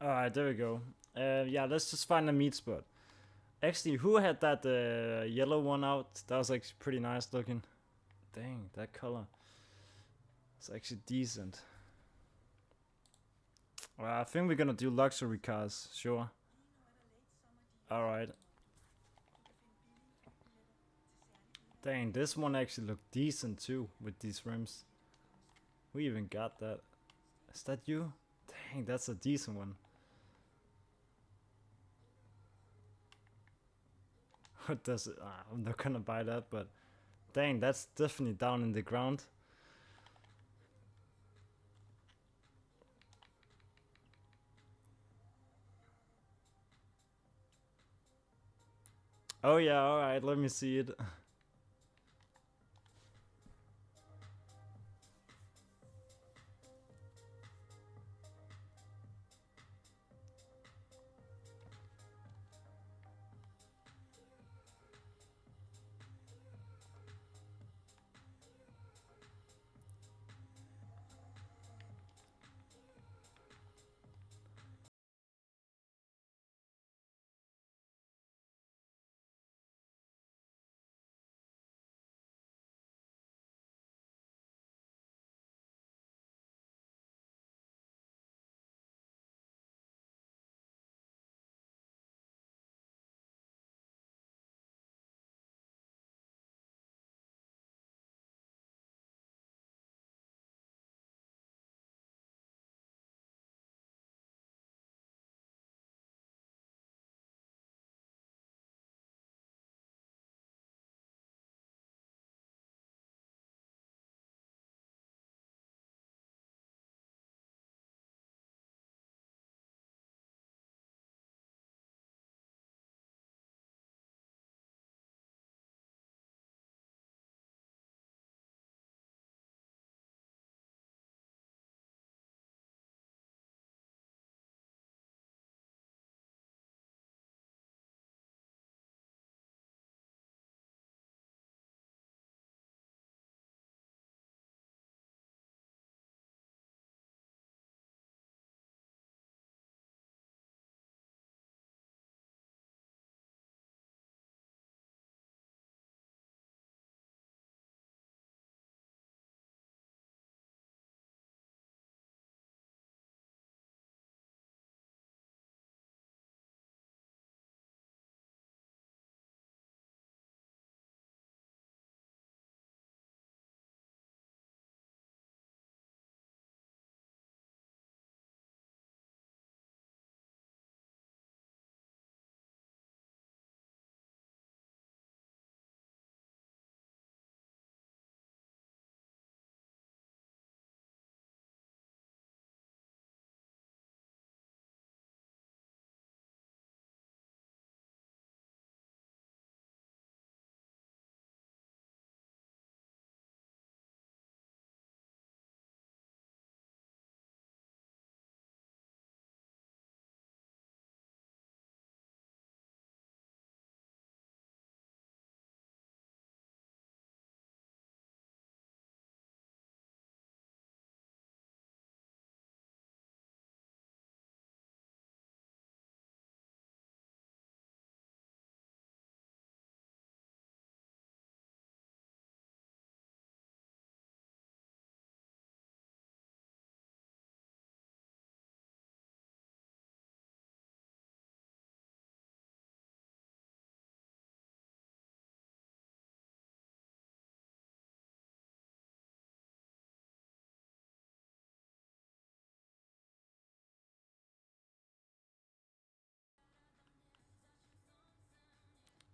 Alright, there we go. Yeah, let's just find a meat spot. Actually, who had that yellow one out? That was actually pretty nice looking. Dang, that color. It's actually decent. Well, I think we're gonna do luxury cars, sure. Alright. Dang, this one actually looked decent too with these rims. We even got that. Is that you? Dang, that's a decent one. What does it? I'm not gonna buy that, but dang, that's definitely down in the ground. Oh yeah, alright, let me see it.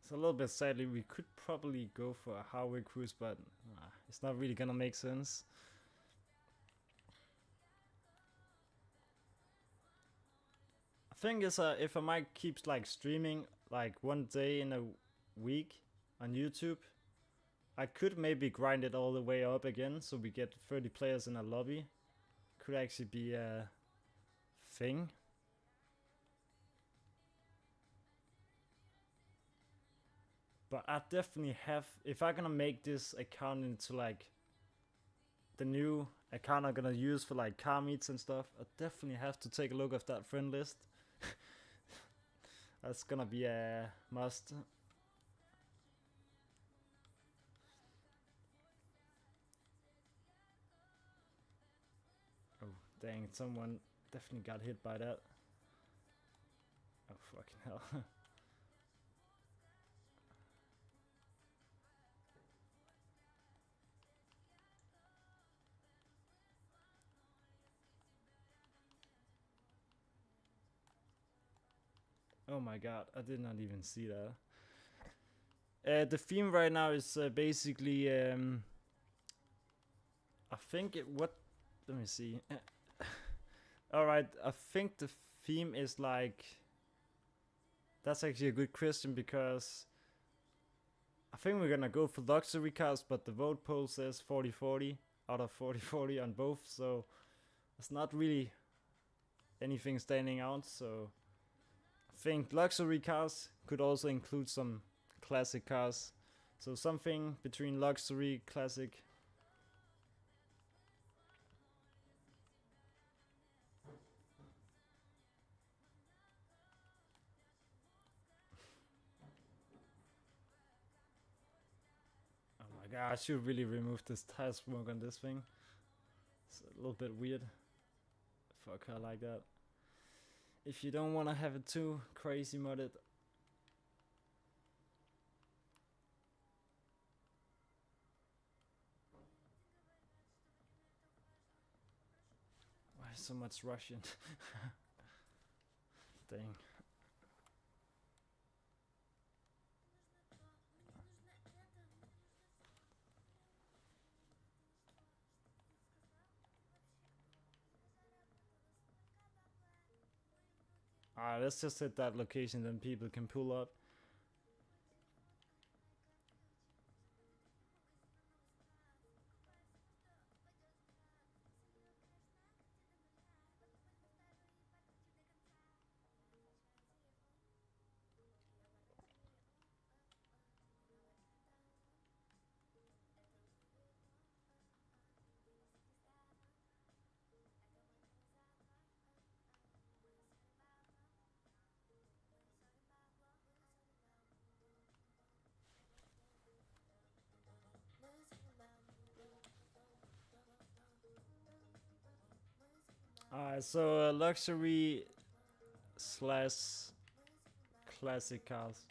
It's a little bit sadly, we could probably go for a highway cruise, but it's not really gonna make sense. The thing is, if I might keep like streaming like one day in a week on YouTube, I could maybe grind it all the way up again, so we get 30 players in a lobby. Could actually be a thing. But I definitely have, if I'm gonna make this account into like the new account I'm gonna use for like car meets and stuff, I definitely have to take a look at that friend list. That's gonna be a must. Oh, dang, someone definitely got hit by that. Oh, fucking hell. Oh my god, I did not even see that. The theme right now is basically, I think it, what, let me see. Alright, I think the theme is like, that's actually a good question because I think we're gonna go for luxury cars, but the vote poll says 40-40 out of 40-40 on both, so it's not really anything standing out, so I think luxury cars could also include some classic cars. So something between luxury, classic. Oh my god, I should really remove this tire smoke on this thing. It's a little bit weird for a car like that. If you don't want to have it too crazy modded. Why so much Russian? Dang. Alright, let's just hit that location, then people can pull up. Alright, so luxury slash classic cars.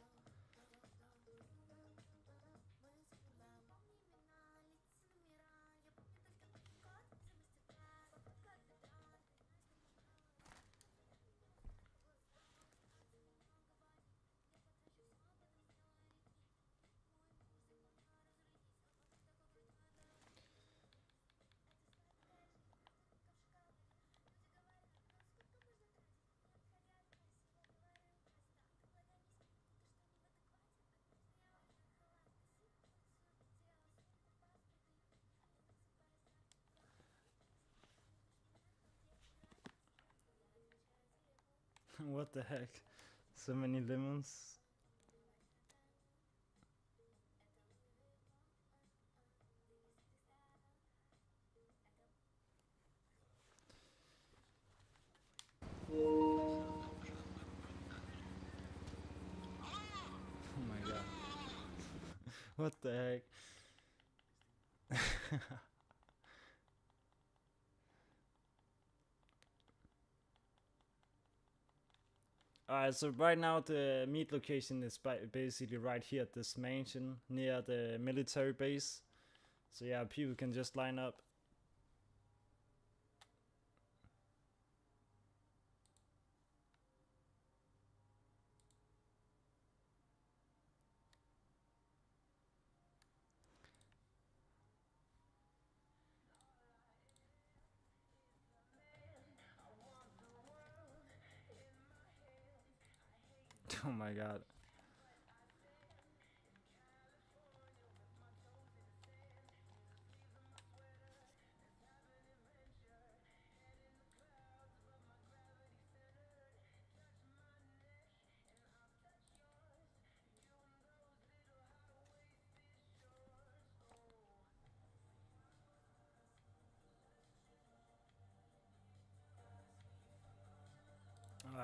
What the heck? So many lemons. Oh my god. What the heck? Alright, so right now the meet location is basically right here at this mansion near the military base. So yeah, people can just line up. Oh my god.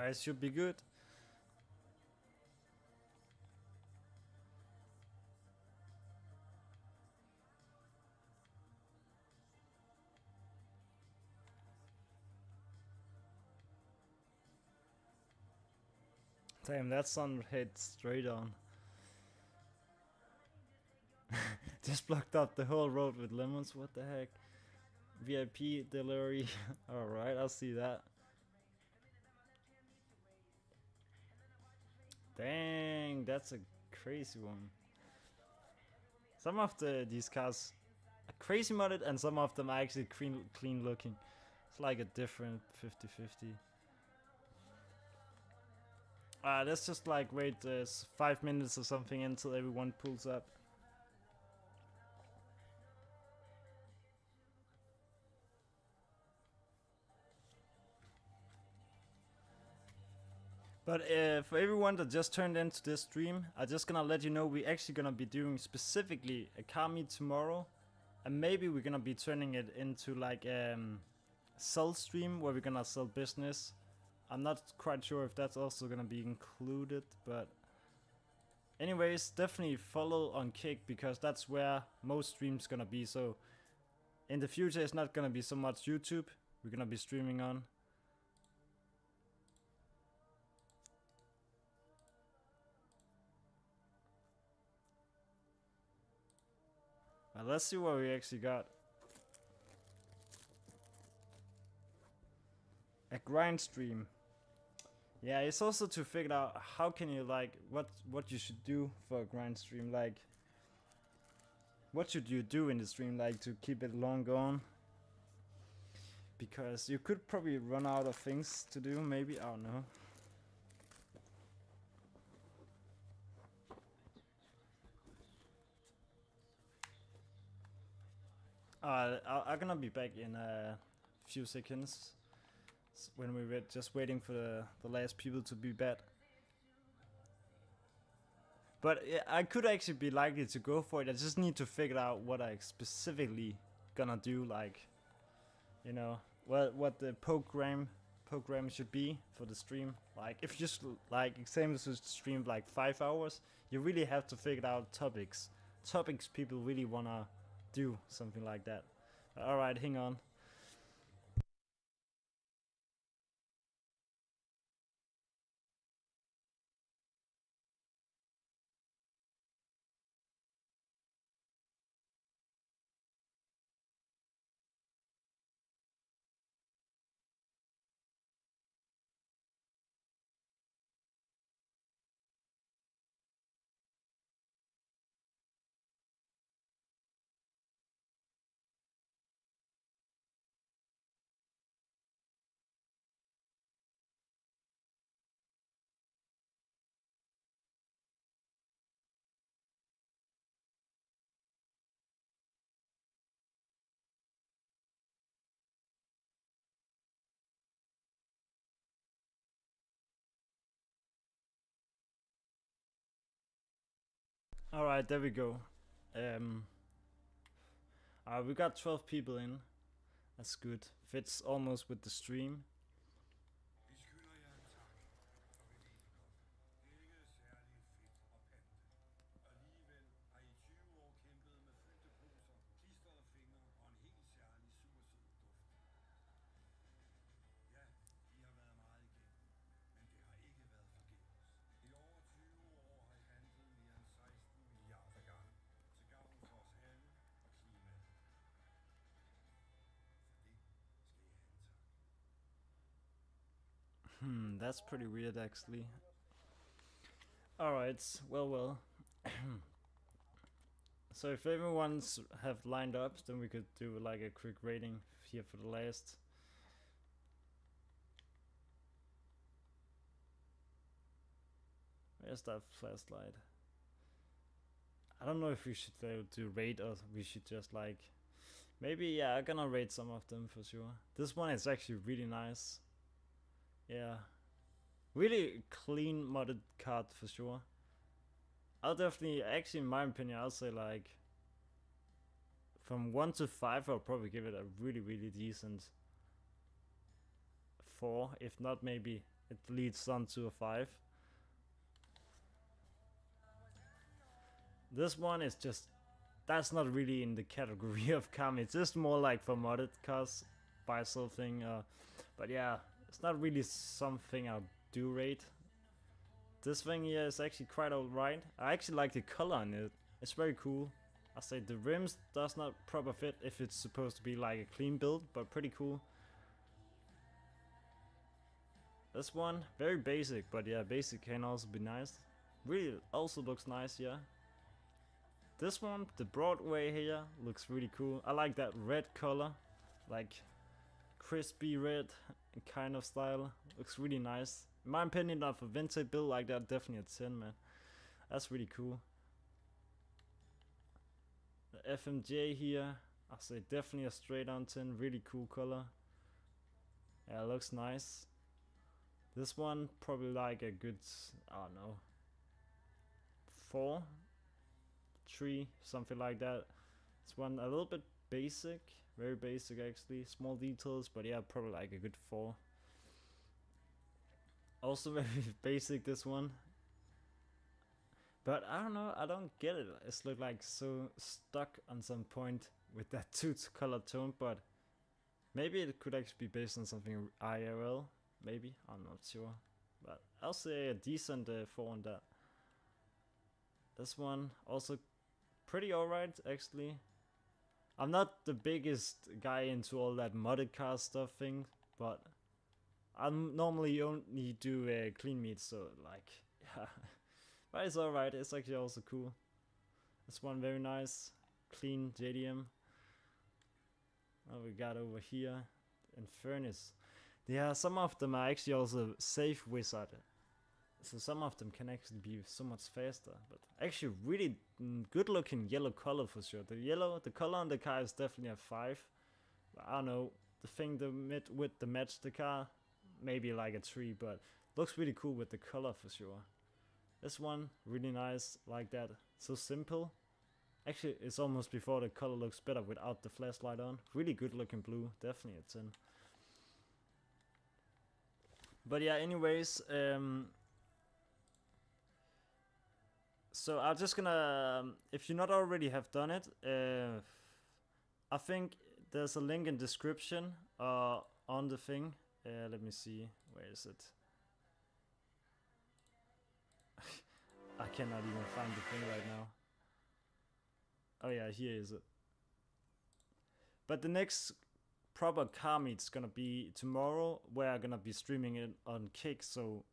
It should be good. Damn, that sun hit straight on. Just blocked up the whole road with lemons, what the heck? VIP delivery. Alright, I'll see that. Dang, that's a crazy one. Some of these cars are crazy modded and some of them are actually clean looking. It's like a different 50-50. Let's just like wait 5 minutes or something until everyone pulls up. But for everyone that just turned into this stream, I'm just gonna let you know we're actually gonna be doing specifically a car meet tomorrow. And maybe we're gonna be turning it into like sell stream where we're gonna sell business. I'm not quite sure if that's also gonna be included, but anyways, definitely follow on Kick because that's where most streams gonna be. So in the future it's not gonna be so much YouTube, we're gonna be streaming on. Let's see what we actually got. A grind stream. Yeah, it's also to figure out how can you like what you should do for a grind stream. Like, what should you do in the stream like to keep it long gone? Because you could probably run out of things to do. Maybe, I don't know. I'm gonna be back in a few seconds when we were just waiting for the last people to be back. But yeah, I could actually be likely to go for it. I just need to figure out what I specifically gonna do, like, you know, what the program should be for the stream. Like, if you just like examples to stream like 5 hours, you really have to figure out topics people really wanna do something like that. Alright, hang on. Alright, there we go. We got 12 people in. That's good. Fits almost with the stream. That's pretty weird actually. Alright, well. So if everyone's have lined up, then we could do like a quick rating here for the last. Where's that flashlight? I don't know if we should do rate or we should just like, maybe, yeah, I'm gonna rate some of them for sure. This one is actually really nice. Yeah, really clean modded card for sure. I'll definitely, actually in my opinion, I'll say like from 1 to 5 I'll probably give it a really decent 4, if not maybe it leads on to a 5. This one is just, that's not really in the category of car meets. It's just more like for modded cars, buy something. But yeah, it's not really something I'll do rate. This thing here is actually quite alright. I actually like the color on it. It's very cool. I say the rims does not proper fit if it's supposed to be like a clean build, but pretty cool. This one, very basic, but yeah, basic can also be nice. Really also looks nice, yeah. This one, the Broadway here, looks really cool. I like that red color, like crispy red kind of style. Looks really nice. In my opinion, of a vintage build like that, definitely a 10, man. That's really cool. The FMJ here, I say definitely a straight on 10. Really cool color. Yeah, it looks nice. This one, probably like a good, I don't know, 4, 3, something like that. This one a little bit basic, very basic actually, small details, but yeah, probably like a good 4. Also very basic, this one. But I don't know, I don't get it. It's look like so stuck on some point with that 2 color tone, but maybe it could actually be based on something IRL. Maybe, I'm not sure. But I'll say a decent 4 on that. This one also pretty alright actually. I'm not the biggest guy into all that modded car stuff thing, but I normally only do clean meats, so like, yeah. But it's alright, it's actually also cool. This one very nice, clean JDM. What we got over here in Furnace. Yeah, some of them are actually also safe wizard. So some of them can actually be so much faster, but actually really good looking yellow color for sure. The color on the car is definitely a 5. But I don't know, the thing with the match the car, maybe like a 3, but looks really cool with the color for sure. This one, really nice, like that, so simple. Actually, it's almost before the color looks better without the flashlight on. Really good looking blue, definitely a 10. But yeah, anyways, so I'm just gonna, if you not already have done it, I think there's a link in description on the thing. Let me see, where is it? I cannot even find the thing right now. Oh yeah, here is it. But the next proper car meet's gonna be tomorrow, where I'm gonna be streaming it on Kick. So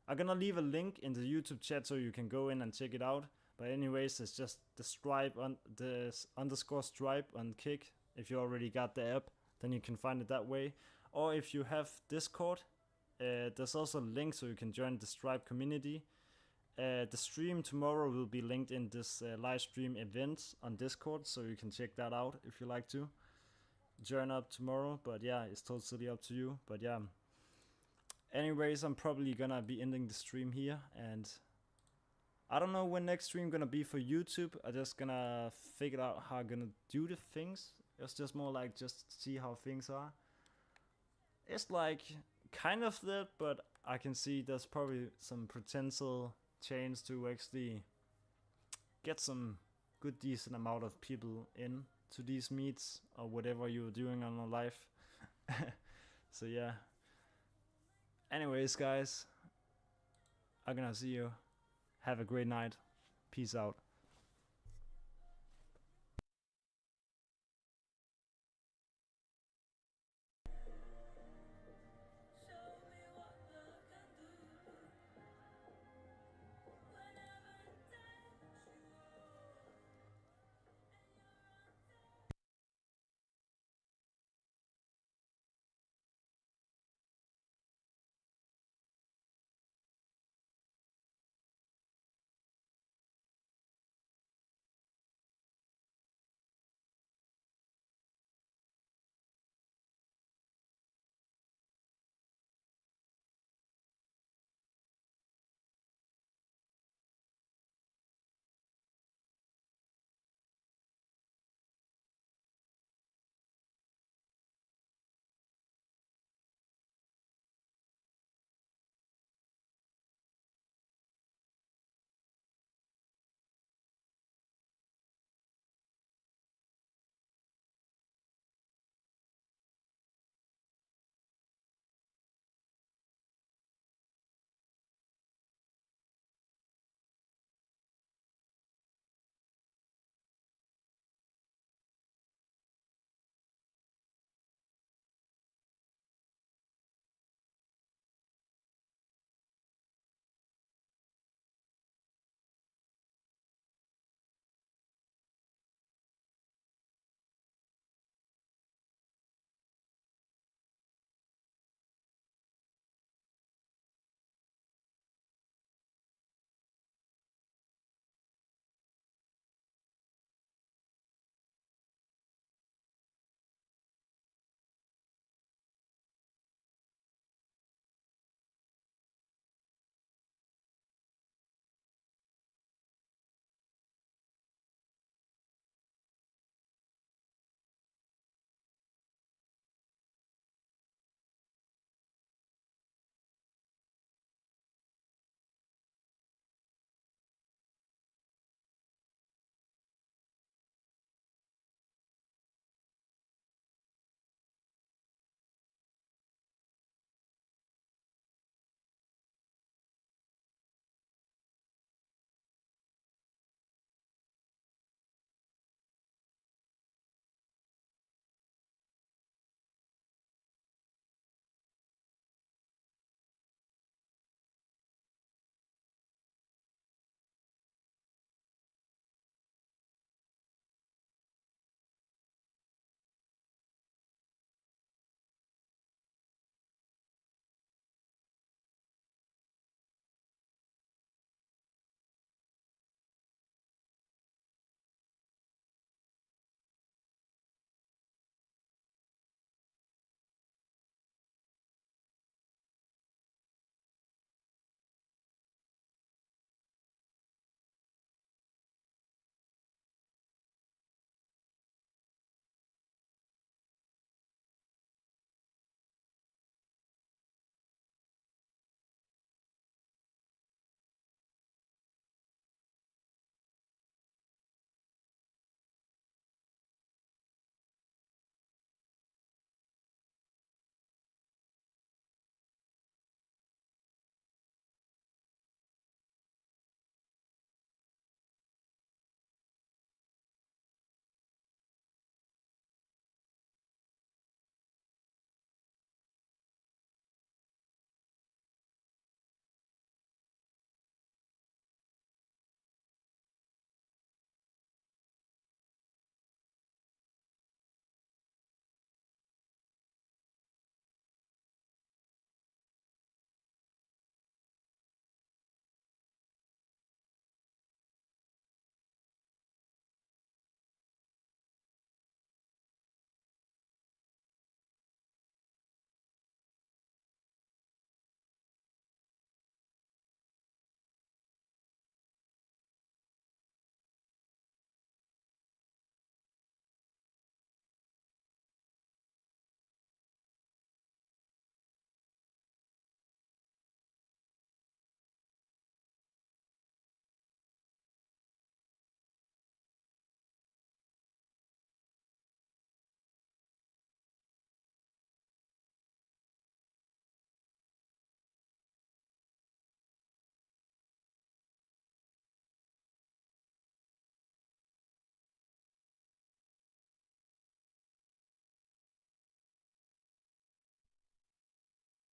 I'm gonna leave a link in the YouTube chat so you can go in and check it out. But anyways, it's just the stripe on the underscore stripe on Kick. If you already got the app, then you can find it that way. Or if you have Discord, there's also a link so you can join the Stripe community. The stream tomorrow will be linked in this live stream event on Discord, so you can check that out if you like to join up tomorrow. But yeah, it's totally up to you. But yeah, anyways, I'm probably gonna be ending the stream here, and I don't know when next stream gonna be for YouTube. I'm just gonna figure out how I'm gonna do the things. It's just more like just see how things are. It's like kind of that, but I can see there's probably some potential chance to actually get some good decent amount of people in to these meets or whatever you're doing on your life. So yeah, anyways guys, I'm gonna see you. Have a great night. Peace out.